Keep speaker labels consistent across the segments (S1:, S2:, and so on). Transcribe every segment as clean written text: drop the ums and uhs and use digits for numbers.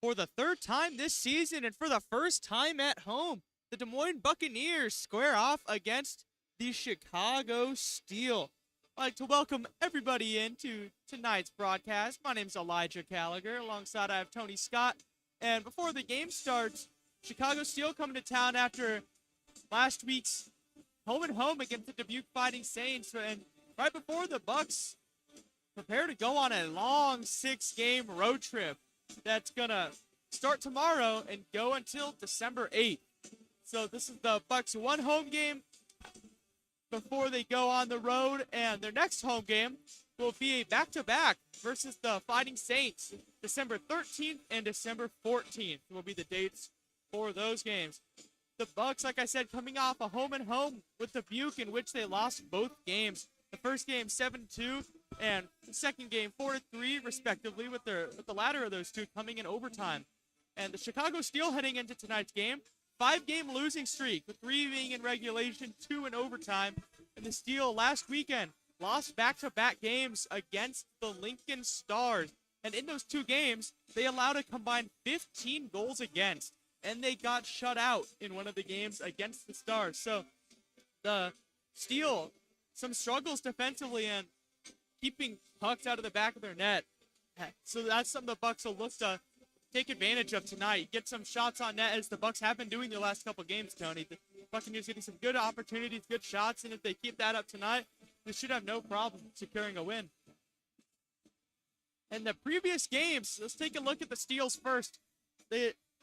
S1: For the third time this season and for the first time at home, the Des Moines Buccaneers square off against the Chicago Steel. I'd like to welcome everybody into tonight's broadcast. My name's Elijah Gallagher. Alongside I have Tony Scott. And before the game starts, Chicago Steel coming to town after last week's home and home against the Dubuque Fighting Saints. And right before the Bucks prepare to go on a long 6-game road trip that's going to start tomorrow and go until December 8th. So this is the Bucks' one home game before they go on the road, and their next home game will be a back-to-back versus the Fighting Saints. December 13th and December 14th will be the dates for those games. The Bucks, like I said, coming off a home and home with Dubuque, in which they lost both games. The first game 7-2 and the second game 4-3 respectively, with the latter of those two coming in overtime. And the Chicago Steel heading into tonight's game, 5-game losing streak, with 3 being in regulation, 2 in overtime. And the Steel last weekend lost back-to-back games against the Lincoln Stars. And in those 2 games, they allowed a combined 15 goals against. And they got shut out in one of the games against the Stars. So the Steel, some struggles defensively and keeping pucks out of the back of their net. So that's something the Bucks will look to take advantage of tonight. Get some shots on net, as the Bucks have been doing the last couple games, Tony. The Buccaneers getting some good opportunities, good shots, and if they keep that up tonight, they should have no problem securing a win. In the previous games, let's take a look at the Steels first.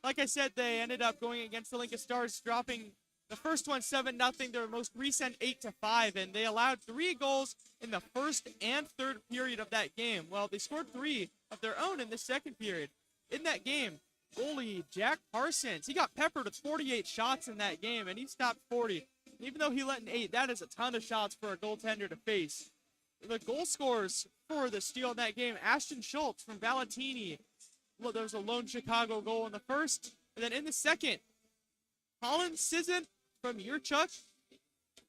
S1: Like I said, they ended up going against the Lincoln Stars, dropping the first one 7-0, their most recent 8-5, and they allowed 3 goals in the first and third period of that game. Well, they scored 3 of their own in the second period. In that game, goalie Jack Parsons, he got peppered with 48 shots in that game, and he stopped 40. Even though he let in 8, that is a ton of shots for a goaltender to face. The goal scorers for the Steel in that game, Ashton Schultz from Valentini. Well, there was a lone Chicago goal in the first. And then in the second, Colin Sisson from Yurchuk,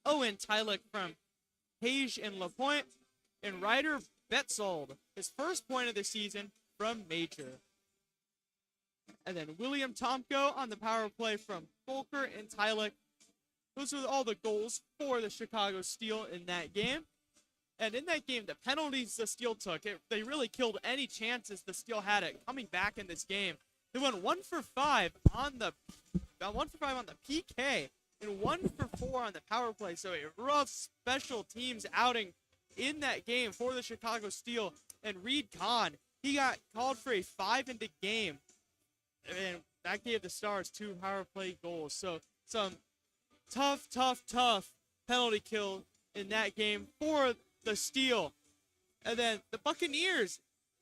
S1: Owen Tylick from Page and LaPointe, and Ryder Betzold, his first point of the season from Major. And then William Tomko on the power play from Volker and Tylick. Those were all the goals for the Chicago Steel in that game. And in that game, the penalties the Steel took, they really killed any chances the Steel had at coming back in this game. They went 1 for 5 on the PK and 1 for 4 on the power play. So a rough special teams outing in that game for the Chicago Steel. And Reed Kahn, he got called for a 5 in the game. And that gave the Stars 2 power play goals. So some tough penalty kill in that game for the Steel. And then the Buccaneers,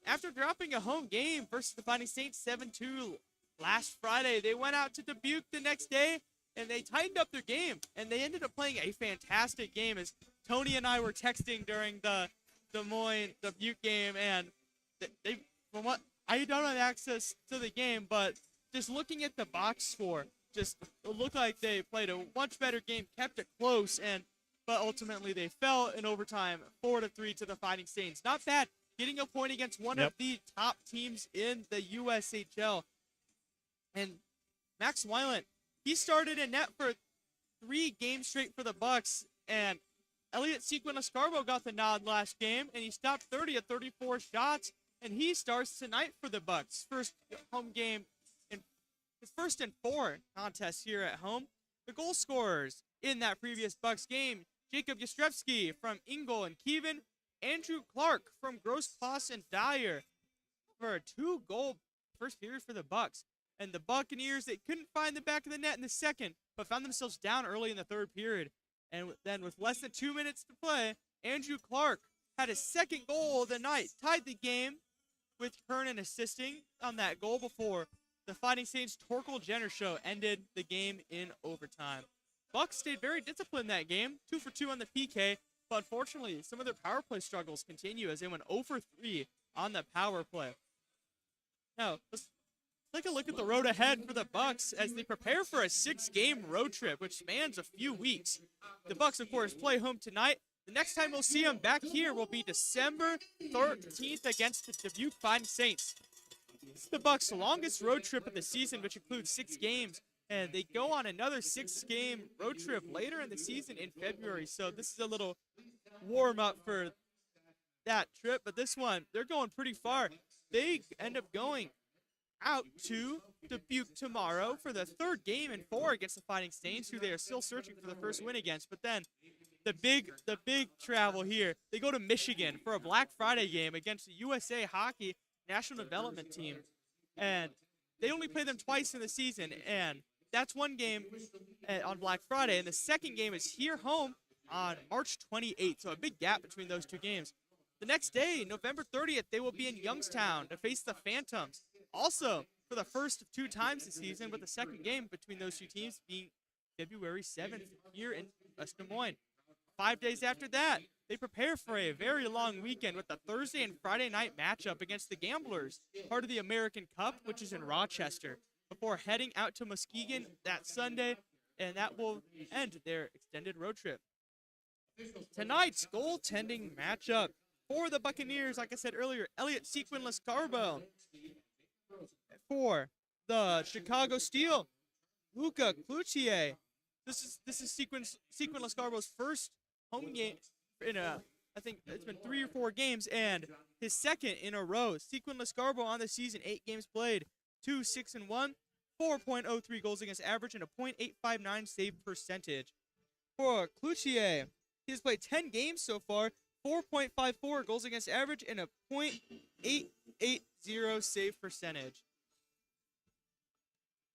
S1: after dropping a home game versus the Fighting Saints 7-2 last Friday, they went out to Dubuque the next day and they tightened up their game. And they ended up playing a fantastic game, as Tony and I were texting during the Des Moines Dubuque game. And they, from what I don't have access to the game, but just looking at the box score, just it looked like they played a much better game, kept it close, but ultimately they fell in overtime 4-3 to the Fighting Saints. Not bad, getting a point against one of the top teams in the USHL. And Max Weiland, he started in net for 3 games straight for the Bucks, and Elliot Sequin-Escarbo got the nod last game, and he stopped 30 of 34 shots. And he starts tonight for the Bucks. First home game, in his first and 4 contests here at home. The goal scorers in that previous Bucks game, Jacob Yastrzemski from Ingle and Kievan, Andrew Clark from Grosse Posse and Dyer for a 2-goal first period for the Bucks. And the Buccaneers, they couldn't find the back of the net in the second, but found themselves down early in the third period. And then with less than 2 minutes to play, Andrew Clark had his second goal of the night, tied the game, with Kernan assisting on that goal before the Fighting Saints' Torkel Jenner show ended the game in overtime. Bucks stayed very disciplined that game, 2 for 2 on the PK, but unfortunately, some of their power play struggles continue as they went 0 for 3 on the power play. Now, let's take a look at the road ahead for the Bucks as they prepare for a 6-game road trip, which spans a few weeks. The Bucks, of course, play home tonight. The next time we'll see them back here will be December 13th against the Dubuque Fighting Saints. This is the Bucks' longest road trip of the season, which includes 6 games, and they go on another 6-game road trip later in the season in February. So this is a little warm-up for that trip, but this one, they're going pretty far. They end up going out to Dubuque tomorrow for the 3rd game in 4 against the Fighting Stains, who they are still searching for the first win against. But then the big travel here, they go to Michigan for a Black Friday game against the USA Hockey National Development Team, and they only play them twice in the season, and that's one game on Black Friday, and the second game is here home on March 28th, so a big gap between those 2 games. The next day, November 30th, they will be in Youngstown to face the Phantoms, also for the first of 2 times this season, with the second game between those 2 teams being February 7th here in West Des Moines. 5 days after that, they prepare for a very long weekend with the Thursday and Friday night matchup against the Gamblers, part of the American Cup, which is in Rochester, before heading out to Muskegon that Sunday, and that will end their extended road trip. Tonight's goaltending matchup for the Buccaneers, like I said earlier, Elliot Sequin Lascarbo. For the Chicago Steel, Luca Cloutier. This is Sequin Lascarbo's first home game in I think it's been 3 or 4 games, and his second in a row. Sequin Lascarbo on the season, 8 games played, 2-6-1, 4.03 goals against average, and a .859 save percentage. For Cloutier, he has played 10 games so far, 4.54 goals against average, and a .880 save percentage.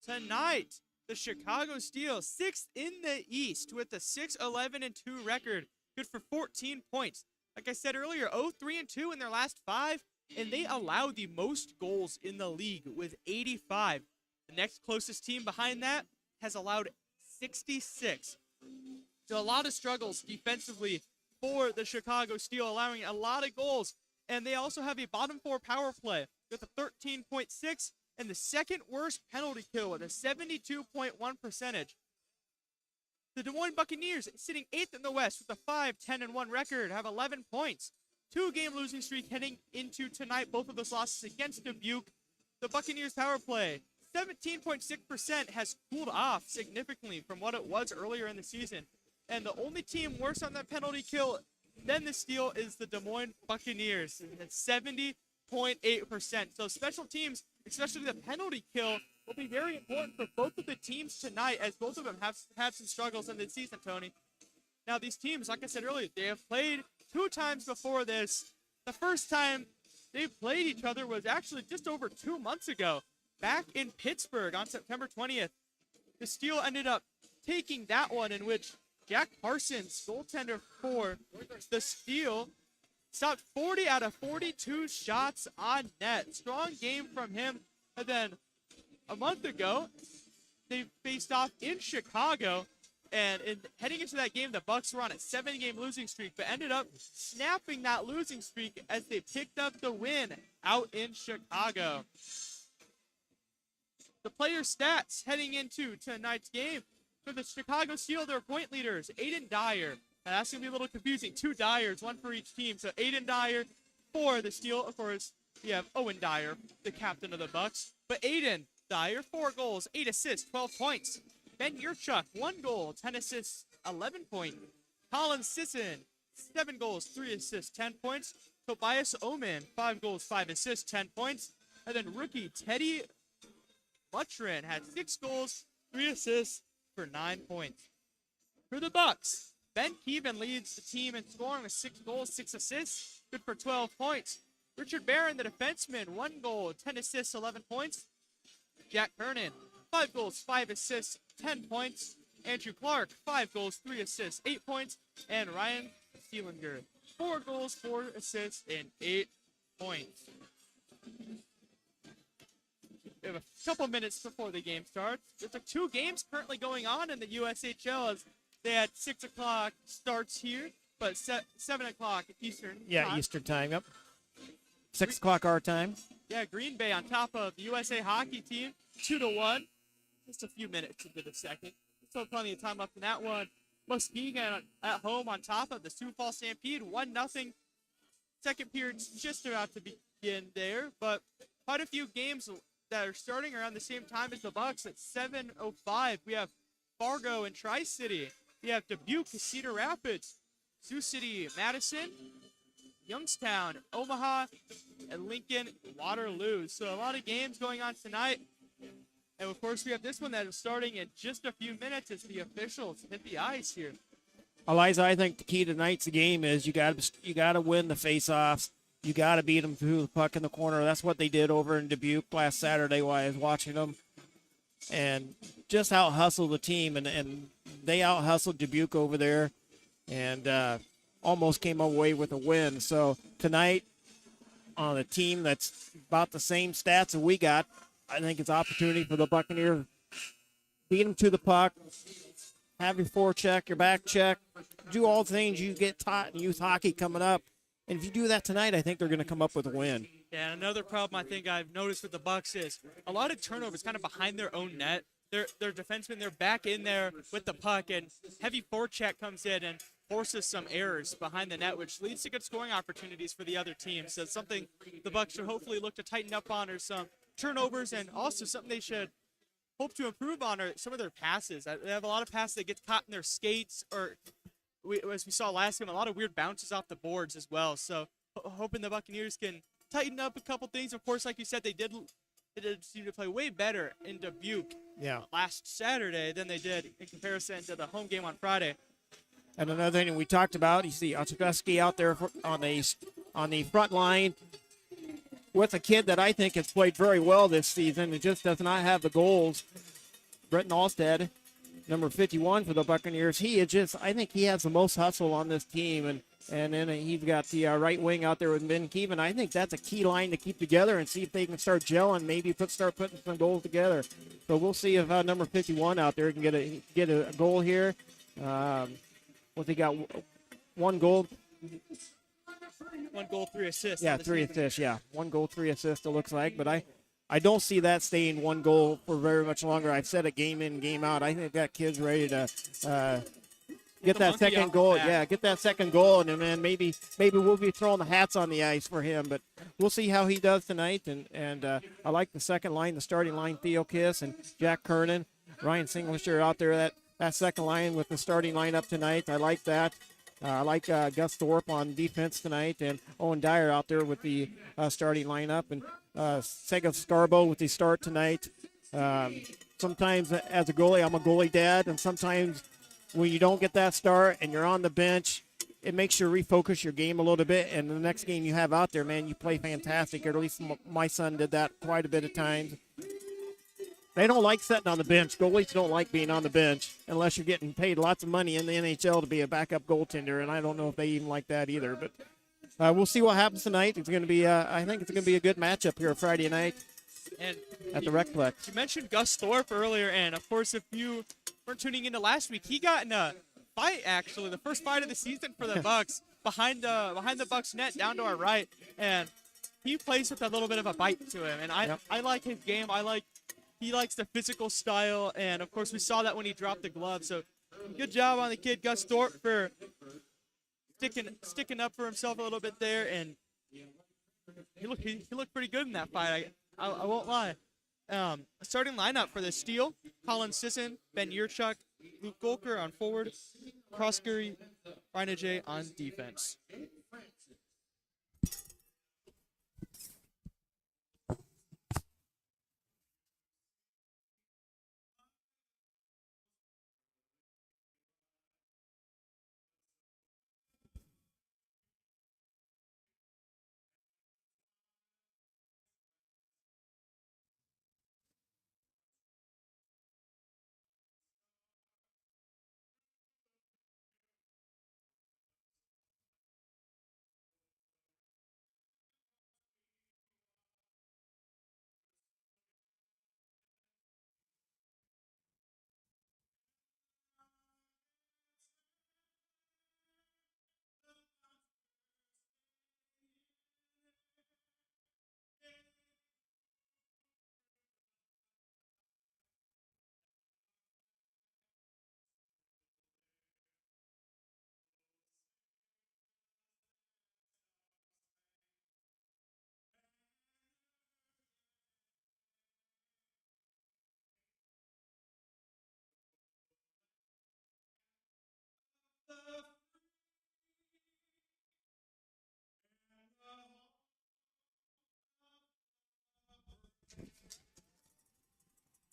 S1: Tonight, the Chicago Steel, 6th in the East with a 6-11-2 record, good for 14 points. Like I said earlier, 0-3-2 in their last 5, and they allow the most goals in the league with 85. The next closest team behind that has allowed 66. So a lot of struggles defensively for the Chicago Steel, allowing a lot of goals. And they also have a bottom 4 power play with a 13.6 and the second worst penalty kill with a 72.1 percentage. The Des Moines Buccaneers, sitting 8th in the West with a 5-10-1 record, have 11 points. 2-game losing streak heading into tonight, both of those losses against Dubuque. The Buccaneers power play, 17.6%, has cooled off significantly from what it was earlier in the season. And the only team worse on that penalty kill than the Steel is the Des Moines Buccaneers at 70.8%. So special teams, especially the penalty kill, will be very important for both of the teams tonight, as both of them have had some struggles in the season, Tony. Now, these teams, like I said earlier, they have played 2 times before this. The first time they played each other was actually just over 2 months ago, back in Pittsburgh on September 20th. The Steel ended up taking that one, in which Jack Parsons, goaltender for the Steel, stopped 40 out of 42 shots on net. Strong game from him. And then a month ago, they faced off in Chicago. And heading into that game, the Bucks were on a 7-game losing streak, but ended up snapping that losing streak as they picked up the win out in Chicago. The player stats heading into tonight's game. For the Chicago Steel, their point leaders, Aiden Dyer. Now that's going to be a little confusing. 2 Dyers, 1 for each team. So Aiden Dyer for the Steel. Of course, you have Owen Dyer, the captain of the Bucks. But Aiden Dyer, 4 goals, 8 assists, 12 points. Ben Yurchuk, 1 goal, 10 assists, 11 points. Colin Sisson, 7 goals, 3 assists, 10 points. Tobias Oman, 5 goals, 5 assists, 10 points. And then rookie Teddy Butrin had 6 goals, 3 assists for 9 points. For the Bucks, Ben Keevan leads the team in scoring with 6 goals, 6 assists, good for 12 points. Richard Barron, the defenseman, 1 goal, 10 assists, 11 points. Jack Kernan, 5 goals, 5 assists, 10 points. Andrew Clark, 5 goals, 3 assists, 8 points. And Ryan Seelinger, 4 goals, 4 assists, and 8 points. We have a couple minutes before the game starts. There's like 2 games currently going on in the USHL, as they had 6 o'clock starts here, but 7 o'clock Eastern time.
S2: Eastern time, yep. 6 o'clock our time.
S1: Yeah, Green Bay on top of the USA Hockey team, 2-1. Just a few minutes into the second. Still plenty of time left in that one. Muskegon at home on top of the Sioux Falls Stampede, 1-0. Second period's just about to begin there, but quite a few games that are starting around the same time as the Bucks at 7:05. We have Fargo and Tri-City. We have Dubuque, Cedar Rapids, Sioux City, Madison, Youngstown, Omaha, and Lincoln, Waterloo. So a lot of games going on tonight. And of course, we have this one that is starting in just a few minutes as the officials hit the ice here.
S2: Eliza, I think the key to tonight's game is you got to win the face-offs. You got to beat them through the puck in the corner. That's what they did over in Dubuque last Saturday while I was watching them, and just out-hustle the team. And they out-hustled Dubuque over there, and almost came away with a win. So tonight, on a team that's about the same stats that we got, I think it's opportunity for the Buccaneers. Beat them to the puck, have your forecheck, your back check, do all the things you get taught in youth hockey coming up. And if you do that tonight, I think they're going to come up with a win.
S1: Yeah, and another problem I think I've noticed with the Bucks is a lot of turnovers kind of behind their own net. Their defensemen, they're back in there with the puck, and heavy forecheck comes in and forces some errors behind the net, which leads to good scoring opportunities for the other team. So it's something the Bucks should hopefully look to tighten up on, or some turnovers, and also something they should hope to improve on are some of their passes. They have a lot of passes that get caught in their skates, or as we saw last game, a lot of weird bounces off the boards as well. So hoping the Buccaneers can tighten up a couple things. Of course, like you said, they did seem to play way better in Dubuque last Saturday than they did in comparison to the home game on Friday.
S2: And another thing we talked about, you see Oczykowski out there on the front line with a kid that I think has played very well this season. It just does not have the goals. Bretton Alstead, number 51 for the Buccaneers. I think he has the most hustle on this team. And then he's got the right wing out there with Ben Keevan. I think that's a key line to keep together and see if they can start gelling, maybe start putting some goals together. So we'll see if number 51 out there can get a goal here. They got? One goal.
S1: 1 goal, 3 assists.
S2: Yeah, 3 assists. Yeah, 1 goal, 3 assists. It looks like, but I don't see that staying 1 goal for very much longer. I've said it game in, game out. I think that kid's ready to get that second goal. Yeah, get that second goal, and then maybe we'll be throwing the hats on the ice for him. But we'll see how he does tonight. And I like the second line, the starting line, Theo Kiss and Jack Kernan, Ryan Singlisher out there. That second line with the starting lineup tonight. I like that. I like Gus Thorpe on defense tonight, and Owen Dyer out there with the starting lineup, and Sega Scarbo with the start tonight. Sometimes as a goalie, I'm a goalie dad, and sometimes when you don't get that start and you're on the bench, it makes you refocus your game a little bit, and the next game you have out there, man, you play fantastic, or at least my son did that quite a bit of times. They don't like sitting on the bench. Goalies don't like being on the bench unless you're getting paid lots of money in the NHL to be a backup goaltender, and I don't know if they even like that either. But we'll see what happens tonight. It's going to be, I think it's going to be a good matchup here Friday night at the Recplex.
S1: You mentioned Gus Thorpe earlier, and of course, if you weren't tuning into last week, he got in a fight, actually, the first fight of the season for the Bucks behind the Bucks net down to our right, and he plays with a little bit of a bite to him, and I like his game. He likes the physical style, and of course we saw that when he dropped the glove. So good job on the kid Gus Thorpe for sticking up for himself a little bit there, and he looked pretty good in that fight. I won't lie. Starting lineup for the Steel: Colin Sisson, Ben Yurchuk, Luke Golker on forward, Crosscury, Ryan Ajay on defense.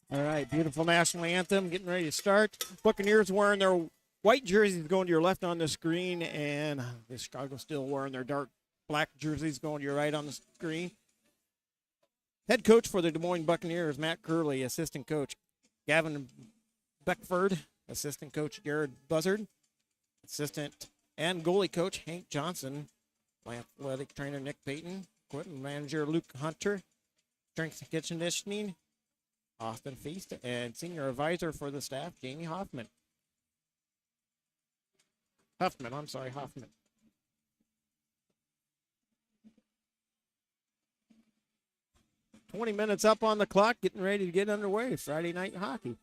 S2: All right, beautiful national anthem getting ready to start. Buccaneers wearing their white jerseys going to your left on the screen, and the Chicago still wearing their dark black jerseys going to your right on the screen. Head coach for the Des Moines Buccaneers, Matt Curley. Assistant coach, Gavin Beckford. Assistant coach, Jared Buzzard. Assistant and goalie coach, Hank Johnson. Athletic trainer, Nick Payton. Equipment manager, Luke Hunter. Strength and conditioning, Austin Feast. And senior advisor for the staff, Jamie Hoffman. Hoffman. 20 minutes up on the clock, getting ready to get underway. Friday night hockey.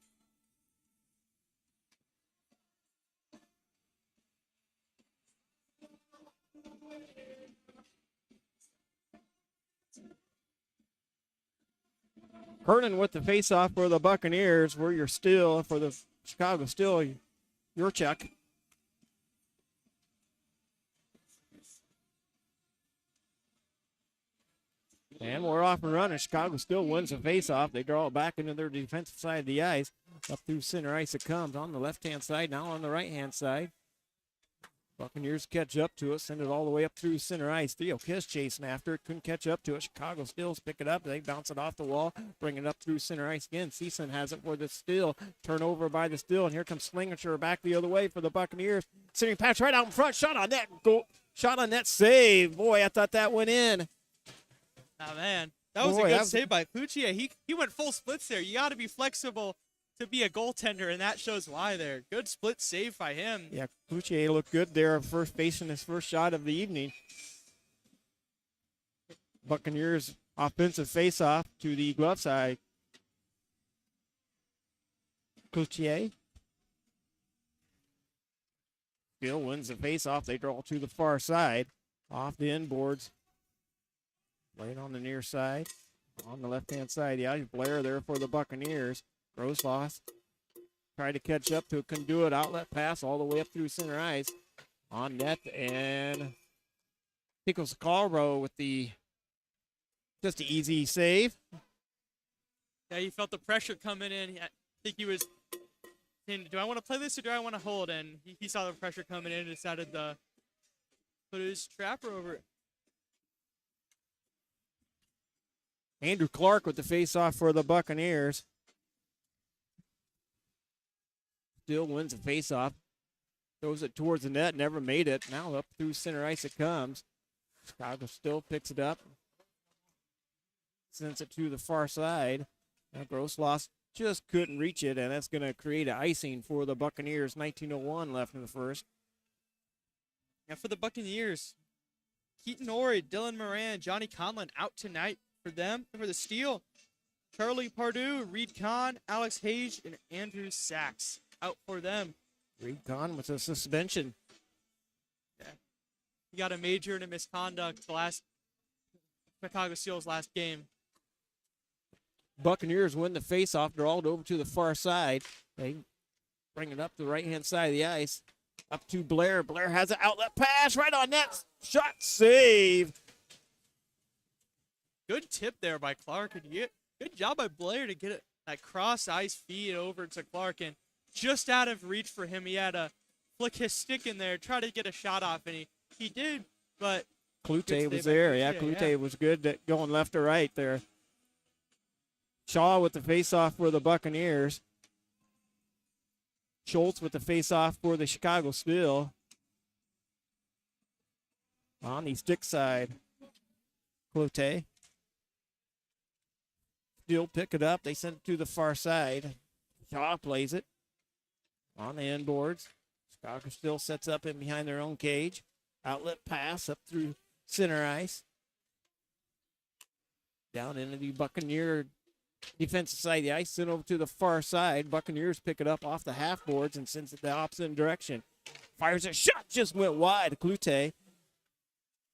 S2: Kernan with the face-off for the Buccaneers. Where you're still for the Chicago Steel, your check. And we're off and running. Chicago still wins the face-off. They draw it back into their defensive side of the ice. Up through center ice it comes on the left-hand side, now on the right-hand side. Buccaneers catch up to it, send it all the way up through center ice. Theo Kiss chasing after it, couldn't catch up to it. Chicago Steels pick it up. They bounce it off the wall, bring it up through center ice again. Season has it for the Steel. Turnover by the Steel, and here comes Slingershire back the other way for the Buccaneers. Sitting patch right out in front, shot on net, goal. Shot on net, save. Boy, I thought that went in.
S1: Oh, man. That was a good save by Cloutier. He went full splits there. You got to be flexible to be a goaltender, and that shows why there. Good split save by him.
S2: Yeah, Cloutier looked good there, first facing his first shot of the evening. Buccaneers offensive face-off to the glove side. Cloutier still wins the face-off. They draw to the far side, off the inboards. Right on the near side, on the left-hand side. Yeah, Blair there for the Buccaneers. Rosloss tried to catch up to it, couldn't do it. Outlet pass all the way up through center ice. On net, and Pickles Carlro with just an easy save.
S1: Yeah, he felt the pressure coming in. I think he was saying, do I want to play this or do I want to hold? And he saw the pressure coming in and decided to put his trapper over it.
S2: Andrew Clark with the face-off for the Buccaneers. Still wins the face-off. Throws it towards the net, never made it. Now up through center ice it comes. Chicago still picks it up. Sends it to the far side. Now Grossloss just couldn't reach it, and that's going to create an icing for the Buccaneers. 19:01 left in the first.
S1: Now for the Buccaneers, Keaton Orey, Dylan Moran, Johnny Conlon out tonight for them. For the Steel, Charlie Pardue, Reed Kahn, Alex Hage, and Andrew Sachs out for them.
S2: Reed Kahn with a suspension.
S1: Yeah. He got a major in a misconduct the last Chicago Steel's last game.
S2: Buccaneers win the faceoff. They're all over to the far side. They bring it up the right-hand side of the ice. Up to Blair. Blair has an outlet pass right on net. Shot save.
S1: Good tip there by Clark. And good job by Blair to get it, that cross-ice feed over to Clark. And just out of reach for him, he had to flick his stick in there, try to get a shot off, and he did, but
S2: Cloutier was there. Yeah, Cloutier was good at going left or right there. Shaw with the face-off for the Buccaneers. Schultz with the face-off for the Chicago Steel. On the stick side, Cloutier. Steel pick it up. They send it to the far side. Shaw plays it on the inboards. Chicago Steel sets up in behind their own cage. Outlet pass up through center ice. Down into the Buccaneer defensive side of the ice, sent over to the far side. Buccaneers pick it up off the half boards and sends it the opposite direction. Fires a shot, just went wide. Cloutier.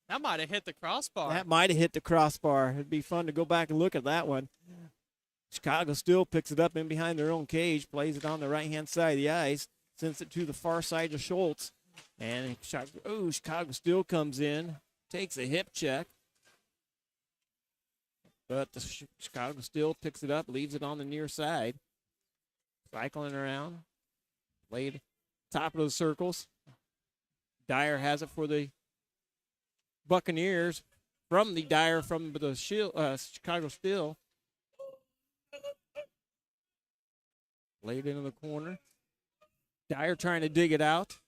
S1: That might have hit the crossbar.
S2: That might have hit the crossbar. It'd be fun to go back and look at that one. Chicago still picks it up in behind their own cage, plays it on the right-hand side of the ice, sends it to the far side to Schultz. And Chicago still comes in, takes a hip check. But the Chicago Steel picks it up, leaves it on the near side. Cycling around. Played top of the circles. Dyer has it for the Buccaneers. From the Dyer from the Chicago Steel. Laid into the corner. Dyer trying to dig it out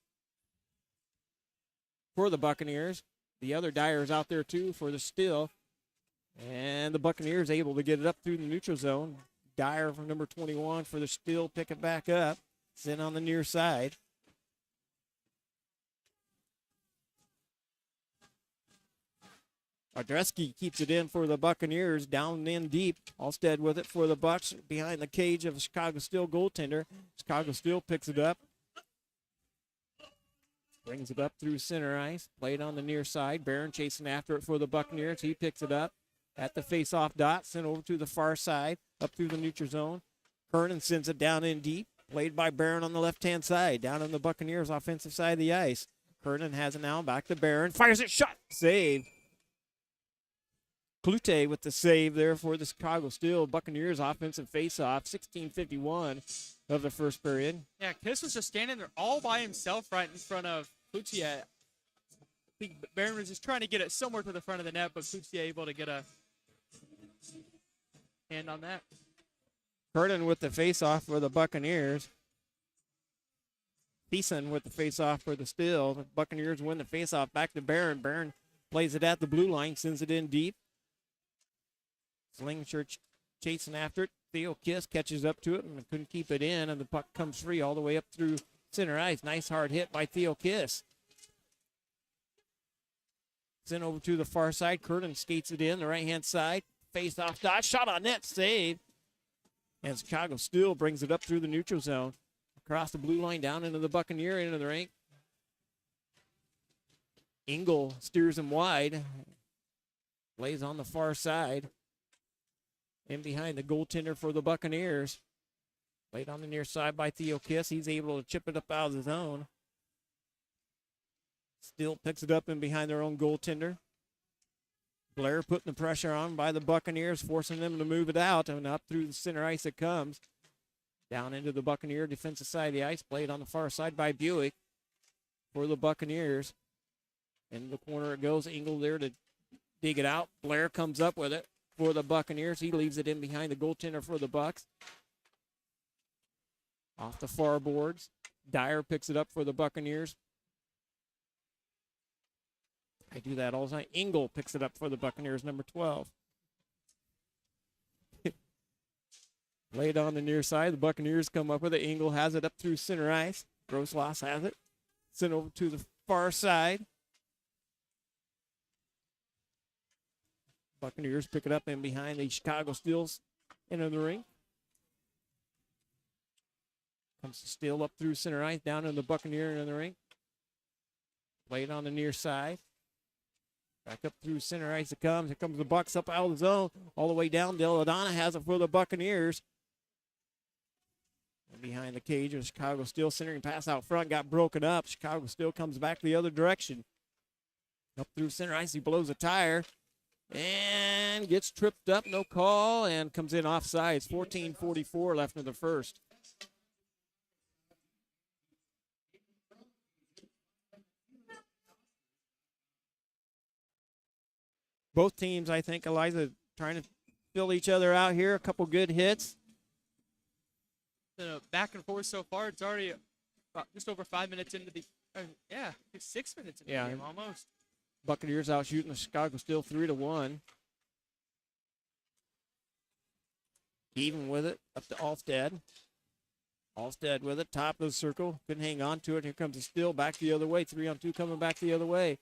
S2: for the Buccaneers. The other Dyer is out there too for the Steel. And the Buccaneers able to get it up through the neutral zone. Dyer from number 21 for the Steel, pick it back up. It's in on the near side. Ardreski keeps it in for the Buccaneers, down in deep. Alstead with it for the Bucks behind the cage of the Chicago Steel goaltender. Chicago Steel picks it up. Brings it up through center ice. Played on the near side. Barron chasing after it for the Buccaneers. He picks it up at the face-off dot. Sent over to the far side, up through the neutral zone. Kernan sends it down in deep. Played by Barron on the left-hand side. Down on the Buccaneers' offensive side of the ice. Kernan has it now. Back to Barron. Fires it. Shot. Save. Clute with the save there for the Chicago Steel. Buccaneers offensive face-off, 16:51 of the first period.
S1: Yeah, Kiss was just standing there all by himself right in front of Clute. I think Barron was just trying to get it somewhere to the front of the net, but Clute able to get a hand on that.
S2: Kernan with the face-off for the Buccaneers. Thiessen with the face-off for the Steel. The Buccaneers win the face-off back to Barron. Barron plays it at the blue line, sends it in deep. Slingshirt chasing after it. Theo Kiss catches up to it and couldn't keep it in, and the puck comes free all the way up through center ice. Nice hard hit by Theo Kiss. Sent over to the far side. Kernan skates it in the right-hand side. Face off dot. Shot on net. Save. And Chicago Steel brings it up through the neutral zone. Across the blue line down into the Buccaneer end of the rink. Engel steers him wide. Plays on the far side. In behind the goaltender for the Buccaneers. Played on the near side by Theo Kiss. He's able to chip it up out of the zone. Still picks it up in behind their own goaltender. Blair putting the pressure on by the Buccaneers, forcing them to move it out, and up through the center ice it comes. Down into the Buccaneer defensive side of the ice. Played on the far side by Buick for the Buccaneers. In the corner it goes. Engel there to dig it out. Blair comes up with it for the Buccaneers. He leaves it in behind the goaltender for the Bucks. Off the far boards. Dyer picks it up for the Buccaneers. I do that all the time. Engel picks it up for the Buccaneers, number 12. Laid on the near side. The Buccaneers come up with it. Engel has it up through center ice. Grosloss has it. Sent over to the far side. Buccaneers pick it up in behind the Chicago Steels into the ring. Comes the Steel up through center ice, down in the Buccaneer into the ring. Played on the near side. Back up through center ice it comes. Here comes the Bucks up out of the zone. All the way down. Deladonna has it for the Buccaneers. And behind the cage of Chicago Steel. Centering pass out front. Got broken up. Chicago Steel comes back the other direction. Up through center ice. He blows a tire. And gets tripped up, no call, and comes in offsides. 14:44 left in the first. Both teams, I think, Eliza, trying to fill each other out here. A couple good hits.
S1: Back and forth so far. It's already just over 5 minutes into the, 6 minutes into the game almost.
S2: Buccaneers out shooting the Chicago Steel 3-1. Even with it, up to Alstead. Alstead with it, top of the circle. Couldn't hang on to it. Here comes the Steel back the other way. 3-on-2 coming back the other way.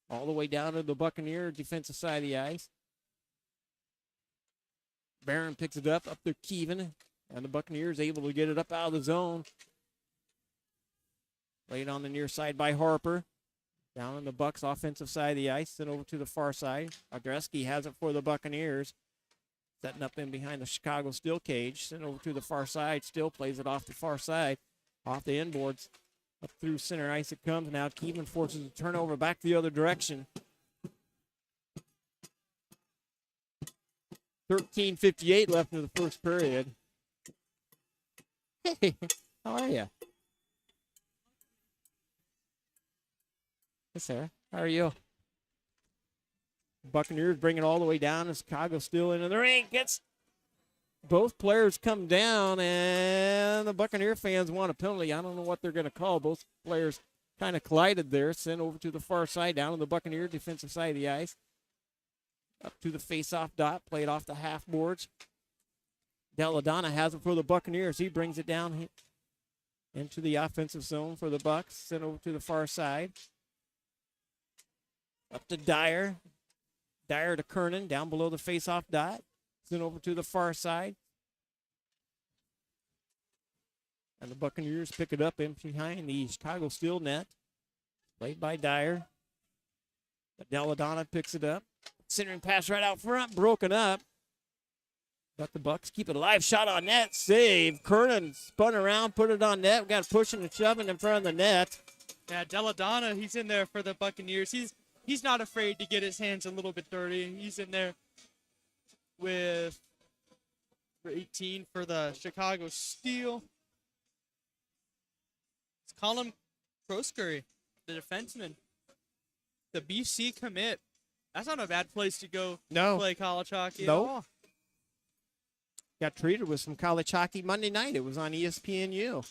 S2: All the way down to the Buccaneer defensive side of the ice. Barron picks it up there Keevan. And the Buccaneers able to get it up out of the zone. Laid on the near side by Harper. Down on the Bucks offensive side of the ice. Sent over to the far side. Ardreski has it for the Buccaneers. Setting up in behind the Chicago Steel cage. Sent over to the far side. Still plays it off the far side. Off the inboards. Up through center ice it comes. Now Keevan forces a turnover back the other direction. 13:58 left in the first period. Hey, how are you? Hey, Sarah. How are you? Buccaneers bring it all the way down, and Chicago still into the ring. Gets both players come down, and the Buccaneer fans want a penalty. I don't know what they're going to call. Both players kind of collided there, sent over to the far side, down on the Buccaneer defensive side of the ice. Up to the face-off dot, played off the half boards. Deladonna has it for the Buccaneers. He brings it down into the offensive zone for the Bucks, sent over to the far side. Up to Dyer. Dyer to Kernan, down below the face-off dot. Sent over to the far side. And the Buccaneers pick it up in behind the Chicago Steel net. Played by Dyer. But Deladonna picks it up. Centering pass right out front, broken up. But the Bucks keep it alive. Shot on net, save. Kernan spun around, put it on net. We got pushing and shoving in front of the net.
S1: Yeah, Deladonna, he's in there for the Buccaneers. He's not afraid to get his hands a little bit dirty. He's in there with for 18 for the Chicago Steel. It's Colin Croskery, the defenseman. The BC commit. That's not a bad place to go play college hockey at all.
S2: Got treated with some college hockey Monday night. It was on ESPNU.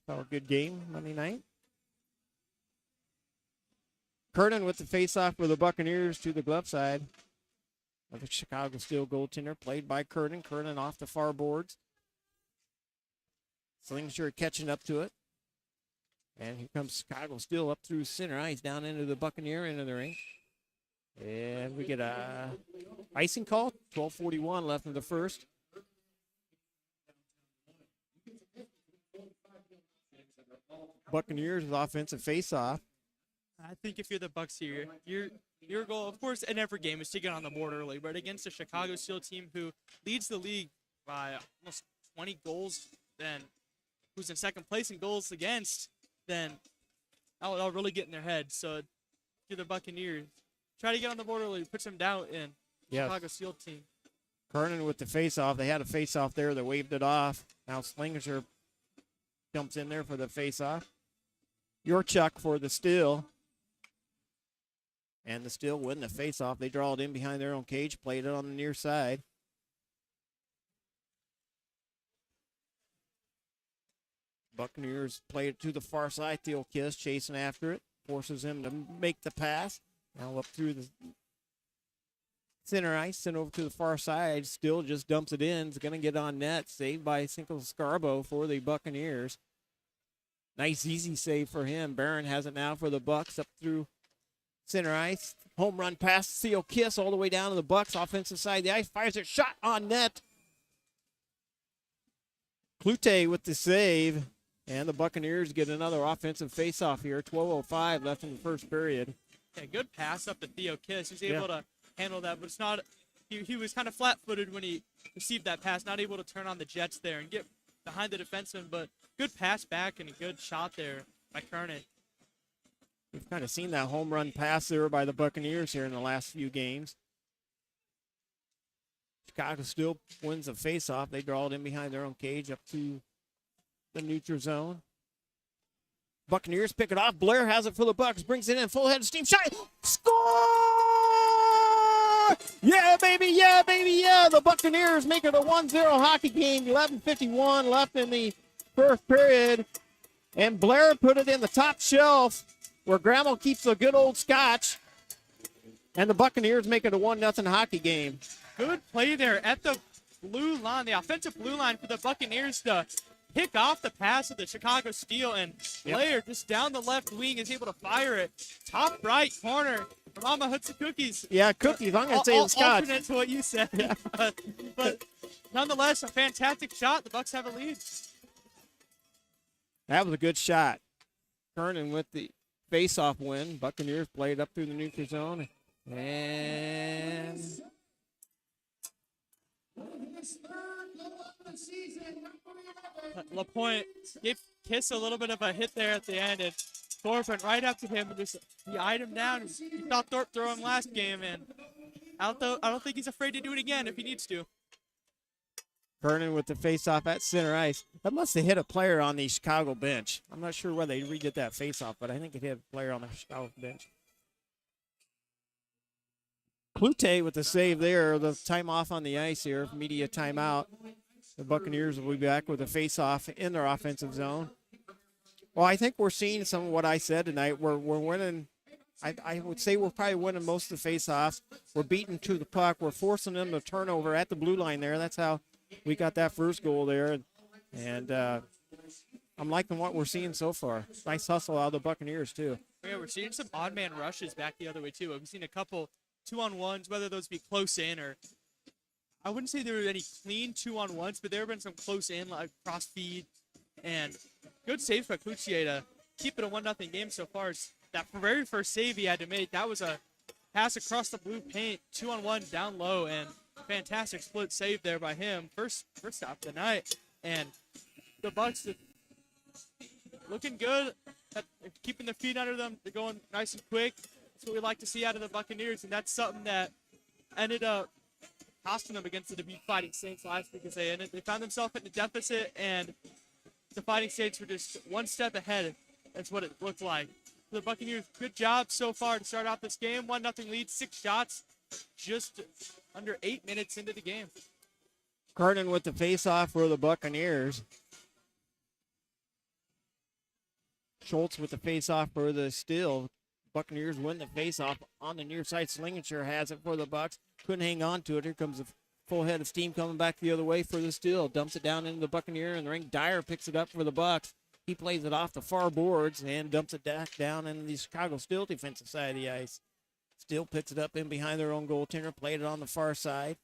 S2: So a good game Monday night. Kernan with the face-off for the Buccaneers to the glove side of the Chicago Steel goaltender, played by Kernan. Kernan off the far boards. Slingsure catching up to it. And here comes Chicago Steel up through center ice, down into the Buccaneer end of the ring. And we get a icing call. 12:41 left in the first. Buccaneers with offensive face-off.
S1: I think if you're the Bucks here, your goal, of course, in every game is to get on the board early. But against a Chicago Steel team who leads the league by almost 20 goals, then who's in second place in goals against, then that'll really get in their head. So if you're the Buccaneers, try to get on the board early, put some doubt in Chicago Steel team.
S2: Kernan with the face-off. They had a face-off there. They waved it off. Now Slinger jumps in there for the face-off. Yorchuk for the Steel. And the Steel win the face-off. They draw it in behind their own cage, played it on the near side. Buccaneers play it to the far side. Theo Kiss chasing after it. Forces him to make the pass. Now up through the center ice, sent over to the far side. Still just dumps it in. It's going to get on net. Saved by Cinco Scarbo for the Buccaneers. Nice easy save for him. Barron has it now for the Bucks up through center ice. Home run pass. Theo Kiss all the way down to the Bucks. Offensive side of the ice. Fires it. Shot on net. Clute with the save. And the Buccaneers get another offensive faceoff here. 12:05 left in the first period.
S1: Yeah, good pass up to Theo Kiss. He's able to handle that, but it's not. He was kind of flat-footed when he received that pass. Not able to turn on the jets there and get behind the defenseman, but good pass back and a good shot there by Kernan.
S2: We've kind of seen that home run pass there by the Buccaneers here in the last few games. Chicago still wins the faceoff. They draw it in behind their own cage up to the neutral zone. Buccaneers pick it off. Blair has it for the Bucks. Brings it in. Full head of steam. Shot. Score! Yeah, baby. Yeah, baby. Yeah. The Buccaneers make it a 1-0 hockey game. 11:51 left in the first period. And Blair put it in the top shelf where Grandma keeps a good old scotch. And the Buccaneers make it a 1-0 hockey game.
S1: Good play there at the blue line, the offensive blue line for the Buccaneers to pick off the pass of the Chicago Steel, and Blair just down the left wing is able to fire it. Top right corner from Mama Hutsa Cookies.
S2: Yeah, Cookies. I'm going to say the Scotch.
S1: Alternate to what you said. Yeah. but nonetheless, a fantastic shot. The Bucks have a lead.
S2: That was a good shot. Kernan with the face-off win. Buccaneers played up through the neutral zone. And
S1: LaPointe gave Kiss a little bit of a hit there at the end, and Thorpe went right up to him and just he eyed him down. He thought Thorpe threw him last game, and I don't think he's afraid to do it again if he needs to.
S2: Vernon with the face-off at center ice. That must have hit a player on the Chicago bench. I'm not sure whether they redid that face-off, but I think it hit a player on the Chicago bench. Clute with the save there. The time off on the ice here. Media timeout. The Buccaneers will be back with a face-off in their offensive zone. Well, I think we're seeing some of what I said tonight. We're winning. I would say we're probably winning most of the face-offs. We're beating to the puck. We're forcing them to turnover at the blue line there. That's how we got that first goal there. And I'm liking what we're seeing so far. Nice hustle out of the Buccaneers, too.
S1: Yeah, we're seeing some odd man rushes back the other way, too. We've seen a couple 2-on-1s, whether those be close in or I wouldn't say there were any clean 2-on-1s, but there have been some close in, like cross feed. And good saves by Cloutier to keep it a 1-0 game so far. That very first save he had to make, that was a pass across the blue paint, 2-on-1 down low, and fantastic split save there by him. First stop of the night. And the Bucks looking good at keeping their feet under them. They're going nice and quick. That's what we like to see out of the Buccaneers, and that's something that ended up costing them against the Dubuque Fighting Saints last week. They found themselves in a deficit, and the Fighting Saints were just one step ahead. That's what it looked like. The Buccaneers, good job so far to start out this game. 1-0 lead, 6 shots, just under 8 minutes into the game.
S2: Kernan with the face-off for the Buccaneers. Schultz with the face-off for the Steel. Buccaneers win the face-off on the near side. Slingershire has it for the Bucks. Couldn't hang on to it. Here comes a full head of steam coming back the other way for the Steel. Dumps it down into the Buccaneer in the ring. Dyer picks it up for the Bucks. He plays it off the far boards and dumps it back down into the Chicago Steel defensive side of the ice. Steel picks it up in behind their own goaltender. Played it on the far side.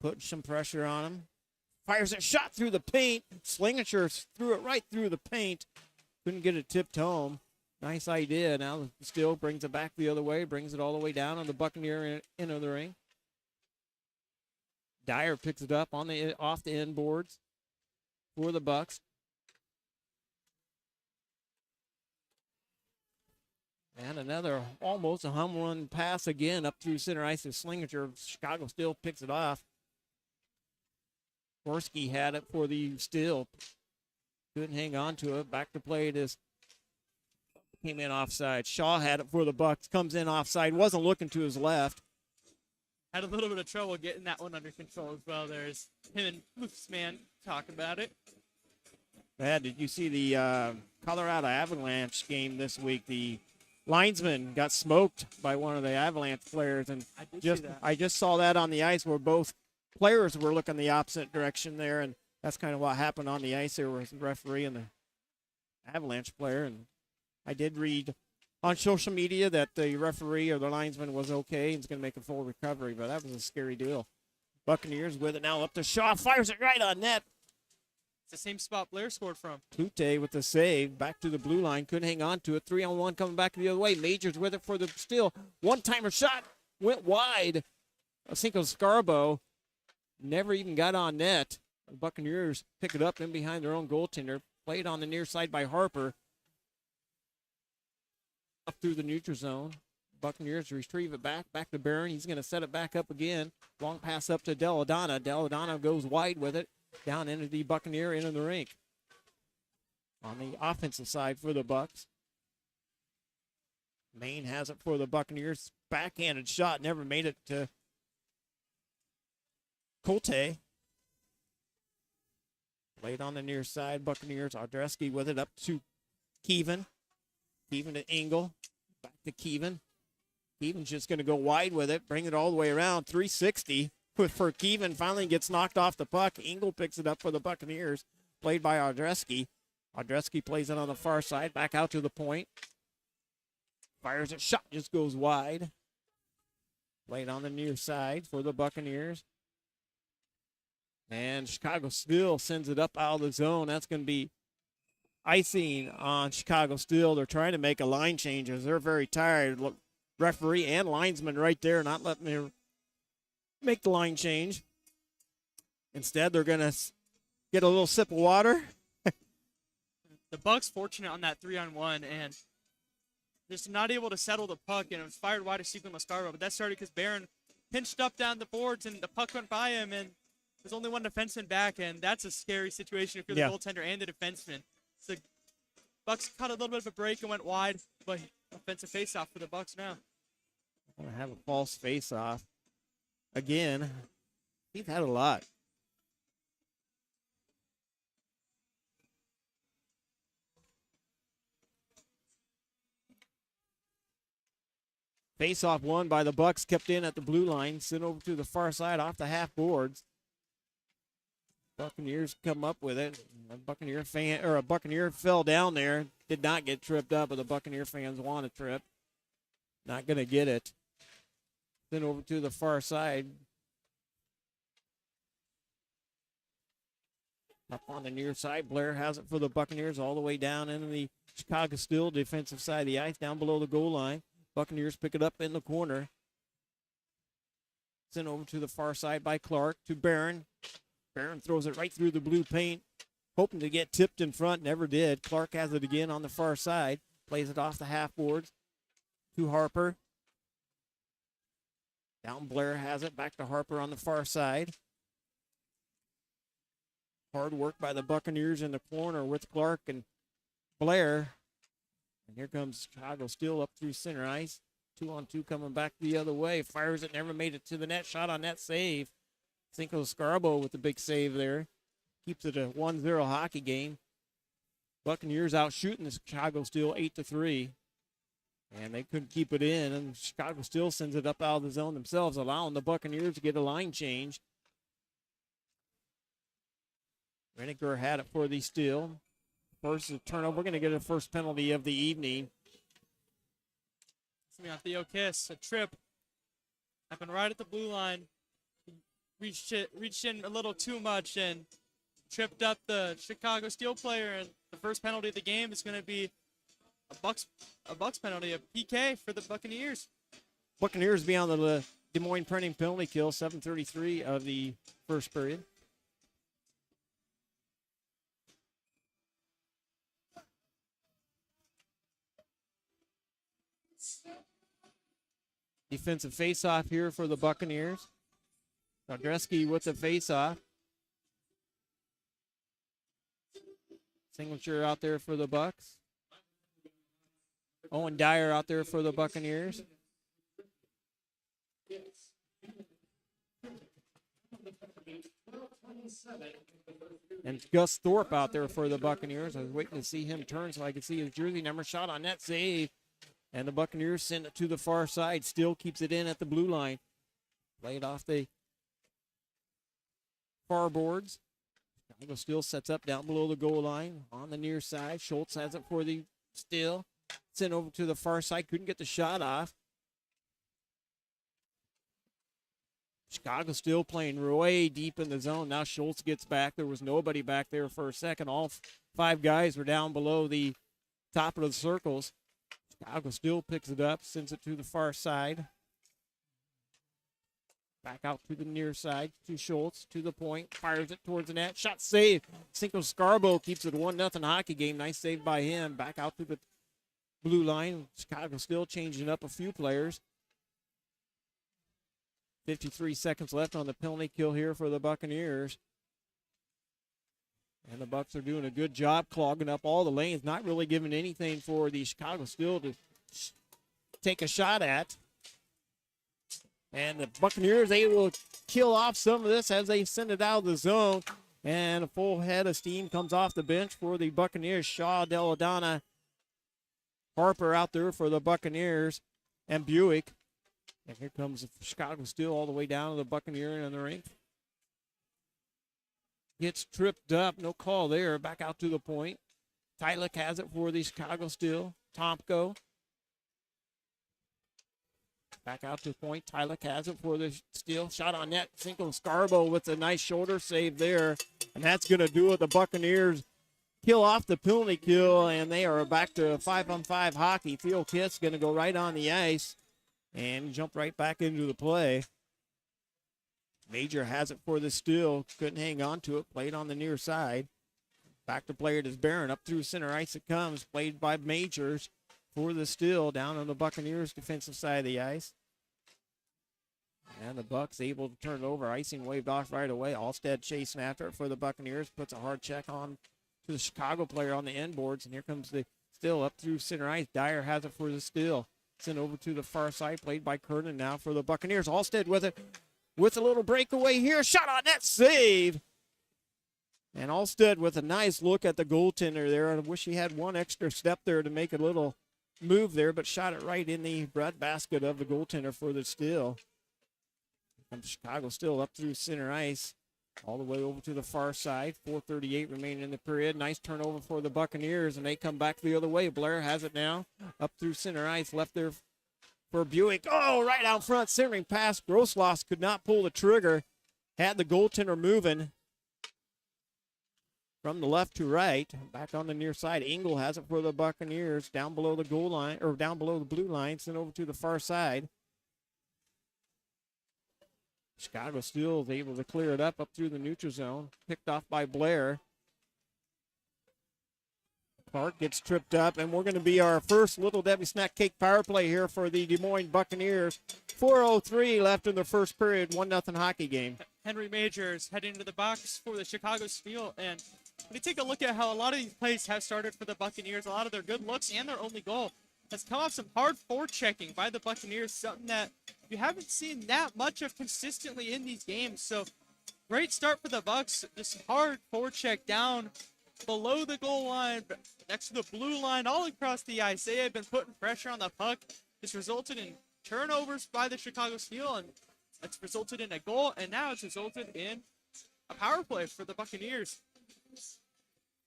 S2: Putting some pressure on him. Fires a shot through the paint. Slingershire threw it right through the paint. Couldn't get it tipped home. Nice idea. Now Steel brings it back the other way, brings it all the way down on the Buccaneer into the ring. Dyer picks it up on the off the end boards for the Bucks. And another almost a home run pass again up through center ice to Slingershire. Chicago Steel picks it off. Gorski had it for the Steel. Couldn't hang on to it. Back to play it is came in offside. Shaw had it for the Bucks. Comes in offside. Wasn't looking to his left.
S1: Had a little bit of trouble getting that one under control as well. There's him and Luke's man talk about it.
S2: Did you see the Colorado Avalanche game this week? The linesman got smoked by one of the Avalanche players, and I just saw that on the ice where both players were looking the opposite direction there, and that's kind of what happened on the ice. There was the referee and the Avalanche player, and I did read on social media that the referee or the linesman was okay and is going to make a full recovery, but that was a scary deal. Buccaneers with it now up to Shaw, fires it right on net.
S1: It's the same spot Blair scored from.
S2: Clute with the save, back to the blue line, couldn't hang on to it. 3-on-1 coming back the other way. Majors with it for the Steel. One-timer shot, went wide. I think it was Scarborough. Never even got on net. The Buccaneers pick it up in behind their own goaltender. Played on the near side by Harper. Up through the neutral zone. Buccaneers retrieve it back to Barron. He's going to set it back up again. Long pass up to Deladonna. Deladonna goes wide with it. Down into the Buccaneer, into the rink. On the offensive side for the Bucks. Maine has it for the Buccaneers. Backhanded shot. Never made it to Colte. Played on the near side. Buccaneers. Audreski with it up to Keevan. Keevan to Engel. Back to Keevan. Keevan's just going to go wide with it. Bring it all the way around. 360 for Keevan. Finally gets knocked off the puck. Engel picks it up for the Buccaneers. Played by Audreski. Audreski plays it on the far side. Back out to the point. Fires a shot. Just goes wide. Played on the near side for the Buccaneers. And Chicago Steel sends it up out of the zone. That's going to be icing on Chicago Steel. They're trying to make a line change as they're very tired. Look, referee and linesman right there not letting them make the line change. Instead, they're going to get a little sip of water.
S1: The Bucks fortunate on that 3-on-1, and just not able to settle the puck, and it was fired wide to Sequin Lascarbo. But that started because Barron pinched up down the boards, and the puck went by him, and there's only one defenseman back, and that's a scary situation if you're the goaltender and the defenseman. So Bucks caught a little bit of a break and went wide, but offensive faceoff for the Bucks now.
S2: Going to have a false faceoff again. He's had a lot. Face-off won by the Bucks, kept in at the blue line, sent over to the far side off the half boards. Buccaneers come up with it. A Buccaneer fell down there, did not get tripped up, but the Buccaneer fans want a trip. Not going to get it. Then over to the far side. Up on the near side, Blair has it for the Buccaneers all the way down into the Chicago Steel defensive side of the ice, down below the goal line. Buccaneers pick it up in the corner. Sent over to the far side by Clark to Barron. Barron throws it right through the blue paint, hoping to get tipped in front, never did. Clark has it again on the far side, plays it off the half boards to Harper. Down Blair has it, back to Harper on the far side. Hard work by the Buccaneers in the corner with Clark and Blair. And here comes Chicago Steel up through center ice. 2-on-2 coming back the other way. Fires it, never made it to the net. Shot on net, save. Cinco Scarbo with the big save there. Keeps it a 1-0 hockey game. Buccaneers out shooting the Chicago Steel 8-3. And they couldn't keep it in. And Chicago Steel sends it up out of the zone themselves, allowing the Buccaneers to get a line change. Reniger had it for the Steel. First turnover. We're going to get a first penalty of the evening.
S1: It's going to be on Theo Kiss. A trip. Happened right at the blue line. Reached in a little too much and tripped up the Chicago Steel player. And the first penalty of the game is going to be a Bucks penalty, a PK for the Buccaneers.
S2: Buccaneers be on the Des Moines Printing penalty kill, 7:33 of the first period. Defensive faceoff here for the Buccaneers. Dodreski with the faceoff. Signature out there for the Bucks. Owen Dyer out there for the Buccaneers. And Gus Thorpe out there for the Buccaneers. I was waiting to see him turn so I could see his jersey number. Shot on net, save. And the Buccaneers send it to the far side. Still keeps it in at the blue line. Play it off the far boards. Chicago Steel sets up down below the goal line on the near side. Schultz has it for the Steel. Sent over to the far side. Couldn't get the shot off. Chicago Steel playing way deep in the zone. Now Schultz gets back. There was nobody back there for a second. All five guys were down below the top of the circles. Chicago Steel picks it up, sends it to the far side. Back out to the near side to Schultz, to the point, fires it towards the net. Shot save. Cinco Scarbo keeps it a 1-0 hockey game. Nice save by him. Back out to the blue line. Chicago Steel changing up a few players. 53 seconds left on the penalty kill here for the Buccaneers. And the Bucks are doing a good job clogging up all the lanes, not really giving anything for the Chicago Steel to take a shot at. And the Buccaneers able to kill off some of this as they send it out of the zone. And a full head of steam comes off the bench for the Buccaneers. Shaw, Deladonna, Harper out there for the Buccaneers, and Buick. And here comes the Chicago Steel all the way down to the Buccaneer in the rink. Gets tripped up. No call there. Back out to the point. Tylick has it for the Chicago Steel. Tomko. Back out to the point. Tylick has it for the Steel. Shot on net. Cinco Scarbo with a nice shoulder save there. And that's going to do it. The Buccaneers kill off the penalty kill, and they are back to 5-on-5 hockey. Theo Kiss going to go right on the ice and jump right back into the play. Major has it for the Steel. Couldn't hang on to it. Played on the near side. Back to play it is Barron. Up through center ice it comes. Played by Majors. for the steal down on the Buccaneers defensive side of the ice. And the Bucks able to turn it over. Icing waved off right away. Alstead chasing after it for the Buccaneers. Puts a hard check on to the Chicago player on the end boards. And here comes the steal up through center ice. Dyer has it for the steal. Sent over to the far side. Played by Kernan now for the Buccaneers. Alstead with it. With a little breakaway here. Shot on net. Save. And Alstead with a nice look at the goaltender there. I wish he had one extra step there to make a little move there, but shot it right in the breadbasket of the goaltender for the steal. And Chicago still up through center ice, all the way over to the far side. 4:38 remaining in the period. Nice turnover for the Buccaneers, and they come back the other way. Blair has it now, up through center ice, left there for Buick. Oh, right out front, centering pass. Grossloss could not pull the trigger. Had the goaltender moving from the left to right. Back on the near side. Engel has it for the Buccaneers, down below the goal line, or down below the blue line, sent over to the far side. Chicago still is able to clear it up through the neutral zone. Picked off by Blair. Clark gets tripped up, and we're going to be our first Little Debbie Snack Cake power play here for the Des Moines Buccaneers. 4:03 left in the first period, 1-0 hockey game.
S1: Henry Majors heading to the box for the Chicago Steel. And when you take a look at how a lot of these plays have started for the Buccaneers, a lot of their good looks and their only goal has come off some hard forechecking by the Buccaneers, something that you haven't seen that much of consistently in these games. So great start for the Bucks. This hard forecheck down below the goal line, next to the blue line, all across the ice. They have been putting pressure on the puck. This resulted in turnovers by the Chicago Steel, and it's resulted in a goal, and now it's resulted in a power play for the Buccaneers.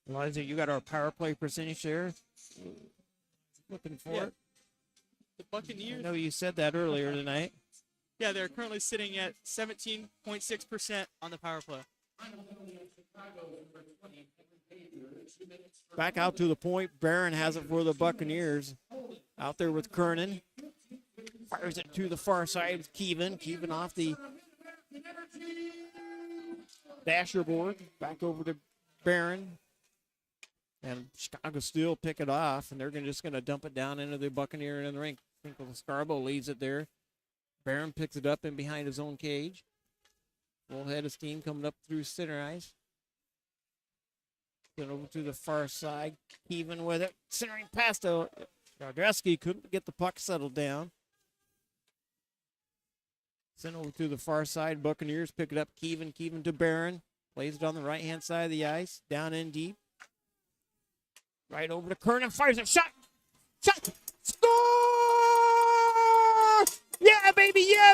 S2: Eliza, you got our power play percentage there. Looking for it.
S1: The Buccaneers.
S2: I know you said that earlier tonight.
S1: Yeah, they're currently sitting at 17.6% on the power play.
S2: Back out to the point. Barron has it for the Buccaneers. Out there with Kernan. Fires it to the far side with Keevan. Keevan off the dasher board. Back over to Barron. And Chicago Steel pick it off, and they're just going to dump it down into the Buccaneer in the rink. Finkel Scarborough leaves it there. Barron picks it up in behind his own cage. Full head of steam coming up through center ice. Get over to the far side. Keevan with it. Centering past to Gardreski. Couldn't get the puck settled down. Sent over to the far side. Buccaneers pick it up. Keevan to Barron. Plays it on the right-hand side of the ice. Down in deep. Right over to Kernan. Fires it. Shot. Score! Yeah, baby. Yeah.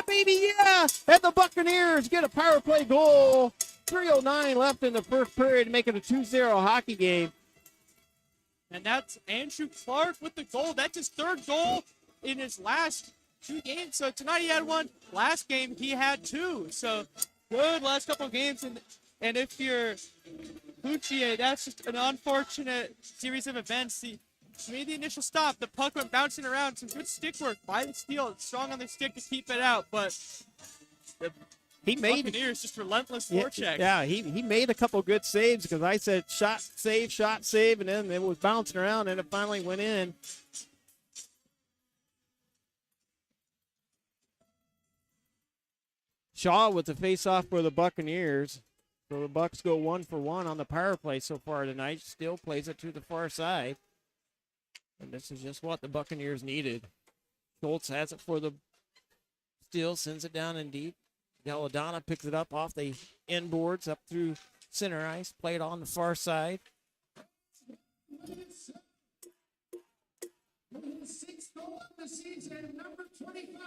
S2: And the Buccaneers get a power play goal. 3:09 left in the first period, making a 2-0 hockey game.
S1: And that's Andrew Clark with the goal. That's his third goal in his last 2 games. So tonight he had 1. Last game he had 2. So good last couple of games. And if you're Pucci, that's just an unfortunate series of events. He made the initial stop. The puck went bouncing around. Some good stick work by the Steel. Strong on the stick to keep it out. But the Buccaneers just relentless forecheck.
S2: Yeah, he made a couple good saves because I said shot, save, and then it was bouncing around and it finally went in. Shaw with the face-off for the Buccaneers. So the Bucks go 1 for 1 on the power play so far tonight. Still plays it to the far side. And this is just what the Buccaneers needed. Schultz has it for the Steel, sends it down in deep. Galladonna picks it up off the end boards up through center ice. Played on the far side.
S3: Sixth goal of the season, number 25.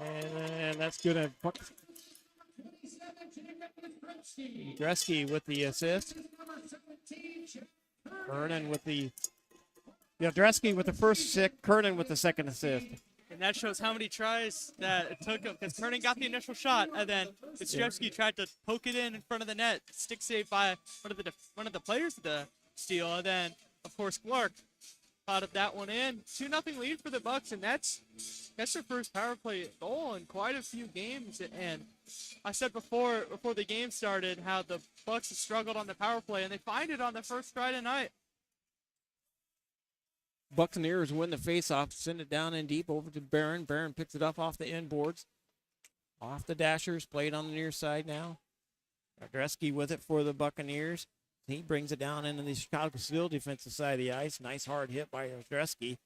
S2: And that's good. Gretzky with the assist. Kernan with the Dresky with the first assist. Kernan with the second assist.
S1: And that shows how many tries that it took him, because Kernan got the initial shot, and then Strzelecki tried to poke it in front of the net. Stick saved by one of the players of the Steel, and then of course Clark potted that one in. 2-0 lead for the Bucks, and that's their first power play goal in quite a few games. And I said before the game started how the Bucks have struggled on the power play, and they find it on the first try tonight.
S2: Buccaneers win the faceoff, send it down in deep over to Barron. Barron picks it up off the end boards. Off the dashers, played on the near side now. Adreski with it for the Buccaneers. He brings it down into the Chicago Steel defensive side of the ice. Nice hard hit by Adreski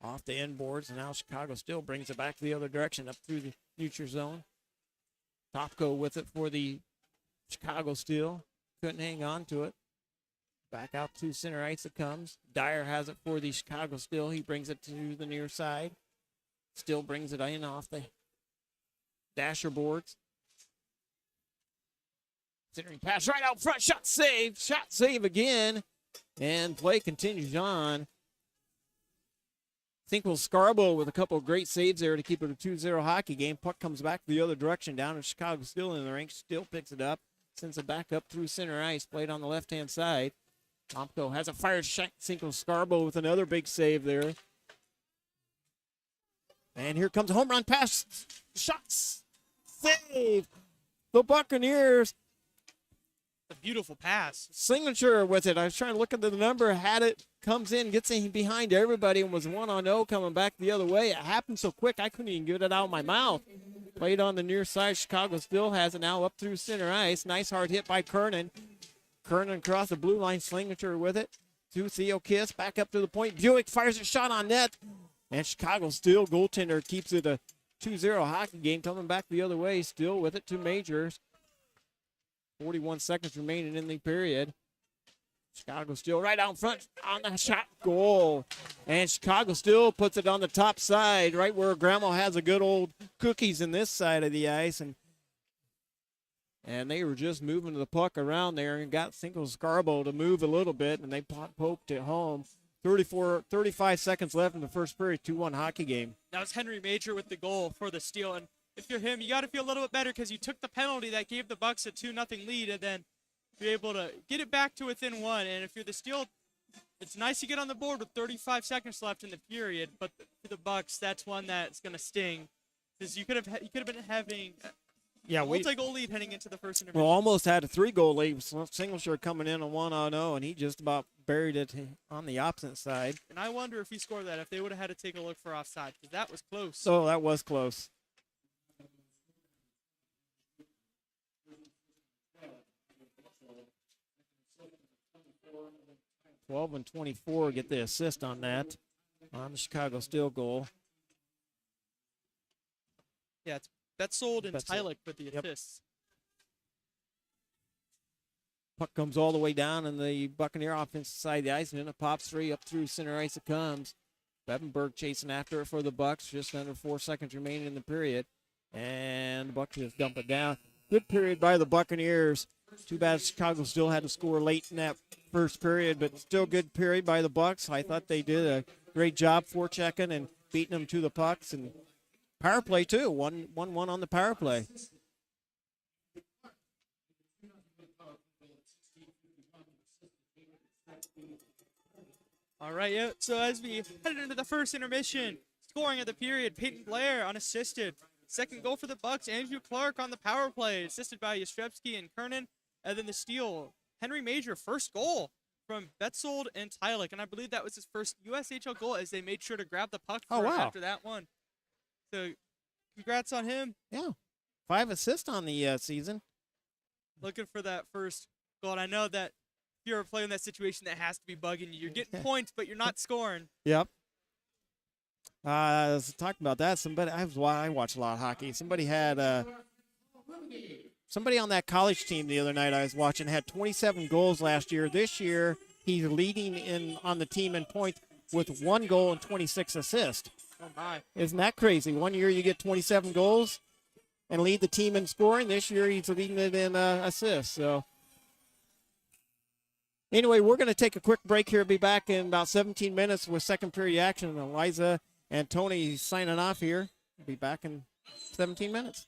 S2: off the end boards. And now Chicago Steel brings it back the other direction up through the neutral zone. Topko with it for the Chicago Steel. Couldn't hang on to it. Back out to center ice it comes. Dyer has it for the Chicago Steel. He brings it to the near side. Still brings it in off the dasher boards. Centering pass right out front. Shot save again. And play continues on. I think Scarborough with a couple of great saves there to keep it a 2-0 hockey game. Puck comes back the other direction down to Chicago Steel in the rink. Still picks it up. Sends it back up through center ice. Played on the left-hand side. Tomko has a fired shot. Scarborough with another big save there. And here comes a home run pass. Shots. Save. The Buccaneers.
S1: A beautiful pass.
S2: Signature with it. I was trying to look at the number. Had it. Comes in. Gets in behind everybody and was 1-0 coming back the other way. It happened so quick I couldn't even get it out of my mouth. Played on the near side. Chicago still has it now up through center ice. Nice hard hit by Kernan. Kernan across the blue line. Signature with it. To Theo Kiss. Back up to the point. Buick fires a shot on net. And Chicago Steel goaltender keeps it a 2-0 hockey game. Coming back the other way. Still with it to Majors. 41 seconds remaining in the period. Chicago Steel right out in front on the shot. Goal. And Chicago Steel puts it on the top side, right where Grandma has a good old cookies in this side of the ice. And they were just moving the puck around there and got Scarborough to move a little bit, and they poked it home. 35 seconds left in the first period, 2-1 hockey game.
S1: That was Henry Major with the goal for the Steel. And if you're him, you got to feel a little bit better because you took the penalty that gave the Bucks a 2-0 lead, and then you're able to get it back to within one. And if you're the Steel, it's nice to get on the board with 35 seconds left in the period, but for the Bucks, that's one that's going to sting because you could have been having a multi-goal lead heading into the first intermission.
S2: Well, almost had a 3-goal lead. Singleshire coming in on 1-0, and he just about buried it on the opposite side.
S1: And I wonder if he scored that, if they would have had to take a look for offside, because that was close.
S2: So that was close. (12 and 24) get the assist on that, on the Chicago Steel goal.
S1: Yeah, it's Betzold and Tylik with the assists.
S2: Puck comes all the way down in the Buccaneer offensive side of the ice, and then it pops free up through center ice it comes. Bevenberg chasing after it for the Bucks, just under 4 seconds remaining in the period. And the Bucks just dump it down. Good period by the Buccaneers. Too bad Chicago still had to score late in that first period, but still good period by the Bucks. I thought they did a great job forechecking and beating them to the pucks. And power play, too. 1-1 on the power play.
S1: All right, yeah. So as we headed into the first intermission, scoring of the period, Peyton Blair unassisted. Second goal for the Bucks, Andrew Clark on the power play, assisted by Yastrzemski and Kernan. And then the Steel, Henry Major, first goal from Betzold and Tylik. And I believe that was his first USHL goal as they made sure to grab the puck for him after that one. So congrats on him.
S2: Yeah, 5 assists on the season.
S1: Looking for that first goal. And I know that if you're a player in that situation, that has to be bugging you. You're getting points, but you're not scoring.
S2: Yep. Talking about that, I watch a lot of hockey. Somebody had somebody on that college team the other night I was watching had 27 goals last year. This year, he's leading on the team in points with 1 goal and 26 assists.
S1: Oh, my.
S2: Isn't that crazy? One year you get 27 goals and lead the team in scoring. This year he's leading it in assists. So, anyway, we're going to take a quick break here. Be back in about 17 minutes with second period action. Eliza and Tony signing off here. Be back in 17 minutes.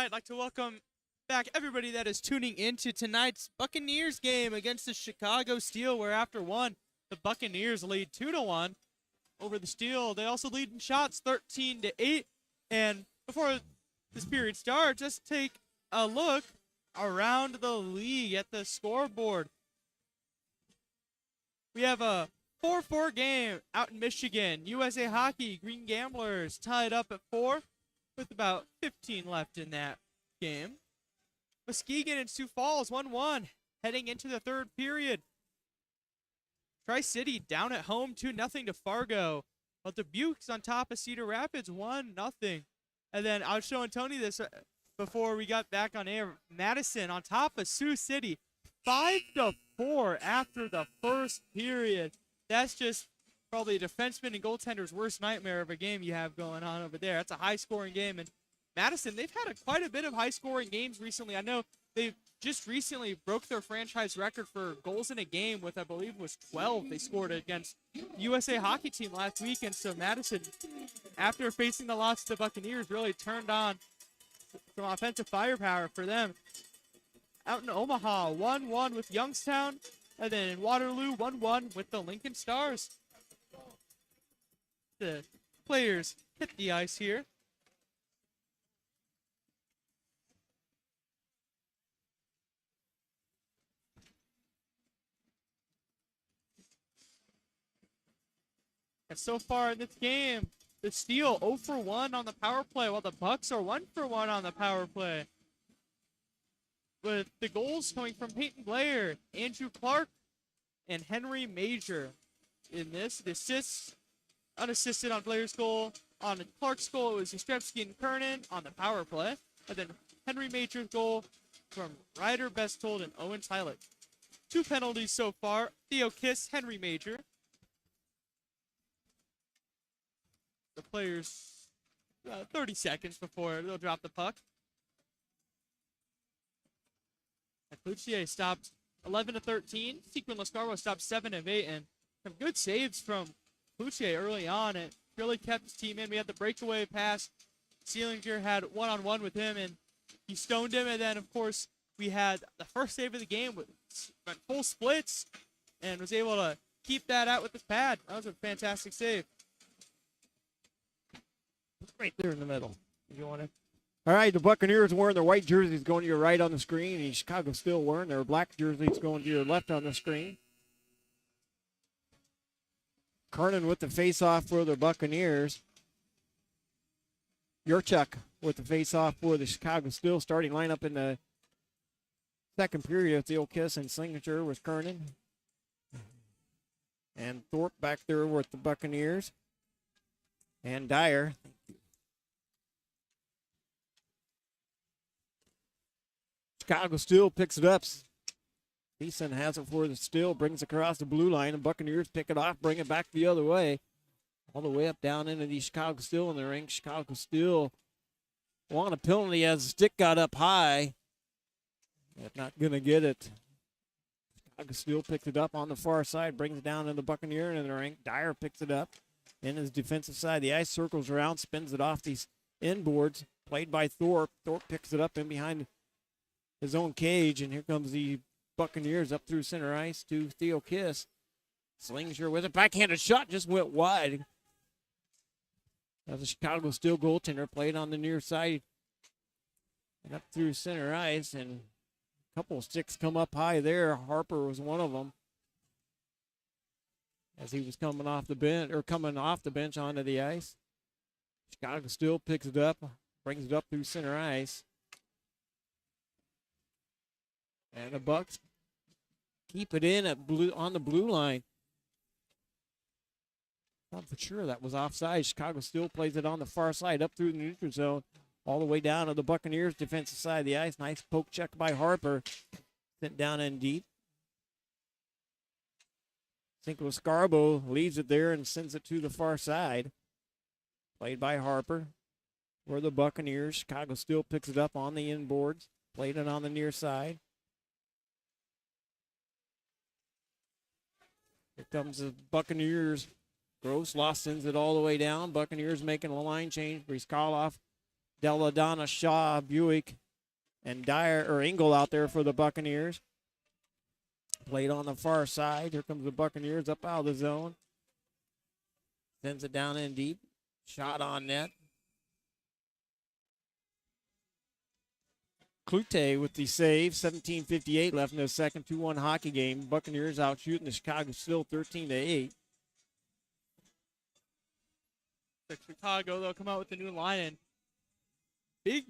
S1: tonight. I'd like to welcome back everybody that is tuning into tonight's Buccaneers game against the Chicago Steel, where after one, the Buccaneers lead 2-1 over the Steel. They also lead in shots 13-8. And before this period starts, let's take a look around the league at the scoreboard. We have a 4-4 game out in Michigan. USA Hockey, Green Gamblers tied up at 4 with about 15 left in that game. Muskegon and Sioux Falls 1-1 heading into the third period. Tri-City down at home 2-0 to Fargo. But the Bucks on top of Cedar Rapids 1-0. And then I was showing Tony this before we got back on air. Madison on top of Sioux City 5-4 after the first period. That's just probably a defenseman and goaltender's worst nightmare of a game you have going on over there. That's a high-scoring game. And Madison, they've had quite a bit of high-scoring games recently. I know they just recently broke their franchise record for goals in a game with, I believe, was 12 they scored against USA Hockey team last weekend. So Madison, after facing the loss to the Buccaneers, really turned on some offensive firepower for them. Out in Omaha, 1-1 with Youngstown. And then in Waterloo, 1-1 with the Lincoln Stars. The players hit the ice here. And so far in this game, the Steel 0 for 1 on the power play, while the Bucks are 1 for 1 on the power play. With the goals coming from Peyton Blair, Andrew Clark, and Henry Major in this. The assists, unassisted on Blair's goal. On Clark's goal, it was Yastrzemski and Kernan on the power play. And then Henry Major's goal from Ryder Bestold and Owen Tyler. 2 penalties so far. Theo Kiss, Henry Major. The players 30 seconds before they'll drop the puck. Cloutier stopped 11-13. Sequin Lascarbo stopped 7 of 8. And some good saves from Cloutier early on. It really kept his team in. We had the breakaway pass. Seelinger had one-on-one with him, and he stoned him. And then, of course, we had the first save of the game with went full splits and was able to keep that out with his pad. That was a fantastic save.
S2: Right there in the middle. You want it? All right, the Buccaneers wearing their white jerseys going to your right on the screen. And Chicago still wearing their black jerseys going to your left on the screen. Kernan with the face-off for the Buccaneers. Yurchuk with the face-off for the Chicago Steel. Starting lineup in the second period of Theo Kiss and signature with Kernan. And Thorpe back there with the Buccaneers. And Dyer. Chicago Steel picks it up. Beeson has it for the Steel, brings it across the blue line, and Buccaneers pick it off, bring it back the other way. All the way up down into the Chicago Steel in the ring. Chicago Steel want a penalty as the stick got up high. But not going to get it. Chicago Steel picked it up on the far side, brings it down in the Buccaneer in the ring. Dyer picks it up in his defensive side. The ice circles around, spins it off these inboards, played by Thorpe. Thorpe picks it up in behind his own cage, and here comes the Buccaneers up through center ice to Theo Kiss. Slingsure with a backhanded shot, just went wide. That's a Chicago Steel goaltender, played on the near side and up through center ice, and a couple of sticks come up high there. Harper was one of them as he was coming off the bench onto the ice. Chicago Steel picks it up, brings it up through center ice. And the Bucks keep it in on the blue line. Not for sure that was offside. Chicago Steel plays it on the far side up through the neutral zone, all the way down to the Buccaneers' defensive side of the ice. Nice poke check by Harper. Sent down in deep. Cinco Scarbo leaves it there and sends it to the far side. Played by Harper. For the Buccaneers, Chicago Steel picks it up on the inboards. Played it on the near side. Here comes the Buccaneers. Gross lost sends it all the way down. Buccaneers making a line change. Brizkalov, Deladonna, Shaw, Buick, And Engel out there for the Buccaneers. Played on the far side. Here comes the Buccaneers up out of the zone. Sends it down in deep. Shot on net. Clute with the save. 17:58 left in the second. 2-1 hockey game. Buccaneers out shooting the Chicago Steel 13-8.
S1: The Chicago, they'll come out with the new line. And big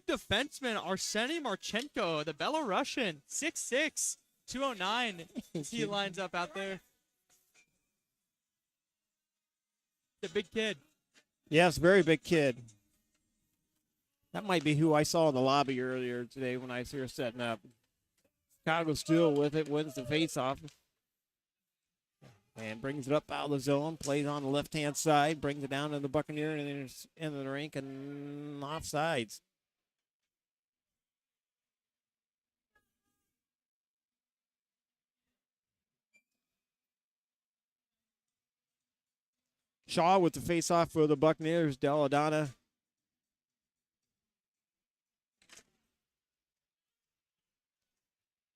S1: defenseman Arseny Marchenko, the Belarusian, 6'6", 209. He lines up out there. The big kid.
S2: Yes, very big kid. That might be who I saw in the lobby earlier today when I was here setting up. Chicago Steel with it, wins the faceoff. And brings it up out of the zone, plays on the left-hand side, brings it down to the Buccaneer and then into the rink and offsides. Shaw with the face-off for the Buccaneers. Deladonna.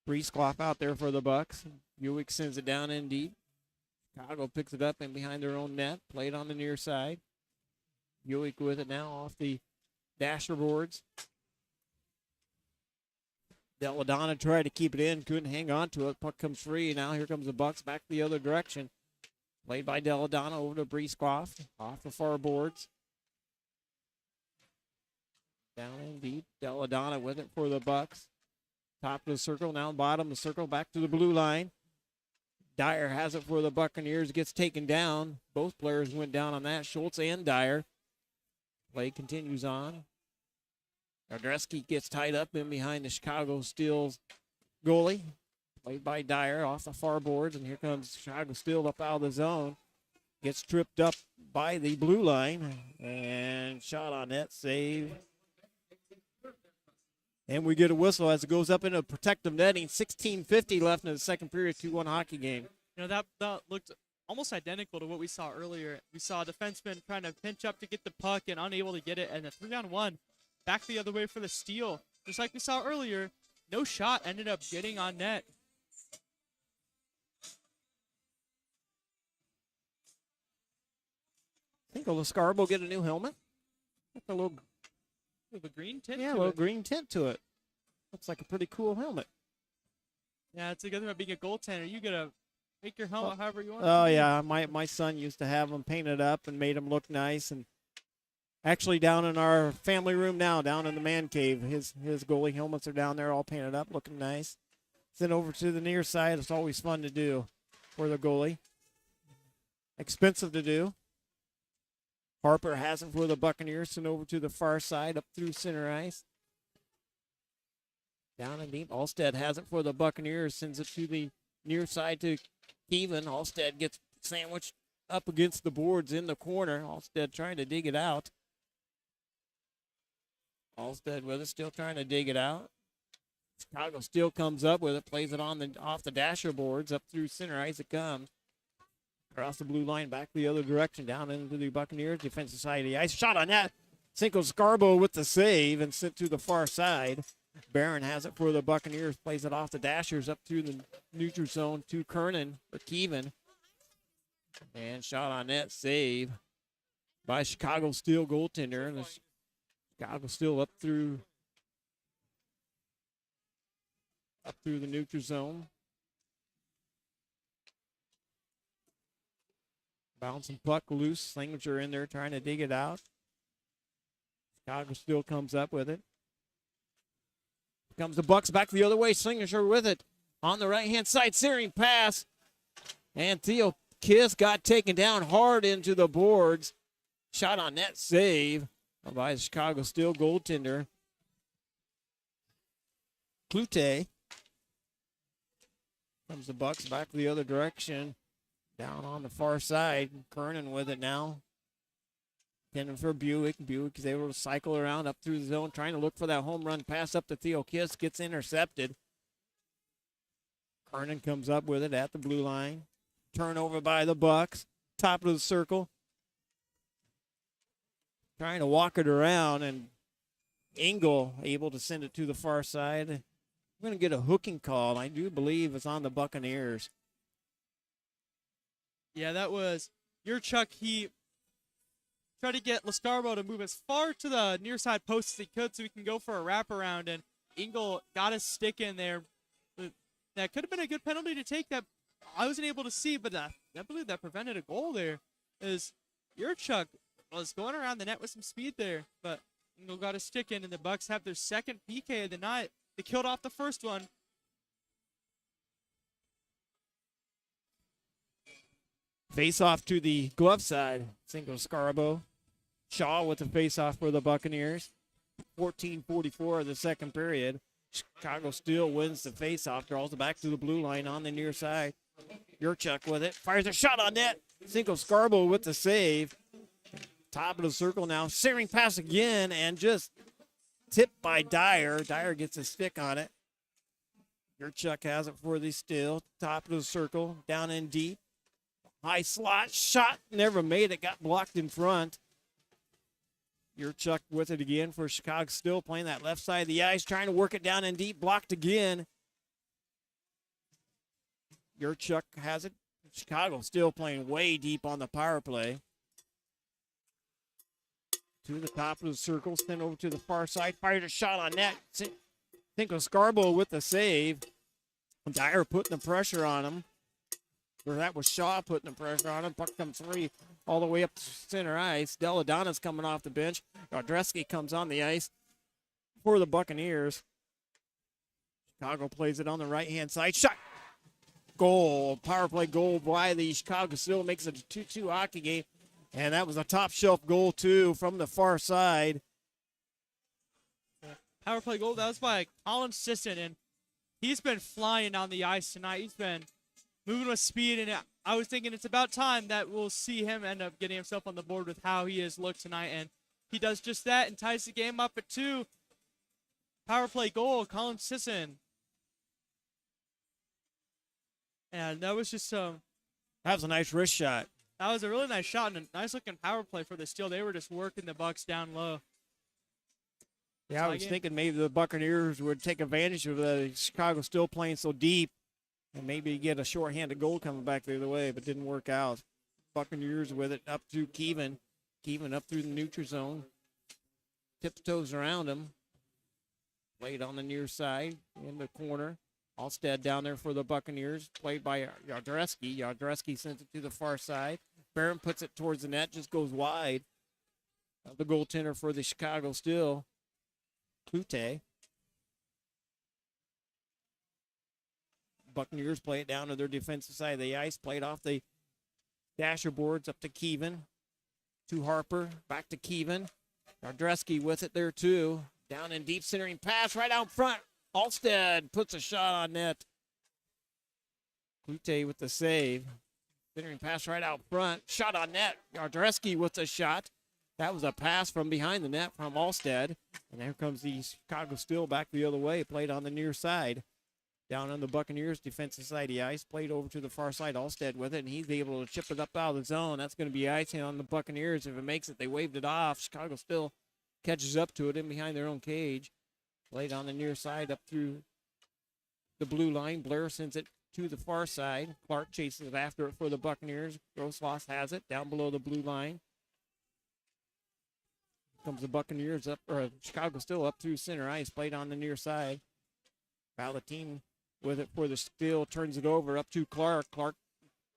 S2: Breeskloff out there for the Bucks. Buick sends it down in deep. Chicago picks it up and behind their own net. Played on the near side. Buick with it now off the dasher boards. Deladonna tried to keep it in, couldn't hang on to it. Puck comes free. Now here comes the Bucks back the other direction. Played by Deladonna over to Breeskloff off the far boards. Down in deep. Deladonna with it for the Bucks. Top of the circle, now bottom of the circle, back to the blue line. Dyer has it for the Buccaneers, gets taken down. Both players went down on that, Schultz and Dyer. Play continues on. Gardreski gets tied up in behind the Chicago Steel's goalie. Played by Dyer off the far boards, and here comes Chicago Steel up out of the zone. Gets tripped up by the blue line, and shot on net, save. And we get a whistle as it goes up into protective netting. 16:50 left in the second period, 2-1 hockey game.
S1: You know, that looked almost identical to what we saw earlier. We saw a defenseman trying to pinch up to get the puck and unable to get it, and a 3-on-1 back the other way for the steal. Just like we saw earlier, no shot ended up getting on net.
S2: I think Lascarbo get a new helmet. Got a little,
S1: With a green tint
S2: yeah, a
S1: to
S2: little
S1: it.
S2: green tint to it. Looks like a pretty cool helmet.
S1: Yeah, it's a good thing about being a goaltender. You gotta make your helmet however you want.
S2: Oh
S1: it to be.
S2: yeah, my son used to have them painted up and made them look nice. And actually, down in our family room now, down in the man cave, his goalie helmets are down there, all painted up, looking nice. Then over to the near side, it's always fun to do for the goalie. Expensive to do. Harper has it for the Buccaneers, sent over to the far side, up through center ice. Down and deep. Alstead has it for the Buccaneers, sends it to the near side to Keevan. Alstead gets sandwiched up against the boards in the corner. Alstead trying to dig it out. Alstead with it, still trying to dig it out. Chicago still comes up with it, plays it off the dasher boards, up through center ice it comes. Across the blue line, back the other direction, down into the Buccaneers defensive side of the ice. Shot on that. Cinco Scarbo with the save and sent to the far side. Barron has it for the Buccaneers, plays it off the dashers up through the neutral zone to Kernan or Keevan. And shot on net, save by Chicago Steel goaltender. And the Chicago Steel up through the neutral zone. Bouncing puck loose. Slinger in there trying to dig it out. Chicago still comes up with it. Comes the Bucks back the other way. Slinger with it. On the right-hand side, searing pass. And Theo Kiss got taken down hard into the boards. Shot on net, save by the Chicago Steel goaltender. Clute. Comes the Bucks back the other direction. Down on the far side. Kernan with it now. Tending for Buick. Buick is able to cycle around up through the zone, trying to look for that home run pass up to Theo Kiss. Gets intercepted. Kernan comes up with it at the blue line. Turnover by the Bucks. Top of the circle. Trying to walk it around, and Engel able to send it to the far side. We're going to get a hooking call. I do believe it's on the Buccaneers.
S1: Yeah, that was your Chuck. He tried to get Lascarbo to move as far to the near side post as he could so he can go for a wraparound, and Engel got his stick in there. That could have been a good penalty to take that I wasn't able to see, but I believe that prevented a goal there. As your Chuck was going around the net with some speed there, but Engel got a stick in, and the Bucks have their second PK of the night. They killed off the first one.
S2: Face off to the glove side. Single Scarabo. Shaw with the face off for the Buccaneers. 14:44 of the second period. Chicago still wins the face off, draws it back to the blue line on the near side. Yurchuk with it, fires a shot on net. Single Scarbo with the save. Top of the circle now, searing pass again, and just tipped by Dyer. Dyer gets a stick on it. Yurchuk has it for the steal. Top of the circle, down in deep. High slot, shot, never made it, got blocked in front. Yurchuk with it again for Chicago, still playing that left side of the ice, trying to work it down in deep, blocked again. Yurchuk has it. Chicago still playing way deep on the power play. To the top of the circle, sent over to the far side, fired a shot on net. Think of Scarborough with the save. Dyer putting the pressure on him. Or that was Shaw putting the pressure on him. Puck comes free all the way up to center ice. Deladonna's coming off the bench. Godreski comes on the ice for the Buccaneers. Chicago plays it on the right-hand side. Shot. Goal. Power play goal by the Chicago still makes it a 2-2 hockey game. And that was a top shelf goal, too, from the far side.
S1: Power play goal. That was by Colin Sisson, and he's been flying on the ice tonight. He's been moving with speed, and I was thinking it's about time that we'll see him end up getting himself on the board with how he has looked tonight, and he does just that and ties the game up at 2. Power play goal, Colin Sisson. And that was just
S2: That was a nice wrist shot.
S1: That was a really nice shot and a nice looking power play for the Steel. They were just working the Bucks down low.
S2: Yeah, I was thinking maybe the Buccaneers would take advantage of the Chicago still playing so deep and maybe get a shorthanded goal coming back the other way, but didn't work out. Buccaneers with it up to Keevan. Keevan up through the neutral zone. Tiptoes around him. Played on the near side in the corner. Alstead down there for the Buccaneers. Played by Yardreski. Yardreski sends it to the far side. Barron puts it towards the net, just goes wide. The goaltender for the Chicago Steel, Clute. Buccaneers play it down to their defensive side of the ice. Played off the dasher boards up to Keevan. To Harper. Back to Keevan. Yardreski with it there too. Down in deep, centering pass right out front. Alstead puts a shot on net. Clute with the save. Centering pass right out front. Shot on net. Yardreski with a shot. That was a pass from behind the net from Alstead. And there comes the Chicago Steel back the other way. Played on the near side. Down on the Buccaneers defensive side of the ice. Played over to the far side. Alstead with it. And he's able to chip it up out of the zone. That's going to be icing on the Buccaneers. If it makes it, they waved it off. Chicago Steel catches up to it in behind their own cage. Played on the near side up through the blue line. Blair sends it to the far side. Clark chases it after it for the Buccaneers. Grosloss has it down below the blue line. Comes the Buccaneers up, or Chicago still up through center ice. Played on the near side. Valentin with it for the Steel. Turns it over up to Clark. Clark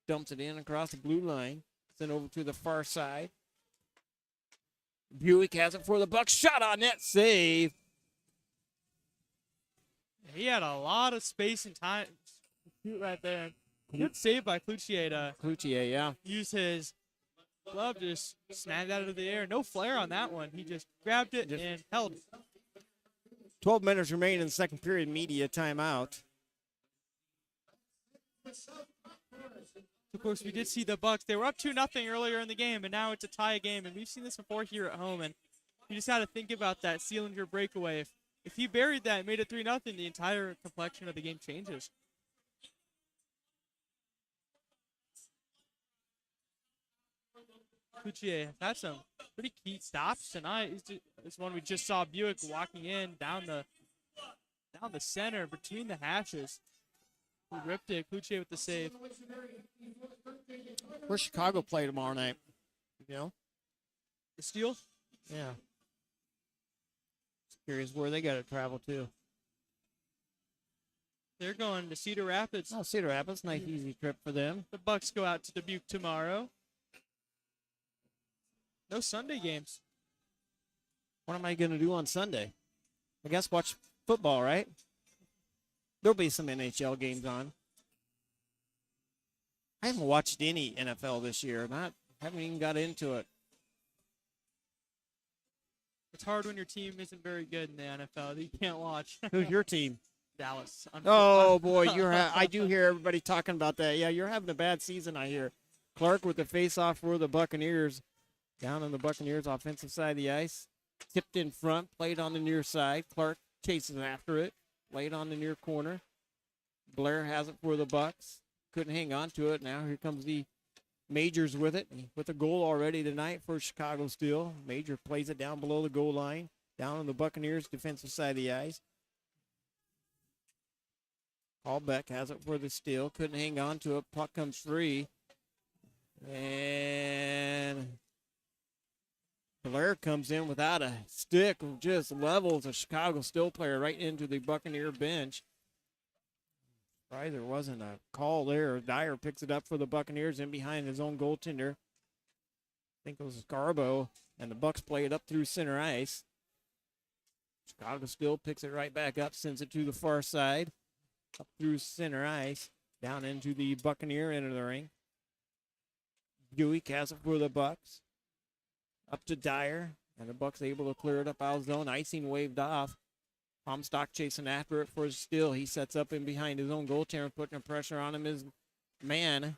S2: dumps it in across the blue line. Sent over to the far side. Buick has it for the Bucks. Shot on net. Save.
S1: He had a lot of space and time to shoot right there. Good save by Cloutier.
S2: Cloutier, yeah.
S1: Use his glove to just snag that out of the air. No flare on that one. He just grabbed it and held it.
S2: 12 minutes remain in the second period. Media timeout.
S1: Of course, we did see the Bucks. They were up 2-0 earlier in the game, and now it's a tie game. And we've seen this before here at home. And you just got to think about that Sealinger breakaway. If he buried that and made it 3-0, the entire complexion of the game changes. Cloutier had some pretty key stops tonight. This one we just saw Buick walking in down the center between the hashes. He ripped it. Kluche with the save.
S2: Where's Chicago play tomorrow night? You know?
S1: The steal?
S2: Yeah. Just curious where they got to travel to.
S1: They're going to Cedar Rapids.
S2: Oh, Cedar Rapids, nice easy trip for them.
S1: The Bucks go out to Dubuque tomorrow. No Sunday games.
S2: What am I going to do on Sunday? I guess watch football, right? There'll be some NHL games on. I haven't watched any NFL this year. Haven't even got into it.
S1: It's hard when your team isn't very good in the NFL that you can't watch.
S2: Who's your team?
S1: Dallas.
S2: Oh boy, I do hear everybody talking about that. Yeah, you're having a bad season, I hear. Clark with the face-off for the Buccaneers. Down on the Buccaneers' offensive side of the ice. Tipped in front, played on the near side. Clark chases after it. Played on the near corner. Blair has it for the Bucks. Couldn't hang on to it. Now here comes the Majors with it. With a goal already tonight for Chicago Steel. Major plays it down below the goal line. Down on the Buccaneers' defensive side of the ice. Hallbeck has it for the Steel. Couldn't hang on to it. Puck comes free. And Blair comes in without a stick, just levels a Chicago Steel player right into the Buccaneer bench. Right, there wasn't a call there. Dyer picks it up for the Buccaneers in behind his own goaltender. I think it was Garbo, and the Bucks play it up through center ice. Chicago Steel picks it right back up, sends it to the far side, up through center ice, down into the Buccaneer end of the ring. Buick has it for the Bucks. Up to Dyer, and the Bucks able to clear it up out of zone. Icing waved off. Comstock chasing after it for Steele. He sets up in behind his own goaltender, putting pressure on him. His man.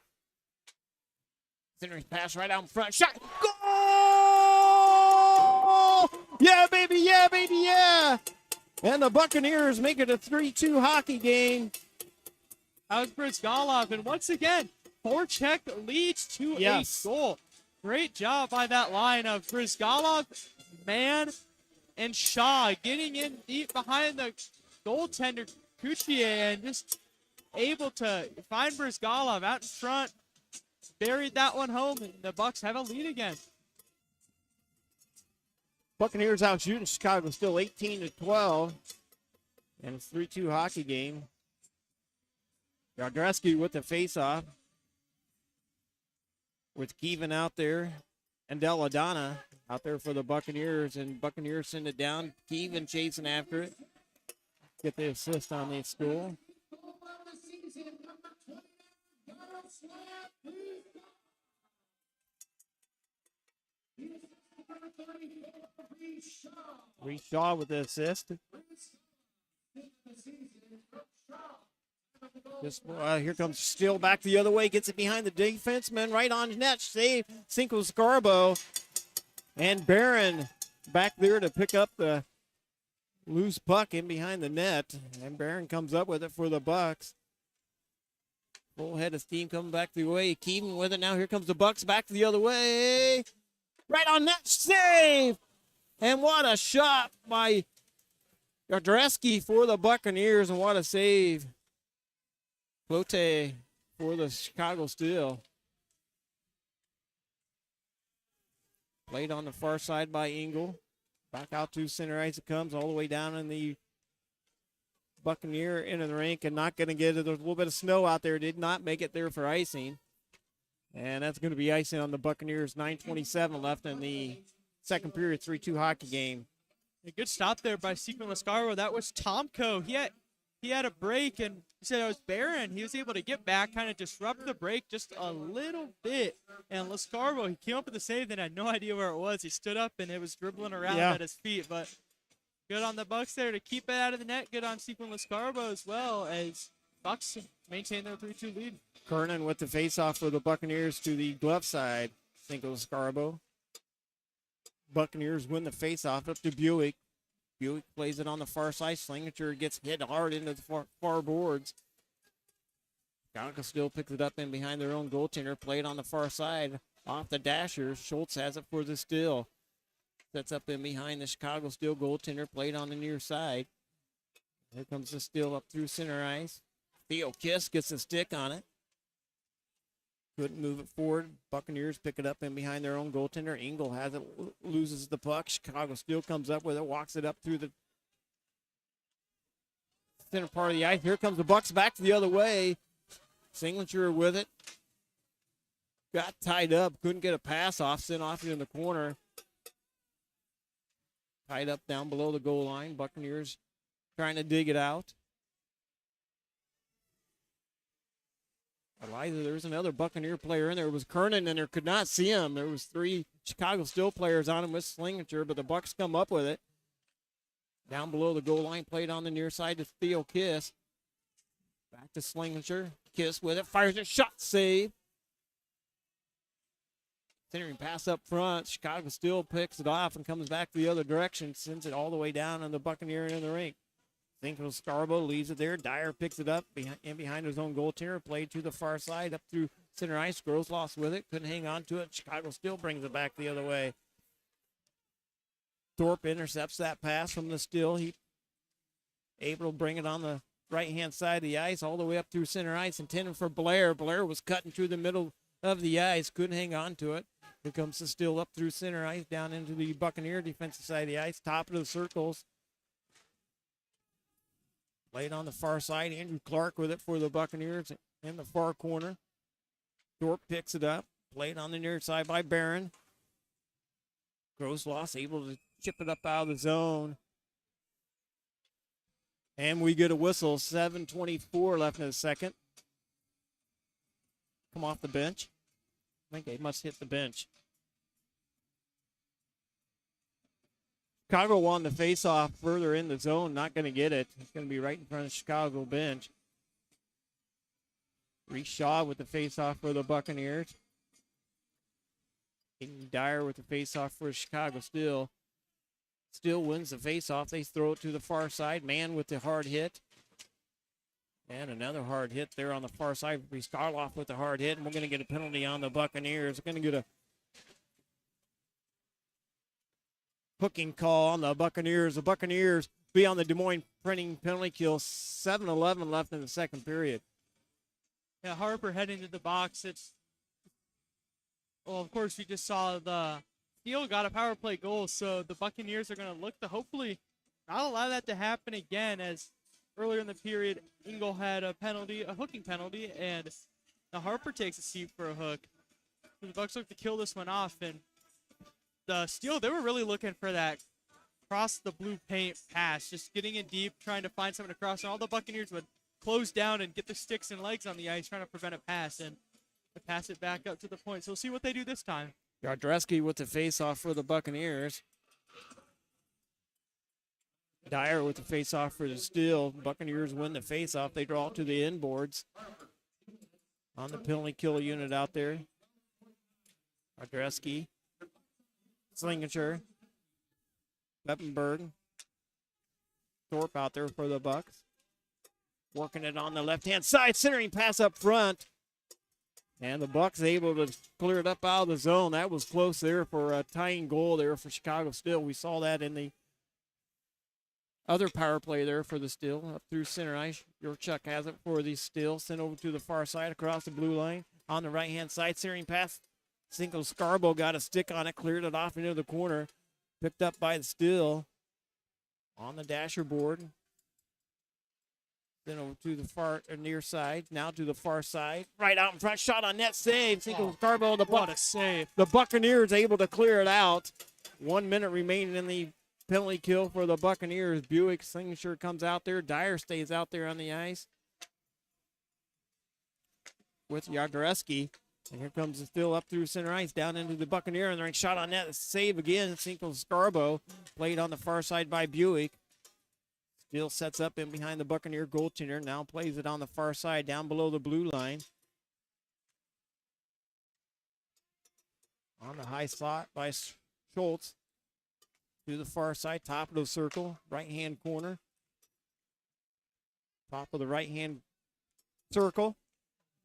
S2: Centering pass right out in front. Shot. Goal! Yeah, baby, yeah, baby, yeah. And the Buccaneers make it a 3-2 hockey game.
S1: That was Brizgalov, and once again, forecheck leads to a goal. Great job by that line of Brizgalov, Mann, and Shaw getting in deep behind the goaltender, Kuchier, and just able to find Brizgalov out in front. Buried that one home, and the Bucks have a lead again.
S2: Buccaneers out shooting Chicago still 18-12. And it's 3-2 hockey game. Yardreski with the faceoff. With Keevan out there. And Deladonna out there for the Buccaneers. And Buccaneers send it down. Keevan chasing after it. Get the assist on the goal. Reese Shaw with the assist. Here comes Steele back the other way. Gets it behind the defenseman. Right on net. Save. Cinco Scarbo. And Barron back there to pick up the loose puck in behind the net. And Barron comes up with it for the Bucks. Full head of steam coming back the way. Keevan with it now. Here comes the Bucks back the other way. Right on net. Save. And what a shot by Yardreski for the Buccaneers. And what a save. Flote for the Chicago Steel. Played on the far side by Engel. Back out to center ice it comes all the way down in the Buccaneer end of the rink and not going to get it. There's a little bit of snow out there. Did not make it there for icing. And that's going to be icing on the Buccaneers. 9:27 left in the second period, 3-2 hockey game.
S1: A good stop there by Sequin Lascaro. That was Tomko. He had a break, and he said it was Barron. He was able to get back, kind of disrupt the break just a little bit. And Lascaro, he came up with the save and had no idea where it was. He stood up, and it was dribbling around at his feet. But good on the Bucks there to keep it out of the net. Good on Sequin Lascaro as well, as Bucks maintain their 3-2 lead.
S2: Kernan with the faceoff for the Buccaneers to the glove side. Cinco Scarbo. Buccaneers win the faceoff up to Buick. Buick plays it on the far side. Slingerter gets hit hard into the far boards. Gonka still picks it up in behind their own goaltender. Played on the far side off the dashers. Schultz has it for the steal. Sets up in behind the Chicago Steel goaltender, played on the near side. Here comes the Steel up through center ice. Theo Kiss gets a stick on it. Couldn't move it forward. Buccaneers pick it up in behind their own goaltender. Engel has it, loses the puck. Chicago Steel comes up with it, walks it up through the center part of the ice. Here comes the Bucks back the other way. Singletary with it. Got tied up. Couldn't get a pass off. Sent off in the corner. Tied up down below the goal line. Buccaneers trying to dig it out. Eliza, there's another Buccaneer player in there. It was Kernan in there. Could not see him. There was 3 Chicago Steel players on him with Slinger, but the Bucks come up with it. Down below the goal line, played on the near side to Theo Kiss. Back to Slinger. Kiss with it. Fires a shot. Save. Centering pass up front. Chicago Steel picks it off and comes back the other direction. Sends it all the way down on the Buccaneer in the rink. Sinkle Scarborough leaves it there. Dyer picks it up behind his own goaltender. Played to the far side up through center ice. Gross lost with it. Couldn't hang on to it. Chicago Steel brings it back the other way. Thorpe intercepts that pass from the Steel. He able to bring it on the right-hand side of the ice all the way up through center ice. Intended for Blair. Blair was cutting through the middle of the ice. Couldn't hang on to it. Here comes the Steel up through center ice down into the Buccaneer defensive side of the ice. Top of the circles. Played on the far side. Andrew Clark with it for the Buccaneers in the far corner. Thorpe picks it up. Played on the near side by Barron. Grosloss able to chip it up out of the zone. And we get a whistle. 7:24 left in the second. Come off the bench. I think they must hit the bench. Chicago won the face-off further in the zone. Not going to get it. It's going to be right in front of the Chicago bench. Reese Shaw with the face-off for the Buccaneers. Dyer with the face-off for Chicago Steel. Steel wins the face-off. They throw it to the far side. Mann with the hard hit. And another hard hit there on the far side. We start off with the hard hit, and we're going to get a penalty on the Buccaneers. We're going to get a hooking call on the Buccaneers. The Buccaneers be on the Des Moines printing penalty kill. 7:11 left in the second period.
S1: Yeah, Harper heading to the box. Well, of course, we just saw the Steel got a power play goal, so the Buccaneers are going to look to hopefully not allow that to happen again, as earlier in the period, Engel had a hooking penalty, and now Harper takes a seat for a hook. So the Bucks look to kill this one off, and the Steel, they were really looking for that cross the blue paint pass, just getting in deep, trying to find someone to cross, and all the Buccaneers would close down and get their sticks and legs on the ice, trying to prevent a pass, and to pass it back up to the point. So we'll see what they do this time.
S2: Yardreski with the face-off for the Buccaneers. Dyer with the face-off for the Steel. Buccaneers win the face-off. They draw to the inboards on the penalty kill unit out there. Yardreski, Slingershire, Leppenberg, Thorpe out there for the Bucks. Working it on the left-hand side, centering pass up front. And the Bucks able to clear it up out of the zone. That was close there for a tying goal there for Chicago Steel. We saw that in the other power play there for the Steel. Up through center ice. Yorchuk has it for the Steel. Sent over to the far side across the blue line. On the right-hand side, centering pass. Cinco Scarborough got a stick on it. Cleared it off into the corner. Picked up by the Steel. On the dasher board. Then over to the far near side. Now to the far side. Right out in front. Shot on net. Save. Cinco Scarborough.
S1: What a save.
S2: The Buccaneers able to clear it out. 1 minute remaining in the penalty kill for the Buccaneers. Buick Signature comes out there. Dyer stays out there on the ice with Yardreski. And here comes the Steel up through center ice down into the Buccaneer. And the shot on net. Save again. Cinco Scarborough played on the far side by Buick. Steel sets up in behind the Buccaneer goaltender. Now plays it on the far side down below the blue line. On the high slot by Schultz. To the far side, top of the circle, right-hand corner. Top of the right-hand circle.